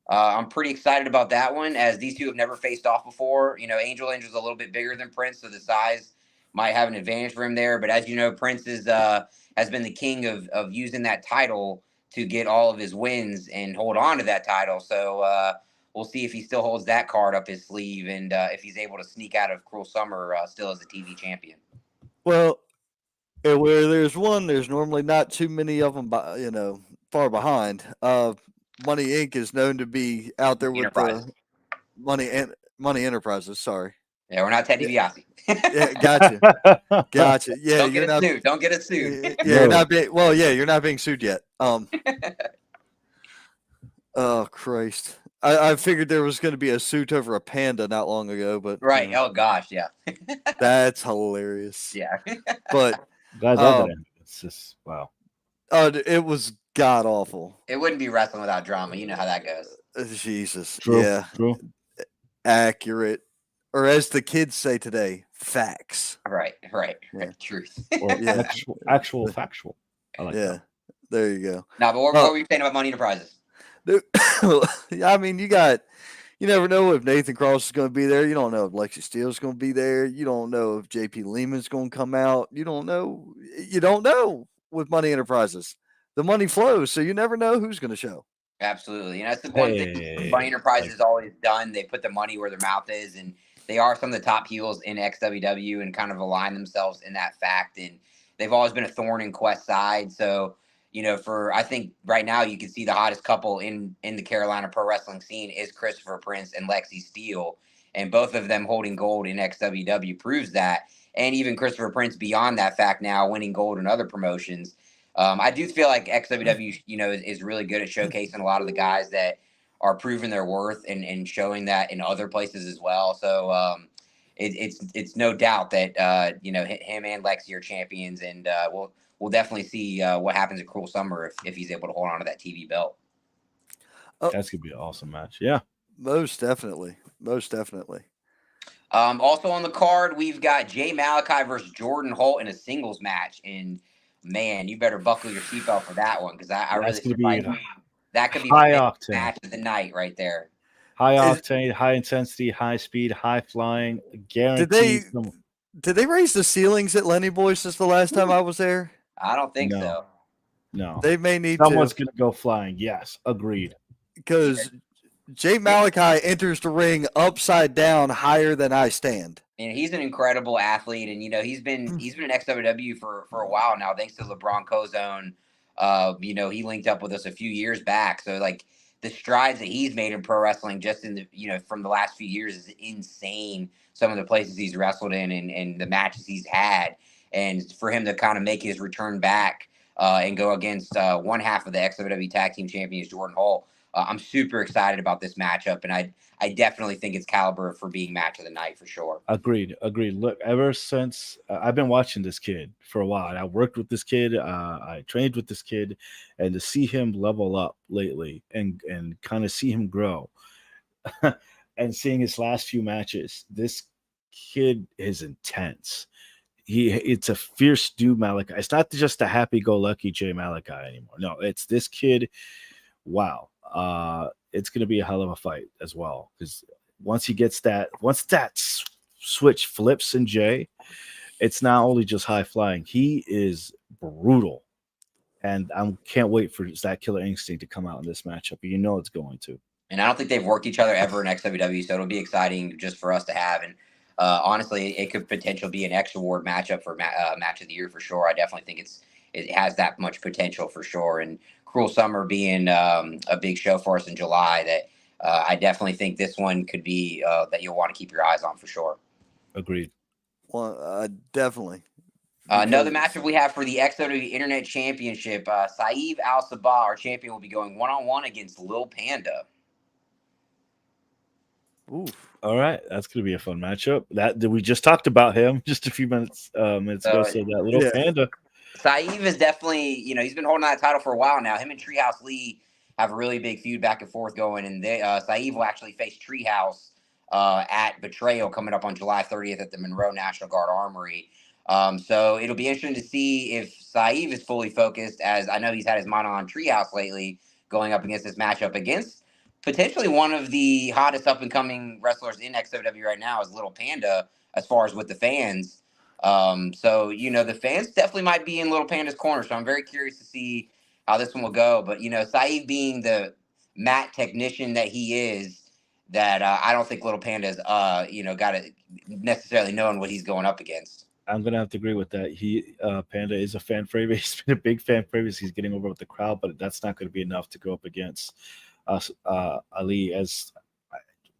I'm pretty excited about that one, as these two have never faced off before. Angel Angel's a little bit bigger than Prince, so the size might have an advantage for him there. But as you know, Prince has been the king of using that title to get all of his wins and hold on to that title. So we'll see if he still holds that card up his sleeve and if he's able to sneak out of Cruel Summer still as a TV champion. Well, where there's one, there's normally not too many of them, far behind. Money Inc. is known to be out there with the Money Enterprises. Sorry. Yeah, we're not Ted DiBiase. Yeah, gotcha. Yeah, Don't get us sued. Don't get us sued. Yeah, no. You're not being sued yet. Oh Christ. I figured there was going to be a suit over a panda not long ago, but right. Oh gosh, yeah. That's hilarious. Yeah. But it's just wow. It was god awful. It wouldn't be wrestling without drama. You know how that goes. Jesus. True, yeah. True. Accurate. Or as the kids say today, facts. Right. Yeah. Truth. Or actual factual. I like that. There you go. Now, but what were you saying about Money Enterprises? I mean, you never know if Nathan Cross is going to be there. You don't know if Lexi Steele's going to be there. You don't know if JP Lehman's going to come out. You don't know with Money Enterprises. The money flows, so you never know who's going to show. Absolutely. And that's the one thing Money Enterprises has always done. They put the money where their mouth is, and they are some of the top heels in XWW and kind of align themselves in that fact. And they've always been a thorn in Quest's side. So, I think right now you can see the hottest couple in the Carolina pro wrestling scene is Christopher Prince and Lexi Steele. And both of them holding gold in XWW proves that. And even Christopher Prince beyond that fact now winning gold in other promotions. I do feel like XWW, is really good at showcasing a lot of the guys that are proving their worth and showing that in other places as well. So it's no doubt that him and Lexi are champions, and we'll definitely see what happens at Cruel Summer if he's able to hold on to that TV belt. That's gonna be an awesome match. Yeah, most definitely. Also on the card, we've got Jay Malachi versus Jordan Holt in a singles match, and man, you better buckle your seatbelt for that one, because I really think that could be high the octane match of the night right there. High octane, high intensity, high speed, high flying. Guaranteed. Did they raise the ceilings at Lenny Boy since the last time I was there? I don't think so. No. They may need someone's going to go flying. Yes, agreed. Because Jay Malachi enters the ring upside down, higher than I stand. And he's an incredible athlete, and he's been in XWW for a while now, thanks to LeBron Cozone. He linked up with us a few years back, so like the strides that he's made in pro wrestling just in the from the last few years is insane. Some of the places he's wrestled in and the matches he's had, and for him to kind of make his return back and go against one half of the XWW Tag Team Champions, Jordan Holt. I'm super excited about this matchup, and I definitely think it's caliber for being match of the night for sure. Agreed. Look, ever since I've been watching this kid for a while, I worked with this kid, I trained with this kid, and to see him level up lately and kind of see him grow and seeing his last few matches, this kid is intense. It's a fierce dude, Malachi. It's not just a happy-go-lucky Jay Malachi anymore. No, it's this kid. Wow. It's going to be a hell of a fight as well, because once that switch flips in Jay, it's not only just high flying. He is brutal, and I can't wait for that killer instinct to come out in this matchup. You know it's going to. And I don't think they've worked each other ever in XWW, so it'll be exciting just for us to have. And honestly, it could potentially be an X award matchup for match of the year for sure. I definitely think it has that much potential for sure. And Cruel Summer being a big show for us in July, that I definitely think this one could be that you'll want to keep your eyes on for sure. Agreed. Well, definitely. Another matchup we have for the XWW Internet Championship, Saeed Al Sabah, our champion, will be going one-on-one against Lil Panda. Oof. All right, that's gonna be a fun matchup. We just talked about him just a few minutes ago. So that little Panda. Saeed is definitely, he's been holding that title for a while now. Him and Treehouse Lee have a really big feud back and forth going, and Saeed will actually face Treehouse at Betrayal coming up on July 30th at the Monroe National Guard Armory. So it'll be interesting to see if Saeed is fully focused, as I know he's had his mind on Treehouse lately, going up against this matchup against potentially one of the hottest up-and-coming wrestlers in XWW right now is Little Panda, as far as with the fans. So, the fans definitely might be in Little Panda's corner, so I'm very curious to see how this one will go. But, Saeed being the mat technician that he is, that I don't think Little Panda's, got to necessarily knowing what he's going up against. I'm gonna have to agree with that. Panda is a fan favorite. He's been a big fan favorite. He's getting over with the crowd, but that's not going to be enough to go up against Ali.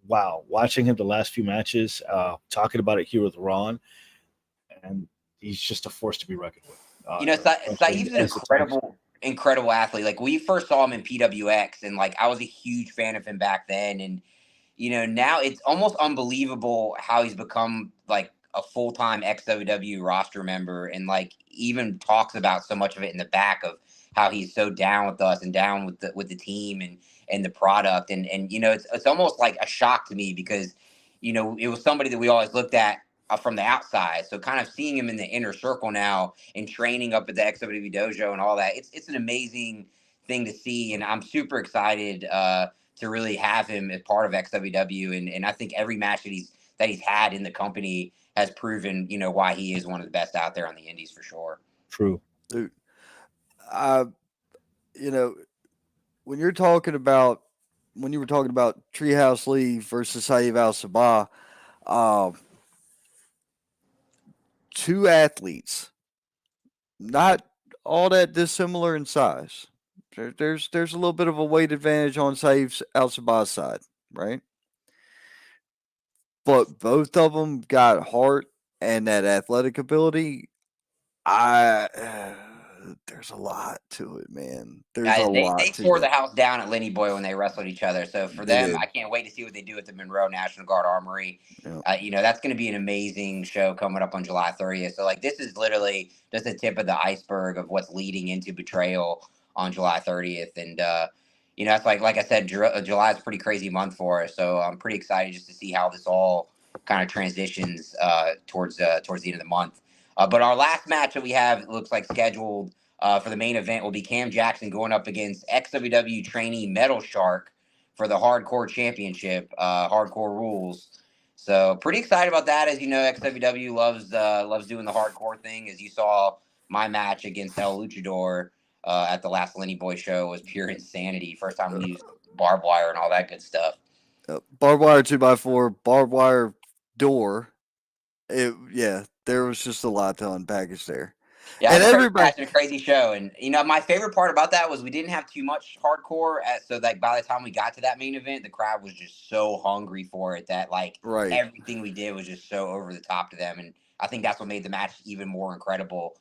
Wow, watching him the last few matches, talking about it here with Ron, and he's just a force to be reckoned with. Saeed's an incredible athlete. Like, we first saw him in PWX, and I was a huge fan of him back then, and now it's almost unbelievable how he's become a full-time XWW roster member, and even talks about so much of it in the back of how he's so down with us and down with the team and the product. And it's almost like a shock to me because, it was somebody that we always looked at from the outside. So kind of seeing him in the inner circle now and training up at the XWW dojo and all that, it's an amazing thing to see. And I'm super excited to really have him as part of XWW. And I think every match that he's had in the company has proven, why he is one of the best out there on the indies for sure. True. Dude, when you were talking about Treehouse Lee versus Saeed Al Sabah, two athletes, not all that dissimilar in size. There's a little bit of a weight advantage on Saeed Al Sabah's side, right? But both of them got heart and that athletic ability. There's a lot to it, man. They tore the house down at Lenny Boy when they wrestled each other. So for them, I can't wait to see what they do at the Monroe National Guard Armory. Yeah. That's going to be an amazing show coming up on July 30th. So this is literally just the tip of the iceberg of what's leading into Betrayal on July 30th. And, that's like I said, July is a pretty crazy month for us. So I'm pretty excited just to see how this all kind of transitions towards the end of the month. But our last match that we have looks like scheduled for the main event will be Cam Jackson going up against XWW trainee Metal Shark for the Hardcore Championship, Hardcore Rules. So pretty excited about that. As you know, XWW loves doing the hardcore thing. As you saw, my match against El Luchador at the last Lenny Boy show was pure insanity. First time we used barbed wire and all that good stuff. Barbed wire 2x4, barbed wire door. There was just a lot to unpackage there. Yeah, and everybody a crazy show. And my favorite part about that was we didn't have too much hardcore, so by the time we got to that main event, the crowd was just so hungry for it that everything we did was just so over the top to them. And I think that's what made the match even more incredible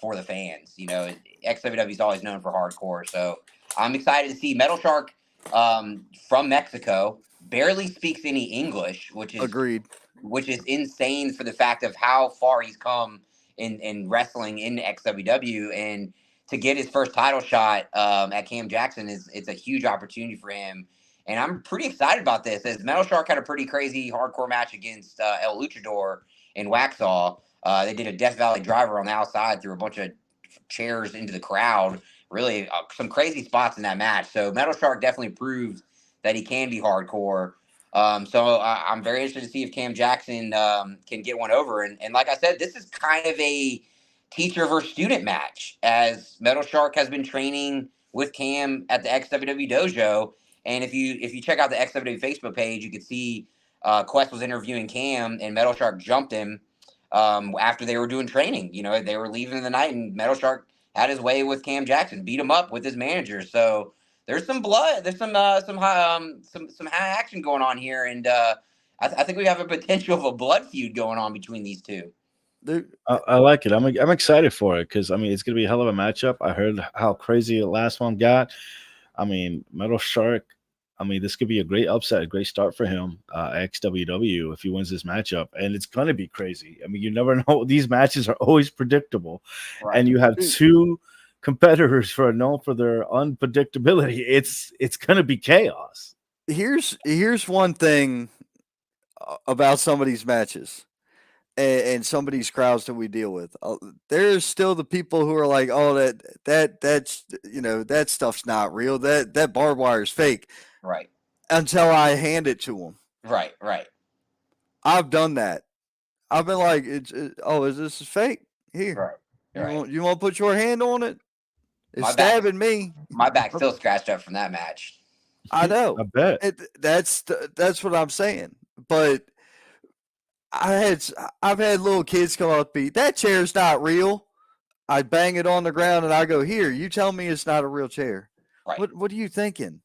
for the fans. XWW is always known for hardcore, so I'm excited to see Metal Shark from Mexico. Barely speaks any English, which is agreed. Which is insane for the fact of how far he's come in wrestling in XWW, and to get his first title shot at Cam Jackson it's a huge opportunity for him. And I'm pretty excited about this, as Metal Shark had a pretty crazy hardcore match against El Luchador in Waxhaw. They did a Death Valley driver on the outside through a bunch of chairs into the crowd. Really some crazy spots in that match. So Metal Shark definitely proved that he can be hardcore. So I'm very interested to see if Cam Jackson can get one over. And like I said, this is kind of a teacher versus student match, as Metal Shark has been training with Cam at the XWW dojo. And if you check out the XWW Facebook page, you can see Quest was interviewing Cam, and Metal Shark jumped him after they were doing training. You know, they were leaving in the night, and Metal Shark had his way with Cam Jackson, beat him up with his manager. So there's some blood, there's some high action going on here, and I think we have a potential of a blood feud going on between these two. I like it. I'm excited for it because I mean it's gonna be a hell of a matchup. I heard how crazy the last one got. I mean, Metal Shark. I mean, this could be a great upset, a great start for him, XWW, if he wins this matchup, and it's gonna be crazy. I mean, you never know. These matches are always predictable, Right. and you have two competitors who are known for their unpredictability. It's gonna be chaos. Here's one thing about some of these matches and some of these crowds that we deal with. There's still the people who are like, "Oh, that's that stuff's not real. That barbed wire is fake." Right. Until I hand it to them. Right. I've done that. I've been like, is this fake? Here, Right. You want to put your hand on it? It's My stabbing me. My back still scratched up from that match. I know. I bet. That's what I'm saying. But I've had little kids come up to me. That chair's not real. I bang it on the ground and I go, "Here, you tell me it's not a real chair." Right. What are you thinking?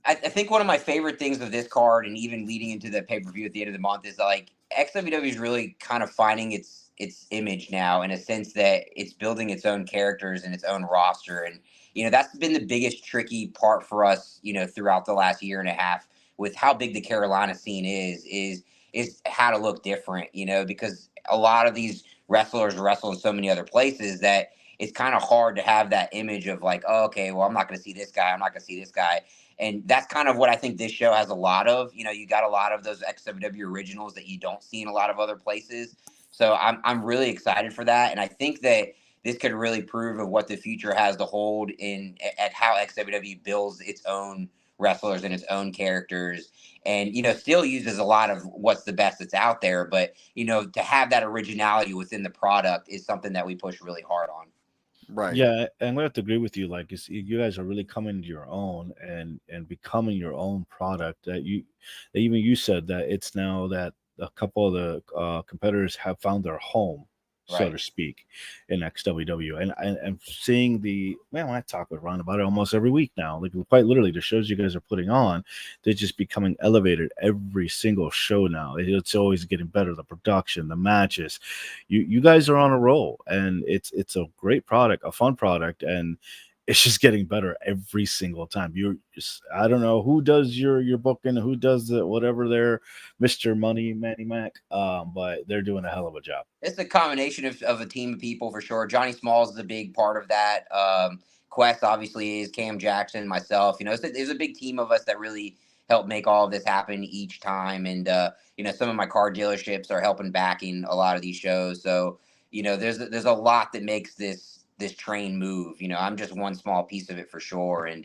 I think one of my favorite things of this card, and even leading into the pay-per-view at the end of the month, is like XWW is really kind of finding its image now, in a sense that it's building its own characters and its own roster. And that's been the biggest tricky part for us, throughout the last year and a half, with how big the Carolina scene is how to look different, because a lot of these wrestlers wrestle in so many other places that it's kind of hard to have that image of like, oh, okay, well, I'm not going to see this guy. I'm not going to see this guy. And that's kind of what I think this show has a lot of. You got a lot of those XWW originals that you don't see in a lot of other places. So I'm really excited for that. And I think that this could really prove of what the future has to hold at how XWW builds its own wrestlers and its own characters, and still uses a lot of what's the best that's out there. But to have that originality within the product is something that we push really hard on. Right. Yeah, I'm gonna have to agree with you. Like, you guys are really coming to your own and becoming your own product. That even you said that it's now that a couple of the competitors have found their home, so Right. to speak, in XWW. And seeing I talk with Ron about it almost every week now. Like, quite literally, the shows you guys are putting on, they're just becoming elevated every single show now. It's always getting better. The production, the matches, you guys are on a roll, and it's a great product, a fun product, and it's just getting better every single time. I don't know who does your booking, who does the whatever they're Mr. Money, Manny Mac, but they're doing a hell of a job. It's a combination of a team of people for sure. Johnny Smalls is a big part of that. Quest obviously is, Cam Jackson, myself. There's a big team of us that really help make all of this happen each time. And some of my car dealerships are helping backing a lot of these shows. So there's a lot that makes this train move. I'm just one small piece of it for sure. And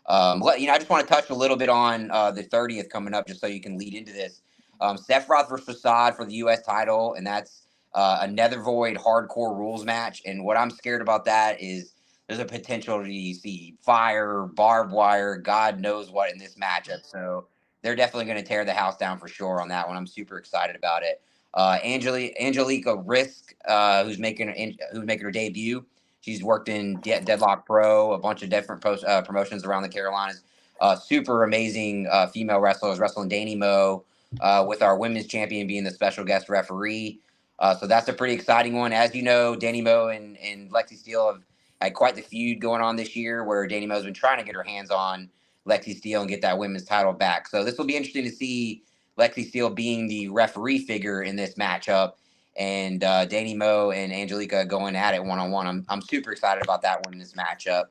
I just want to touch a little bit on the 30th coming up, just so you can lead into this. Sephiroth versus Facade for the U.S. title, and that's a Nether Void hardcore rules match. And what I'm scared about that is there's a potential to see fire, barbed wire, God knows what in this matchup. So they're definitely going to tear the house down for sure on that one. I'm super excited about it. Angelica Risk, who's making her debut. She's worked in Deadlock Pro, a bunch of different promotions around the Carolinas. Super amazing female wrestlers, wrestling Danny Moe, with our women's champion being the special guest referee. So that's a pretty exciting one. As you know, Danny Moe and Lexi Steele have had quite the feud going on this year, where Danny Moe's been trying to get her hands on Lexi Steele and get that women's title back. So this will be interesting to see Lexi Steele being the referee figure in this matchup, and Danny Moe and Angelica going at it one-on-one. I'm super excited about that one in this matchup.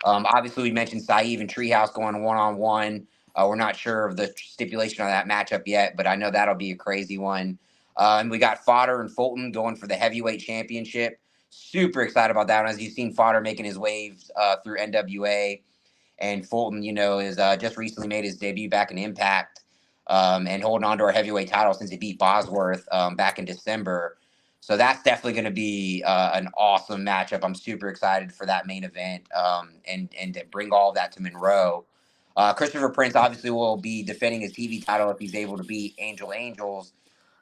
Obviously, we mentioned Saeed and Treehouse going one-on-one. We're not sure of the stipulation on that matchup yet, but I know that'll be a crazy one. And we got Fodder and Fulton going for the heavyweight championship. Super excited about that one. As you've seen, Fodder making his waves through NWA, and Fulton, is just recently made his debut back in Impact. and holding on to our heavyweight title since he beat Bosworth back in December. So that's definitely going to be an awesome matchup. I'm super excited for that main event and to bring all of that to Monroe. Christopher Prince obviously will be defending his TV title if he's able to beat Angel Angels.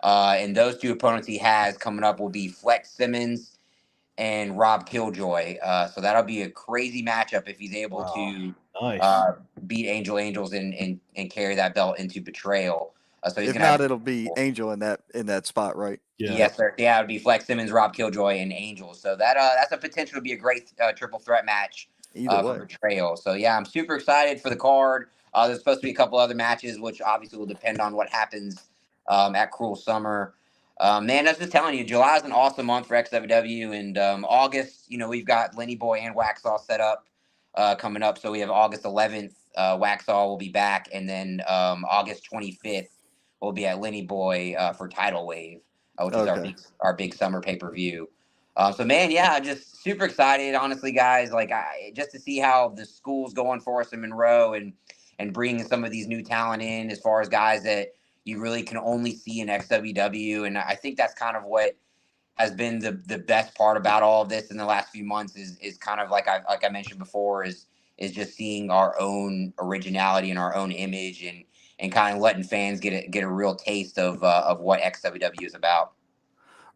And those two opponents he has coming up will be Flex Simmons and Rob Killjoy. So that'll be a crazy matchup if he's able to beat Angel Angels and carry that belt into Betrayal. So he's If gonna not, it'll be Angel in that spot, right? Yeah. Yes, sir. Yeah, it would be Flex Simmons, Rob Killjoy, and Angel. So that's a potential to be a great triple threat match Either for way. Betrayal. So yeah, I'm super excited for the card. There's supposed to be a couple other matches, which obviously will depend on what happens at Cruel Summer. Man, that's just telling you, July is an awesome month for XWW, and August, we've got Lenny Boy and Waxhaw set up coming up. So we have August 11th, Waxhaw will be back, and then August 25th will be at Lenny Boy for Tidal Wave, which is our big summer pay-per-view. So man, yeah, just super excited, honestly, guys. Like just to see how the school's going for us in Monroe and bringing some of these new talent in as far as guys that you really can only see in XWW. And I think that's kind of what has been the best part about all of this in the last few months is kind of like I mentioned before is just seeing our own originality and our own image and kind of letting fans get a real taste of what XWW is about.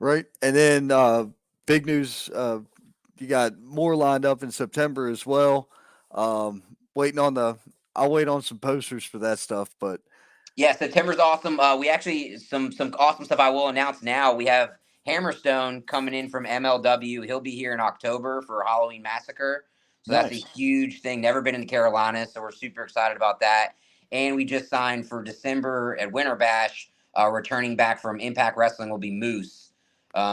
Right. And then big news, you got more lined up in September as well. I'll wait on some posters for that stuff, but yeah, September's awesome. We actually some awesome stuff I will announce now. We have Hammerstone coming in from MLW. He'll be here in October for Halloween Massacre. So that's a huge thing. Never been in the Carolinas, so we're super excited about that. And we just signed for December at Winter Bash. Returning back from Impact Wrestling will be Moose.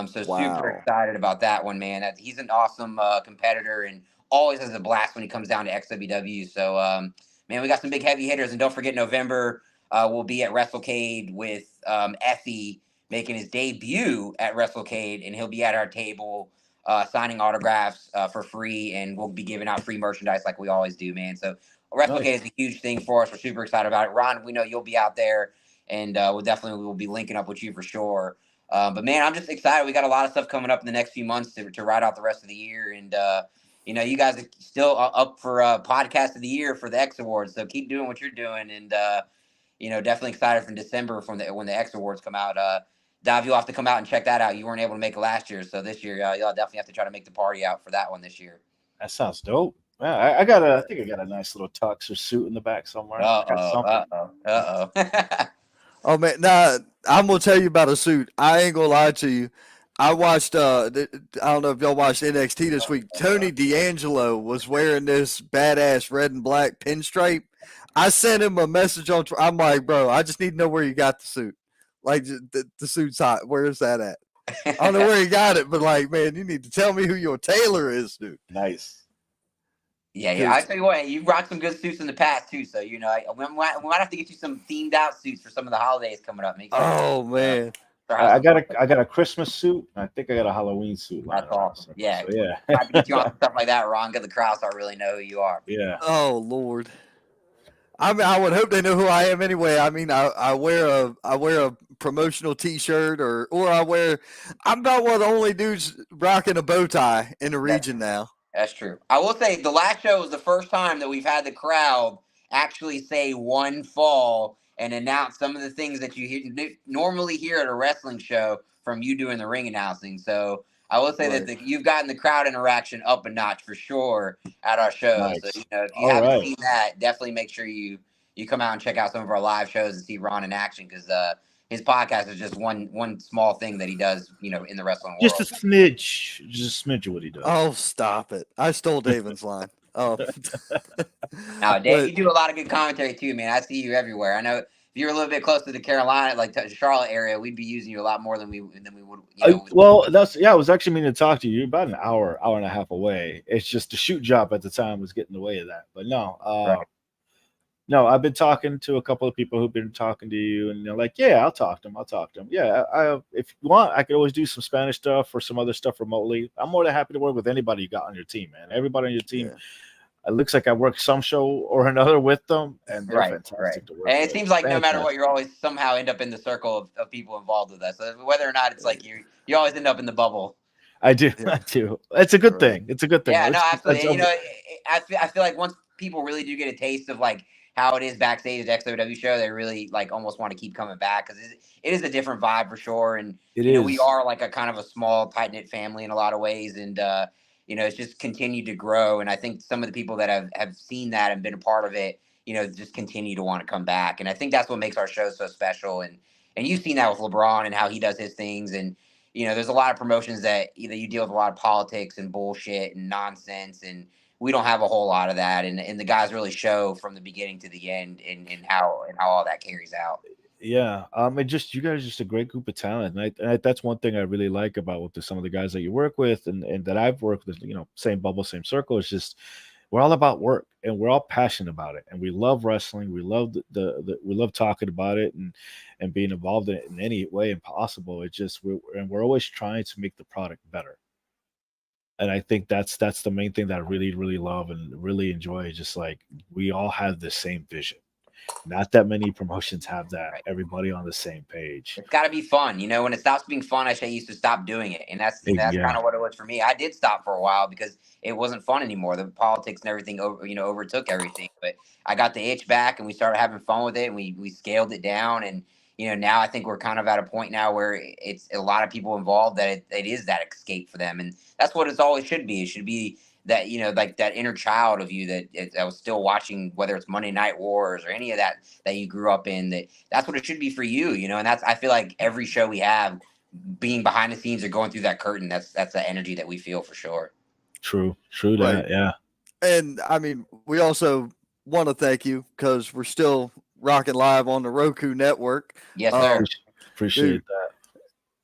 Super excited about that one, man. He's an awesome competitor and always has a blast when he comes down to XWW. So, man, we got some big heavy hitters. And don't forget November, we'll be at WrestleCade with Effie making his debut at WrestleCade, and he'll be at our table signing autographs for free, and we'll be giving out free merchandise like we always do, man. So WrestleCade is a huge thing for us. We're super excited about it. Ron, we know you'll be out there, and we'll be linking up with you for sure. But man, I'm just excited. We got a lot of stuff coming up in the next few months to ride out the rest of the year, and you guys are still up for podcast of the year for the X Awards. So keep doing what you're doing, and definitely excited from December when the X Awards come out. Dav, you'll have to come out and check that out. You weren't able to make it last year, so this year you'll definitely have to try to make the party out for that one this year. That sounds dope. Yeah, I think I got a nice little tux or suit in the back somewhere. Oh man, nah, I'm gonna tell you about a suit. I ain't gonna lie to you. I watched I don't know if y'all watched NXT this week. Tony D'Angelo was wearing this badass red and black pinstripe. I sent him a message on I'm like, bro, I just need to know where you got the suit. Like the suit's hot. Where is that at? I don't know where he got it, but like, man, you need to tell me who your tailor is, dude. Nice. Yeah. I tell you what, you've rocked some good suits in the past too. So we might have to get you some themed out suits for some of the holidays coming up. Oh man, I got a Christmas suit. I think I got a Halloween suit. That's awesome. Yeah, so, yeah. I have to get you on stuff like that, Ron. Get the crowd start really know who you are. Yeah. Oh Lord. I mean, I would hope they know who I am anyway. I mean, I wear a promotional T-shirt or I'm about one of the only dudes rocking a bow tie in the region now. That's true. I will say the last show was the first time that we've had the crowd actually say one fall and announce some of the things that you normally hear at a wrestling show from you doing the ring announcing. So I will say that you've gotten the crowd interaction up a notch for sure at our shows. Nice. So if you haven't seen that, definitely make sure you come out and check out some of our live shows and see Ron in action because his podcast is just one small thing that he does, in the wrestling world. Just a smidge of what he does. Oh, stop it! I stole David's line. Oh, now Dave, you do a lot of good commentary too, man. I see you everywhere. I know if you're a little bit closer to Carolina, like to Charlotte area, we'd be using you a lot more than we would. Well, I was actually meaning to talk to you. You're about an hour and a half away. It's just the shoot job at the time was getting in the way of that. But no, right. No, I've been talking to a couple of people who've been talking to you, and they're like, "Yeah, I'll talk to them. Yeah, if you want, I could always do some Spanish stuff or some other stuff remotely. I'm more than happy to work with anybody you got on your team, man. Everybody on your team, it looks like I work some show or another with them, and they're Right. fantastic to work And with. it seems like no matter what, Fantastic. you're always somehow end up in the circle of people involved with us. So whether or not it's like you always end up in the bubble. I do. Yeah. I do. It's a good Right. thing. It's a good thing. Yeah, no, It's, absolutely. it's And, you know, I feel like once people really do get a taste of like how it is backstage at XWW show, they really like almost want to keep coming back because it is a different vibe for sure. And it you know, we is. are like a kind of a small, tight knit family in a lot of ways, and you know, it's just continued to grow. And I think some of the people that have seen that and been a part of it, you know, just continue to want to come back. And I think that's what makes our show so special. And you've seen that with LeBron and how he does his things. And you know, there's a lot of promotions that either you deal with a lot of politics and bullshit and nonsense, and we don't have a whole lot of that. And the guys really show from the beginning to the end and how all that carries out. Yeah. And just you guys are just a great group of talent. And that's one thing I really like about some of the guys that you work with and that I've worked with, you know, same bubble, same circle. It's just we're all about work and we're all passionate about it. And we love wrestling. We love we love talking about it and being involved in it in any way possible. It's just we're always trying to make the product better. And I think that's the main thing that I really, really love and really enjoy. Just like we all have the same vision. Not that many promotions have that. Right. Everybody on the same page. It's got to be fun. You know, when it stops being fun, I say you should stop doing it. And that's Yeah. kind of what it was for me. I did stop for a while because it wasn't fun anymore. The politics and everything overtook everything. But I got the itch back and we started having fun with it and we scaled it down. And, you know, now I think we're kind of at a point now where it's a lot of people involved that it is that escape for them. And that's what it's always should be. It should be that, you know, like that inner child of you that was still watching, whether it's Monday Night Wars or any of that you grew up in, that's what it should be for you, you know. And that's, I feel like every show we have being behind the scenes or going through that curtain, that's the energy that we feel for sure. True that. Right. Yeah. And I mean, we also want to thank you because we're still rocking live on the Roku network. Yes, sir. Appreciate dude, that.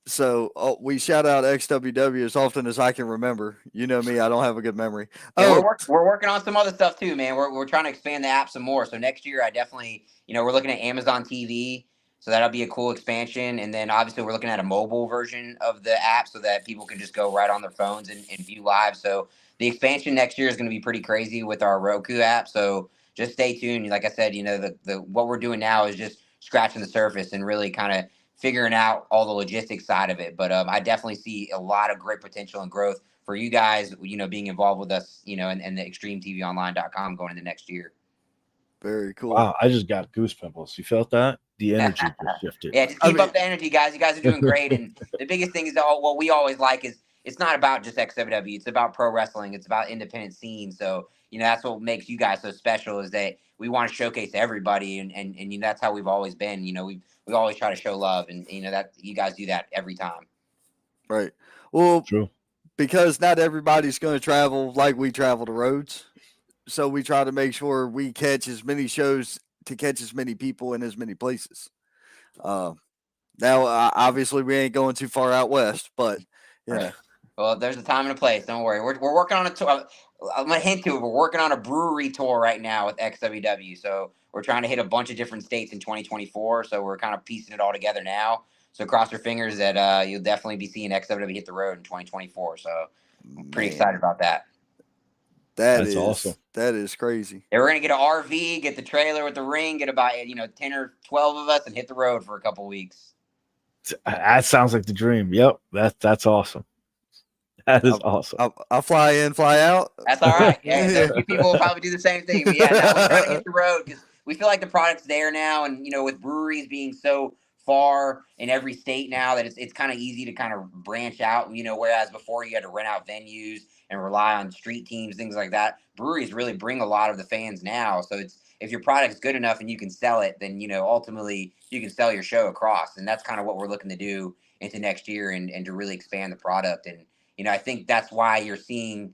So we shout out XWW as often as I can remember. You know me, I don't have a good memory. Yeah, we're working on some other stuff too, man. We're trying to expand the app some more. So next year, I definitely, you know, we're looking at Amazon TV. So that'll be a cool expansion. And then obviously we're looking at a mobile version of the app so that people can just go right on their phones and view live. So the expansion next year is going to be pretty crazy with our Roku app. So just stay tuned. Like I said, you know, the what we're doing now is just scratching the surface and really kind of figuring out all the logistics side of it. But I definitely see a lot of great potential and growth for you guys, you know, being involved with us, you know, and the extremetvonline.com going into next year. Very cool. Wow, I just got goose pimples. You felt that? The energy just shifted. Yeah, just keep up the energy, guys. You guys are doing great. And the biggest thing is that what we always like is it's not about just XWW. It's about pro wrestling. It's about independent scene. So, you know, that's what makes you guys so special is that we want to showcase everybody. And you know, that's how we've always been. You know, we always try to show love. And, you know, that you guys do that every time. Right. Well, True. Because not everybody's going to travel like we travel the roads. So we try to make sure we catch as many shows to catch as many people in as many places. Now, obviously, we ain't going too far out west, but you know. Well, there's a time and a place. Don't worry. We're working on a tour. I'm gonna hint to it. We're working on a brewery tour right now with XWW. So we're trying to hit a bunch of different states in 2024. So we're kind of piecing it all together now. So cross your fingers that you'll definitely be seeing XWW hit the road in 2024 So I'm pretty excited about that. That's awesome. That is crazy. Yeah, we're gonna get an RV, get the trailer with the ring, get about 10 or 12 of us, and hit the road for a couple weeks. That sounds like the dream. Yep, that's awesome. That is awesome. I'll fly in, fly out. That's all right. Yeah, you people will probably do the same thing. But yeah, we're trying to hit the road because we feel like the product's there now, and you know, with breweries being so far in every state now that it's kind of easy to kind of branch out. You know, whereas before you had to rent out venues and rely on street teams, things like that. Breweries really bring a lot of the fans now. So it's if your product's good enough and you can sell it, then you know ultimately you can sell your show across, and that's kind of what we're looking to do into next year and to really expand the product. And you know, I think that's why you're seeing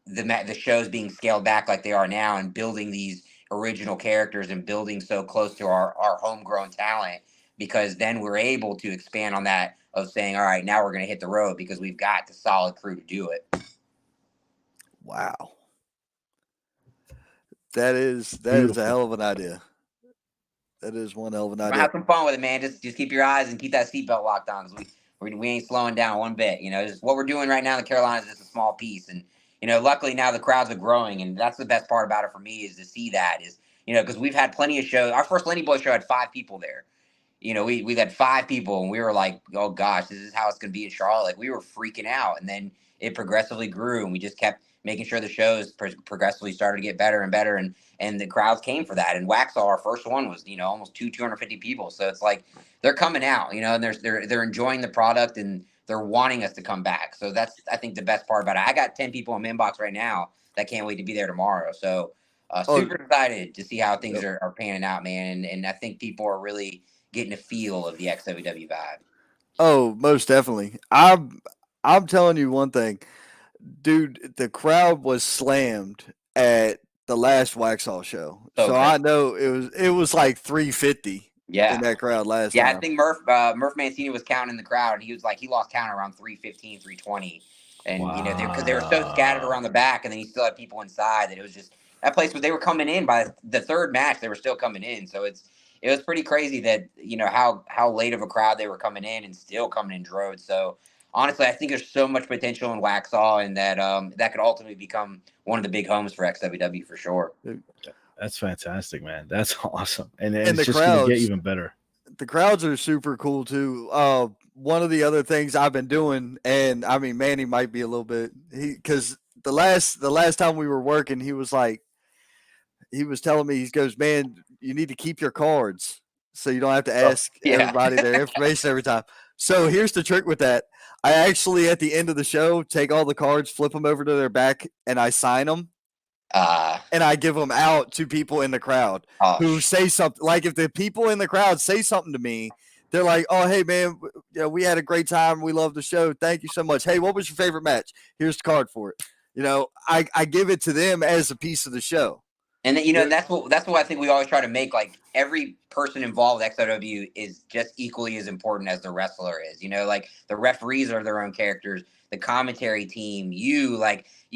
the shows being scaled back like they are now and building these original characters and building so close to our homegrown talent, because then we're able to expand on that of saying, all right, now we're going to hit the road because we've got the solid crew to do it. Wow. That is a hell of an idea. That is one hell of an idea. Have some fun with it, man. Just keep your eyes and keep that seatbelt locked on because we ain't slowing down one bit. You know, just what we're doing right now in the Carolinas is just a small piece, and luckily now the crowds are growing, and that's the best part about it for me is to see that is, because we've had plenty of shows. Our first Lenny Boy show had 5 people there. We had 5 people, and we were like, oh gosh, this is how it's going to be in Charlotte. Like, we were freaking out, and then it progressively grew, and we just kept making sure the shows progressively started to get better and better, and the crowds came for that. And Waxhaw, our first one, was almost 250 people. So it's like they're coming out, and they're enjoying the product, and they're wanting us to come back. So that's, I think, the best part about it. I got 10 people in my inbox right now that can't wait to be there tomorrow. So super excited to see how things are panning out, man. And I think people are really getting a feel of the XWW vibe. Oh, most definitely. I'm telling you one thing, dude. The crowd was slammed at the last Waxhaw show, so I know it was like 350. Yeah, in that crowd last time. Yeah, I think Murph Mancini was counting the crowd, and he was like, he lost count around 315, 320, and because they were so scattered around the back, and then he still had people inside that it was just that place where they were coming in by the third match, they were still coming in. So it was pretty crazy that how late of a crowd they were coming in and still coming in droves. So honestly, I think there's so much potential in Waxhaw, and that could ultimately become one of the big homes for XWW for sure. That's fantastic, man. That's awesome. And the it's just crowds, going to get even better. The crowds are super cool too. One of the other things I've been doing, and I mean, Manny might be a little bit, because the last time we were working, he was telling me, he goes, man, you need to keep your cards so you don't have to ask everybody their information every time. So here's the trick with that. I actually, at the end of the show, take all the cards, flip them over to their back, and I sign them. And I give them out to people in the crowd who say something. Like, if the people in the crowd say something to me, they're like, oh, hey, man, we had a great time. We love the show. Thank you so much. Hey, what was your favorite match? Here's the card for it. I give it to them as a piece of the show. And that's what I think we always try to make. Like, every person involved with XWW is just equally as important as the wrestler is. Like, the referees are their own characters. The commentary team, you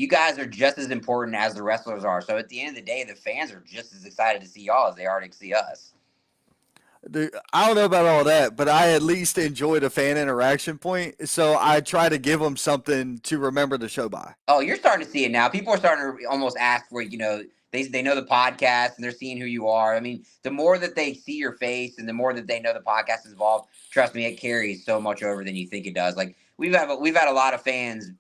guys are just as important as the wrestlers are. So at the end of the day, the fans are just as excited to see y'all as they are to see us. Dude, I don't know about all that, but I at least enjoyed a fan interaction point. So I try to give them something to remember the show by. Oh, you're starting to see it now. People are starting to almost ask for, they know the podcast and they're seeing who you are. I mean, the more that they see your face and the more that they know the podcast is involved, trust me, it carries so much over than you think it does. Like, we've had a lot of fans,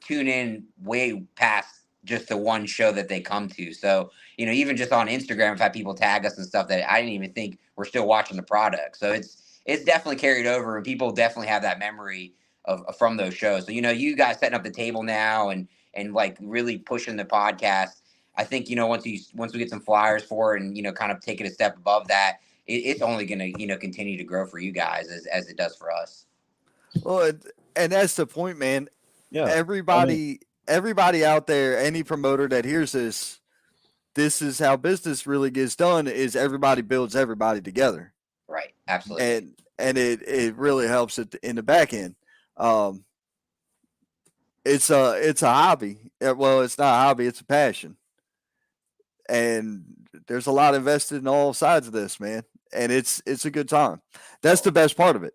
tune in way past just the one show that they come to. So, even just on Instagram, I've had people tag us and stuff that I didn't even think we're still watching the product. So it's definitely carried over, and people definitely have that memory from those shows. So, you guys setting up the table now and like really pushing the podcast. I think, once we get some flyers for it and, kind of take it a step above that, it's only going to, continue to grow for you guys as it does for us. Well, and that's the point, man. Yeah. Everybody out there, any promoter that hears this is how business really gets done, is everybody builds everybody together. Right. Absolutely. And it really helps it in the back end. It's a hobby. Well, it's not a hobby, it's a passion. And there's a lot invested in all sides of this, man. And it's a good time. That's the best part of it.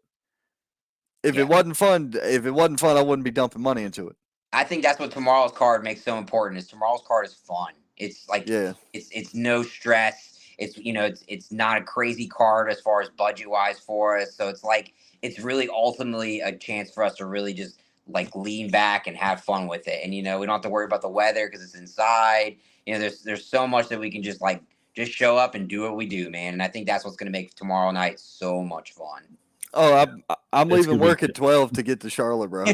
If it wasn't fun, I wouldn't be dumping money into it. I think that's what tomorrow's card makes so important. Is tomorrow's card is fun. It's like, it's no stress. It's, it's not a crazy card as far as budget wise for us. So it's like, it's really ultimately a chance for us to really just like lean back and have fun with it. And, we don't have to worry about the weather because it's inside. There's so much that we can just show up and do what we do, man. And I think that's what's going to make tomorrow night so much fun. Oh, I'm leaving work at 12 to get to Charlotte, bro.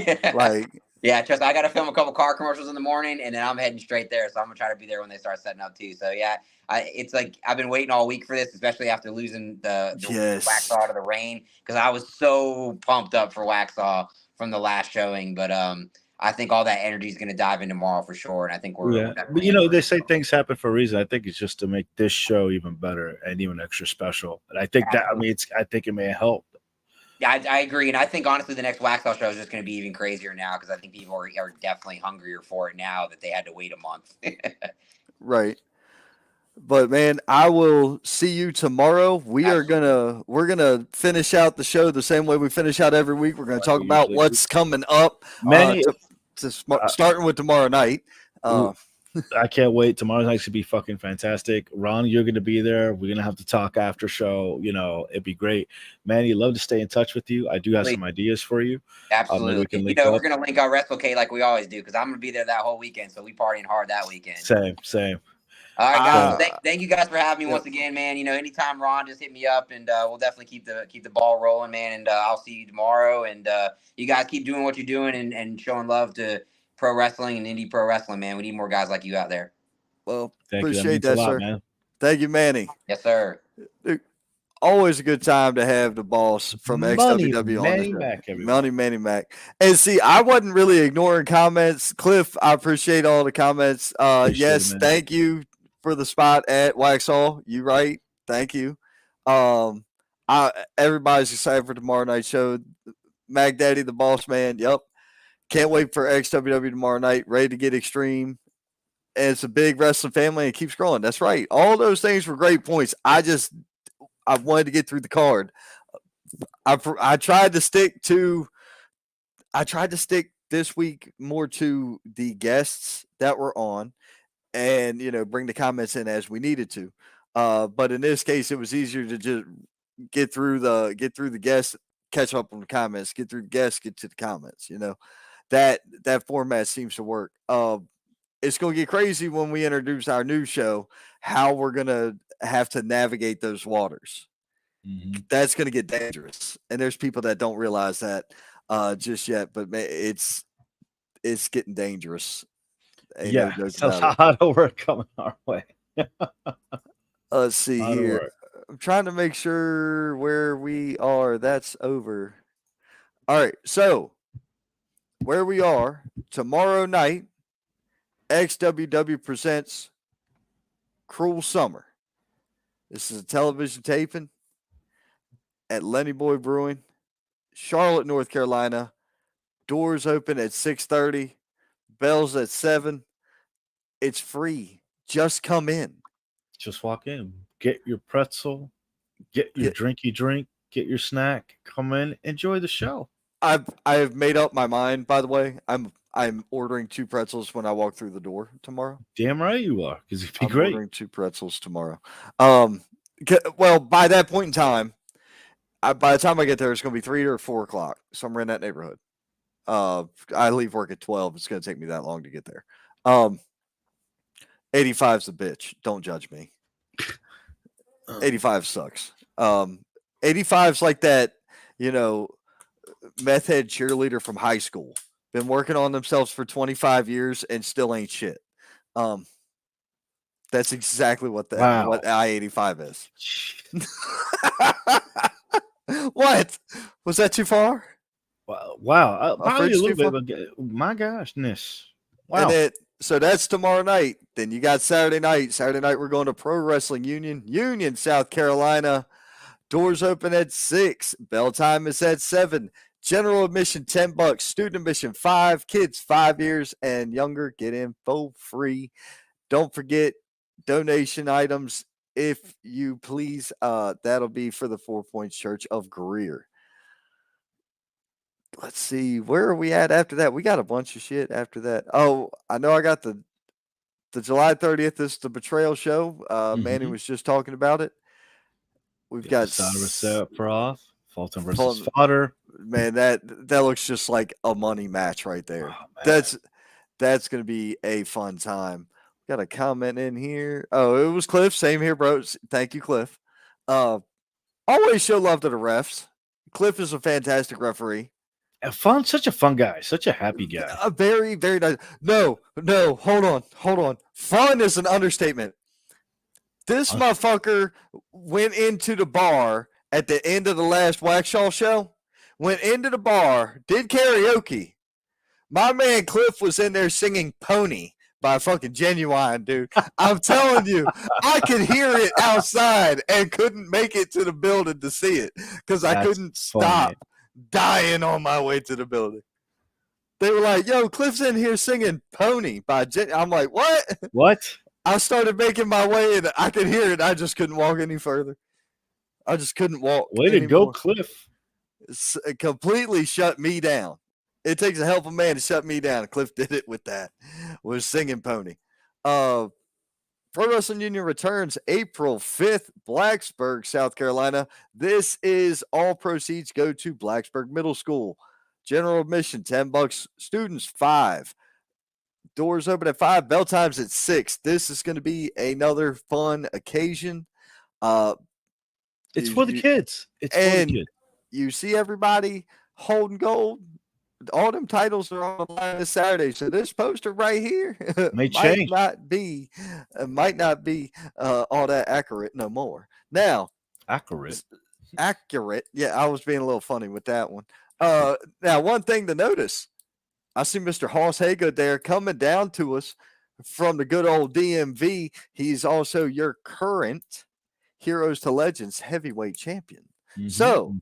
Yeah, trust me, I got to film a couple car commercials in the morning, and then I'm heading straight there. So I'm gonna try to be there when they start setting up too. So yeah, it's like I've been waiting all week for this, especially after losing the Waxhaw to the rain, because I was so pumped up for Waxhaw from the last showing. But I think all that energy is gonna dive in tomorrow for sure, and I think we're But they say things happen for a reason. I think it's just to make this show even better and even extra special. And I think I think it may help. Yeah, I agree. And I think, honestly, the next Waxhaw show is just going to be even crazier now, because I think people are definitely hungrier for it now that they had to wait a month. Right. But, man, I will see you tomorrow. We're gonna finish out the show the same way we finish out every week. We're going to talk about what's coming up. starting with tomorrow night. I can't wait. Tomorrow's night should be fucking fantastic. Ron, you're going to be there. We're going to have to talk after show. It'd be great. Manny, love to stay in touch with you. I do have some ideas for you. Absolutely. We can link we're up. going to link our WrestleK like we always do because I'm going to be there that whole weekend. So we partying hard that weekend. Same. All right, guys. Thank you guys for having me once again, man. Anytime Ron, just hit me up, and we'll definitely keep the ball rolling, man. And I'll see you tomorrow. And you guys keep doing what you're doing and showing love to pro wrestling and indie pro wrestling, man. We need more guys like you out there. Well, Thank appreciate that, sir. Man. Thank you, Manny. Yes, sir. Always a good time to have the boss from XWW on this show. Manny Mac. And see, I wasn't really ignoring comments. Cliff, I appreciate all the comments. Yes, thank you for the spot at Waxhaw. You right. Thank you. Everybody's excited for tomorrow night's show. Mac Daddy, the boss man. Yep. Can't wait for XWW tomorrow night. Ready to get extreme. And it's a big wrestling family and it keeps growing. That's right. All those things were great points. I wanted to get through the card. I tried to stick this week more to the guests that were on and, bring the comments in as we needed to. But in this case, it was easier to just get through the guests, catch up on the comments, get through the guests, get to the comments, that format seems to work. It's going to get crazy when we introduce our new show, how we're going to have to navigate those waters. Mm-hmm. That's going to get dangerous. And there's people that don't realize that just yet, but it's getting dangerous. There's a lot of work coming our way. Let's see here. I'm trying to make sure where we are. That's over. All right. So where we are tomorrow night, XWW presents Cruel Summer. This is a television taping at Lenny Boy Brewing, Charlotte, North Carolina. Doors open at 6:30, bells at 7. It's free. Just come in. Just walk in. Get your pretzel. Get your drinky drink. Get your snack. Come in. Enjoy the show. I've made up my mind. By the way, I'm ordering 2 pretzels when I walk through the door tomorrow. Damn right you are, because it'd be great. Ordering 2 pretzels tomorrow. Well, by that point in time, by the time I get there, it's going to be 3 or 4 o'clock, somewhere in that neighborhood. I leave work at 12. It's going to take me that long to get there. 85's a bitch. Don't judge me. 85 sucks. 85's like that, meth head cheerleader from high school. Been working on themselves for 25 years and still ain't shit. That's exactly what I-85 is. What? Was that too far? Wow. Probably a little bit. My gosh. Wow. So that's tomorrow night. Then you got Saturday night. Saturday night, we're going to Pro Wrestling Union, South Carolina. Doors open at 6. Bell time is at 7. General admission $10. Student admission $5. Kids 5 years and younger get in for free. Don't forget donation items, if you please. That'll be for the 4 Points Church of Greer. Let's see, where are we at after that? We got a bunch of shit after that. Oh, I know I got the July 30th. This is the Betrayal show. Manny was just talking about it. We've got Set Prof, Fulton versus Fodder. Man, that looks just like a money match right there. Oh, that's going to be a fun time. Got a comment in here. Oh, it was Cliff. Same here, bro. Thank you, Cliff. Always show love to the refs. Cliff is a fantastic referee. Such a fun guy, such a happy guy. A very, very nice. No, hold on. Fun is an understatement. This motherfucker went into the bar at the end of the last Waxhaw show, went into the bar, did karaoke. My man Cliff was in there singing Pony by fucking Genuine, dude. I'm telling you, I could hear it outside and couldn't make it to the building to see it because I couldn't stop dying on my way to the building. They were like, yo, Cliff's in here singing Pony by I'm like, what? What? I started making my way and I could hear it. I just couldn't walk any further. I just couldn't walk. Way to go, Cliff. It completely shut me down. It takes a hell of a man to shut me down. Cliff did it with that. Was Singing Pony. Pro Wrestling Union returns April 5th, Blacksburg, South Carolina. This is all proceeds go to Blacksburg Middle School. General admission, $10. Students, $5. Doors open at 5. Bell times at 6. This is going to be another fun occasion. It's for the kids. It's for the kids. You see everybody holding gold. All them titles are on the line this Saturday. So this poster right here might not be all that accurate no more. Now, accurate. Yeah, I was being a little funny with that one. Now, one thing to notice, I see Mr. Hoss Hager there coming down to us from the good old DMV. He's also your current Heroes to Legends heavyweight champion. So,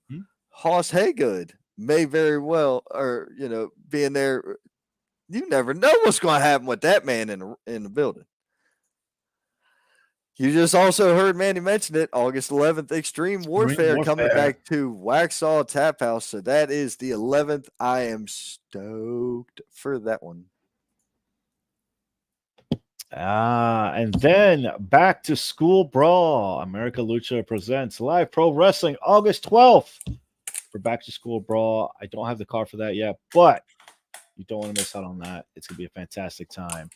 Hoss Hager may very well, or being there, you never know what's going to happen with that man in the building. You just also heard Manny mention it. August 11th, Extreme Warfare coming back to Waxhaw Tap House. So that is the 11th. I am stoked for that one. And then Back to School Brawl. America Lucha presents Live Pro Wrestling August 12th. For Back to School Brawl. I don't have the card for that yet, but you don't want to miss out on that. It's going to be a fantastic time.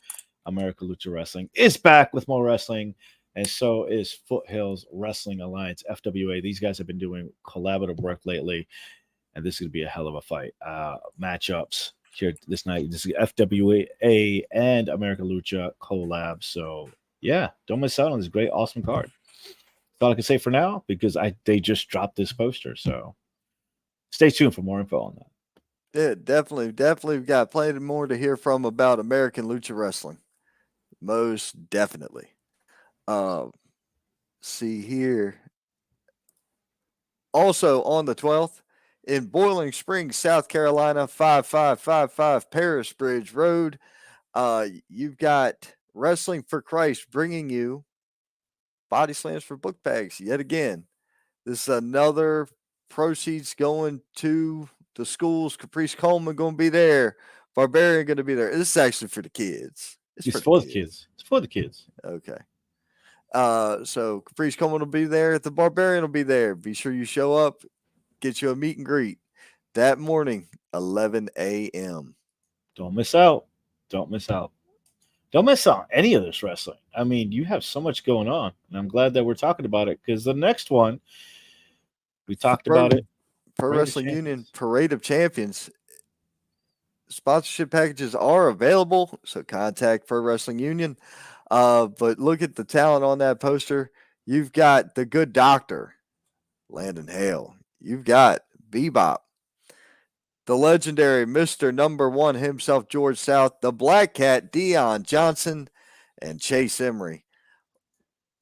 America Lucha Wrestling is back with more wrestling, and so is Foothills Wrestling Alliance, FWA. These guys have been doing collaborative work lately, and this is going to be a hell of a fight. Matchups here this night. This is FWA and America Lucha collab. So, yeah, don't miss out on this great, awesome card. That's all I can say for now because they just dropped this poster, so stay tuned for more info on that. Yeah, definitely. We've got plenty more to hear from about American Lucha Wrestling. Most definitely. See here. Also on the 12th, in Boiling Springs, South Carolina, 5555 Paris Bridge Road, you've got Wrestling for Christ bringing you body slams for book bags yet again. This is another proceeds going to the schools. Caprice Coleman going to be there. Barbarian going to be there. This is actually for the kids. It's for the kids. It's for the kids. Okay. So Caprice Coleman will be there. The Barbarian will be there. Be sure you show up. Get you a meet and greet that morning, 11 a.m. Don't miss out. Don't miss out. Don't miss out on any of this wrestling. I mean, you have so much going on, and I'm glad that we're talking about it because the next one, we talked about it. Pro Wrestling Union Parade of Champions. Sponsorship packages are available, so contact Pro Wrestling Union. But look at the talent on that poster. You've got the Good Doctor, Landon Hale. You've got Bebop, the legendary Mr. Number One himself, George South, the Black Cat, Dion Johnson, and Chase Emery.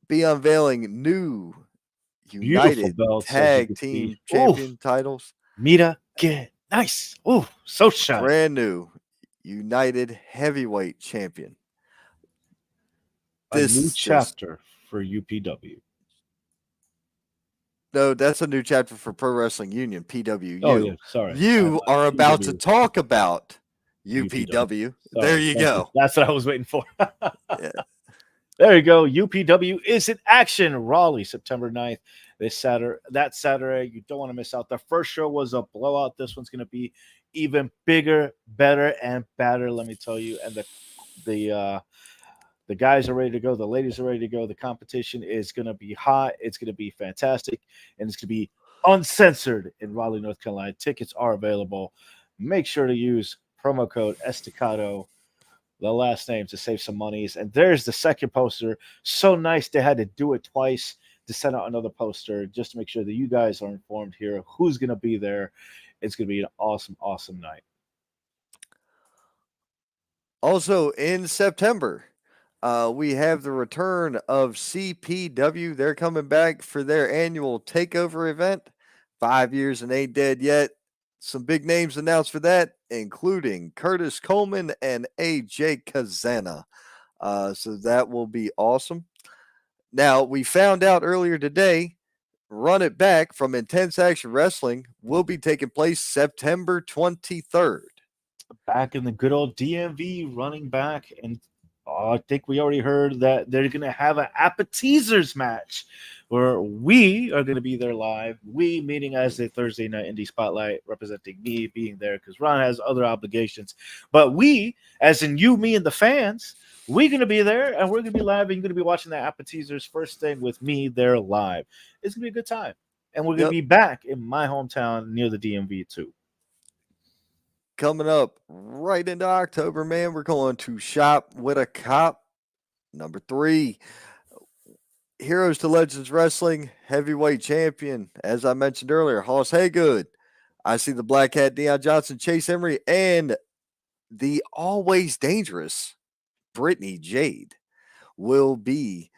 Be unveiling new United Tag Team Champion titles. Mita, get nice. Oh, so shiny. Brand new United Heavyweight Champion. A new chapter for UPW. No, that's a new chapter for Pro Wrestling Union, PWU. Oh, yeah, sorry. You are about to talk about UPW. There you go. That's what I was waiting for. Yeah. There you go. UPW is in action. Raleigh, September 9th. That Saturday. You don't want to miss out. The first show was a blowout. This one's going to be even bigger, better, and badder, let me tell you. And the guys are ready to go. The ladies are ready to go. The competition is going to be hot. It's going to be fantastic. And it's going to be uncensored in Raleigh, North Carolina. Tickets are available. Make sure to use promo code Estacado, the last name, to save some monies. And there's the second poster. So nice they had to do it twice to send out another poster just to make sure that you guys are informed here who's going to be there. It's going to be an awesome, awesome night. Also in September, we have the return of CPW. They're coming back for their annual takeover event. 5 years and ain't dead yet. Some big names announced for that, including Curtis Coleman and AJ Kazana. So that will be awesome. Now, we found out earlier today, Run It Back from Intense Action Wrestling will be taking place September 23rd. back in the good old DMV, running back. And I think we already heard that they're going to have an appetizers match where we are going to be there live. We meeting as the Thursday Night Indie Spotlight, representing me being there because Ron has other obligations. But we, as in you, me, and the fans, we're going to be there and we're going to be live. And you're going to be watching the appetizers first thing with me there live. It's going to be a good time. And we're going to be back in my hometown near the DMV too. Coming up right into October, man, we're going to Shop with a Cop. Number 3, Heroes to Legends Wrestling heavyweight champion. As I mentioned earlier, Hoss Haygood. I see the Black Hat, Deion Johnson, Chase Emery, and the always dangerous Brittany Jade will be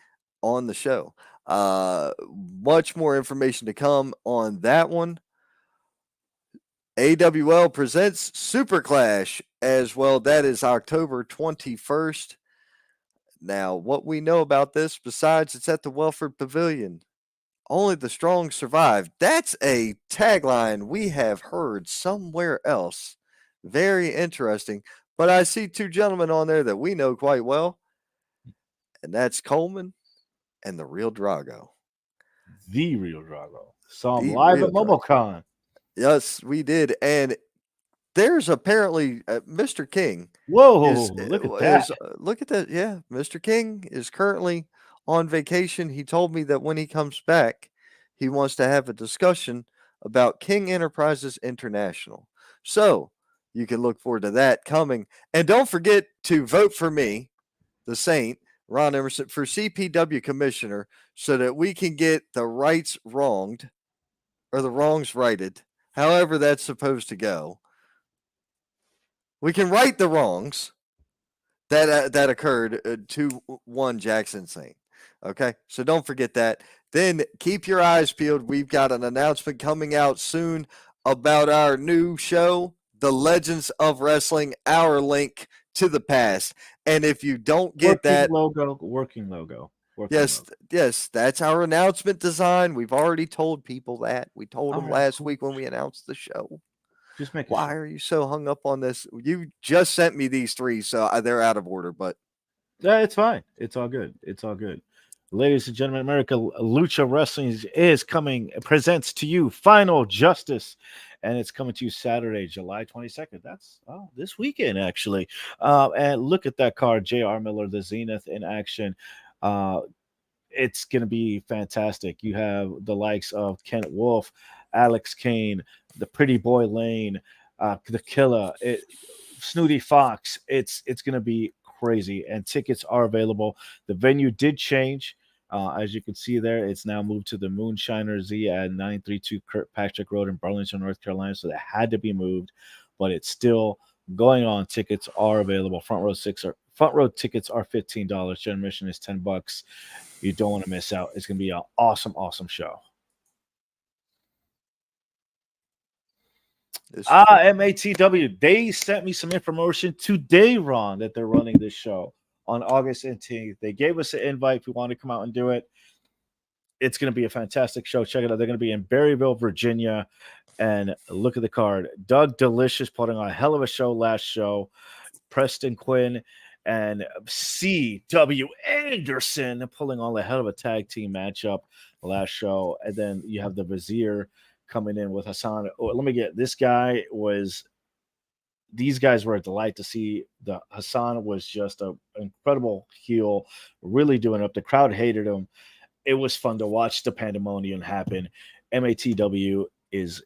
on the show. Much more information to come on that one. AWL presents Super Clash as well. That is October 21st. Now, what we know about this, besides it's at the Welford Pavilion, only the strong survive. That's a tagline we have heard somewhere else. Very interesting. But I see 2 gentlemen on there that we know quite well, and that's Coleman and the Real Drago. The Real Drago. Saw him live at MomoCon. Yes, we did. And there's apparently Mr. King. Whoa, look at that. Look at that. Yeah, Mr. King is currently on vacation. He told me that when he comes back, he wants to have a discussion about King Enterprises International. So you can look forward to that coming. And don't forget to vote for me, the Saint, Ron Emerson, for CPW Commissioner so that we can get the rights wronged or the wrongs righted. However that's supposed to go. We can right the wrongs that occurred 2-1 Jackson Saint. Okay, so don't forget that. Then keep your eyes peeled. We've got an announcement coming out soon about our new show, The Legends of Wrestling, Our Link to the Past. And if you don't get working logo. Yes, that's our announcement design. We've already told people that. We told them last week when we announced the show. Just make Why are you so hung up on this? You just sent me these 3, so they're out of order. But yeah, it's fine. It's all good. It's all good. Ladies and gentlemen, America Lucha Wrestling is presents to you Final Justice, and it's coming to you Saturday, July 22nd. That's this weekend, actually. And look at that card, J.R. Miller, the Zenith in action. It's going to be fantastic. You have the likes of Kent Wolf, Alex Kane, the Pretty Boy Lane, the Killer, Snooty Fox. It's going to be crazy, and tickets are available. The venue did change. As you can see there, it's now moved to the Moonshiner Z at 932 Kirkpatrick Road in Burlington, North Carolina. So that had to be moved, but it's still going on. Tickets are available. Front row tickets are $15. General admission is $10. You don't want to miss out. It's going to be an awesome, awesome show. MATW. They sent me some information today, Ron, that they're running this show on August 18th. They gave us an invite if we want to come out and do it. It's going to be a fantastic show. Check it out. They're going to be in Berryville, Virginia. And look at the card. Doug Delicious putting on a hell of a show last show. Preston Quinn and C.W. Anderson pulling on a hell of a tag team matchup last show. And then you have the Vizier coming in with Hassan. Oh, let me get this guy was. These guys were a delight to see. The Hassan was just an incredible heel, really doing it up. The crowd hated him. It was fun to watch the pandemonium happen. MATW is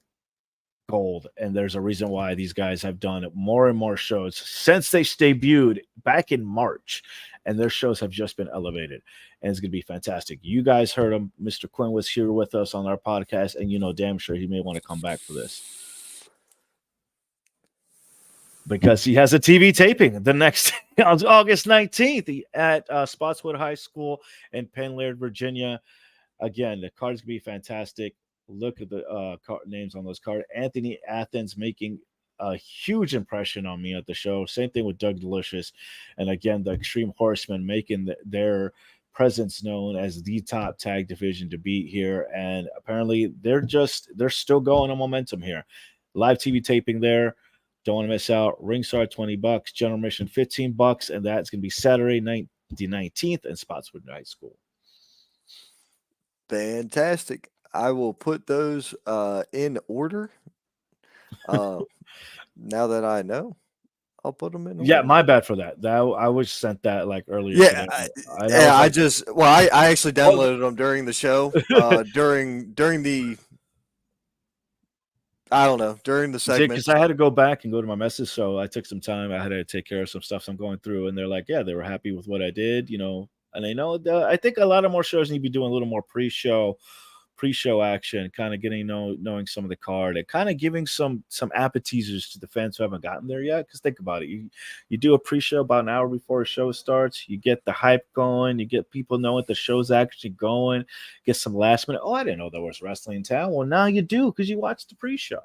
gold, and there's a reason why these guys have done more and more shows since they debuted back in March, and their shows have just been elevated, and it's going to be fantastic. You guys heard him. Mr. Quinn was here with us on our podcast, and you know damn sure he may want to come back for this because he has a TV taping the next on August 19th at Spotswood High School in Penn Laird, Virginia. Again, the card's going to be fantastic. Look at the names on those cards. Anthony Athens making a huge impression on me at the show. Same thing with Doug Delicious. And again, the Extreme Horsemen making their presence known as the top tag division to beat here. And apparently they're still going on momentum here. Live TV taping there. Don't want to miss out. Ringside $20, general admission $15, and that's going to be Saturday night, the 19th, in Spotswood High School. Fantastic. I will put those in order. Now that I know, I'll put them in order. Yeah, my bad for that. I was sent that like earlier Yeah, today. I actually downloaded them during the show. During the I don't know, during the segment. Because I had to go back and go to my message, so I took some time. I had to take care of some stuff, so I'm going through, and they're like, yeah, they were happy with what I did, and I know I think a lot of more shows need to be doing a little more pre-show action, kind of getting knowing some of the card, and kind of giving some appetizers to the fans who haven't gotten there yet. Because think about it, you do a pre-show about an hour before a show starts, you get the hype going, you get people knowing the show's actually going, get some last minute, I didn't know there was wrestling in town. Well, now you do, because you watched the pre-show.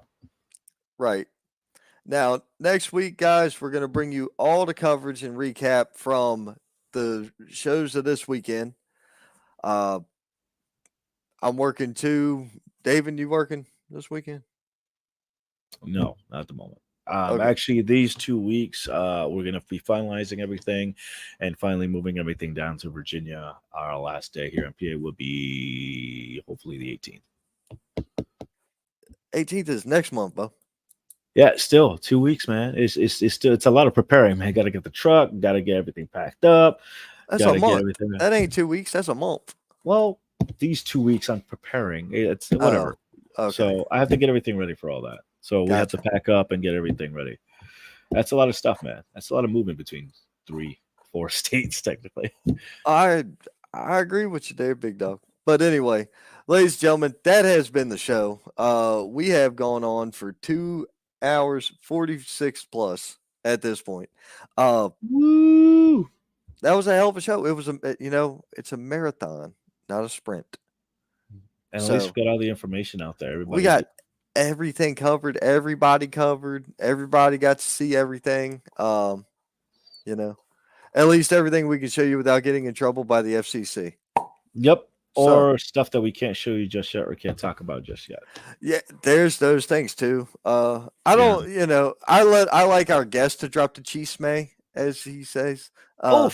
Right. Now, next week, guys, we're going to bring you all the coverage and recap from the shows of this weekend. I'm working too. David, you working this weekend? No, not at the moment. Okay. Actually, these 2 weeks, we're going to be finalizing everything and finally moving everything down to Virginia. Our last day here in PA will be hopefully the 18th. 18th is next month, Bo. Yeah, still 2 weeks, man. It's still a lot of preparing, man. Got to get the truck, got to get everything packed up. That's a month. That ain't 2 weeks. That's a month. Well, these 2 weeks I'm preparing. It's whatever. Okay. So I have to get everything ready for all that. So we have to pack up and get everything ready. That's a lot of stuff, man. That's a lot of movement between 3-4 states, technically. I agree with you there, big dog. But anyway, ladies and gentlemen, that has been the show. We have gone on for 2 hours 46 plus at this point. Woo! That was a hell of a show. It was it's a marathon, not a sprint. And at least we got all the information out there. We got everything covered, everybody covered, everybody got to see everything. At least everything we can show you without getting in trouble by the FCC. Yep. Or stuff that we can't show you just yet or can't talk about just yet. Yeah, there's those things too. I like our guest to drop the chisme, as he says. My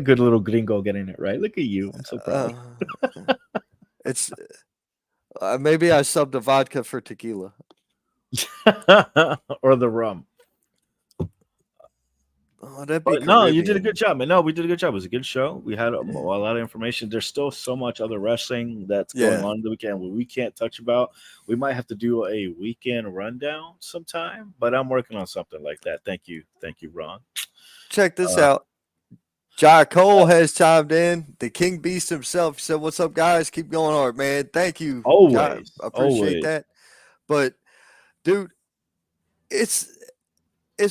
good little gringo getting it right. Look at you. I'm so proud. It's maybe I subbed the vodka for tequila. Or the rum. Oh, that'd be you did a good job, man. No, we did a good job. It was a good show. We had a lot of information. There's still so much other wrestling that's going on the weekend we can't touch about. We might have to do a weekend rundown sometime, but I'm working on something like that. Thank you, Ron. Check this out. Jai Cole has chimed in. The King Beast himself said, "What's up, guys? Keep going hard, man. Thank you. Always. Jai. I appreciate that." But, dude, it's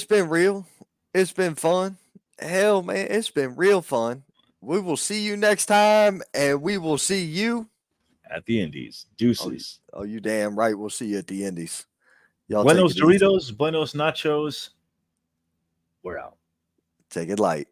been real. It's been fun. Hell, man, it's been real fun. We will see you next time, and we will see you at the Indies. Deuces. Oh, you damn right. We'll see you at the Indies. Y'all Buenos Doritos, Buenos Nachos. We're out. Take it light.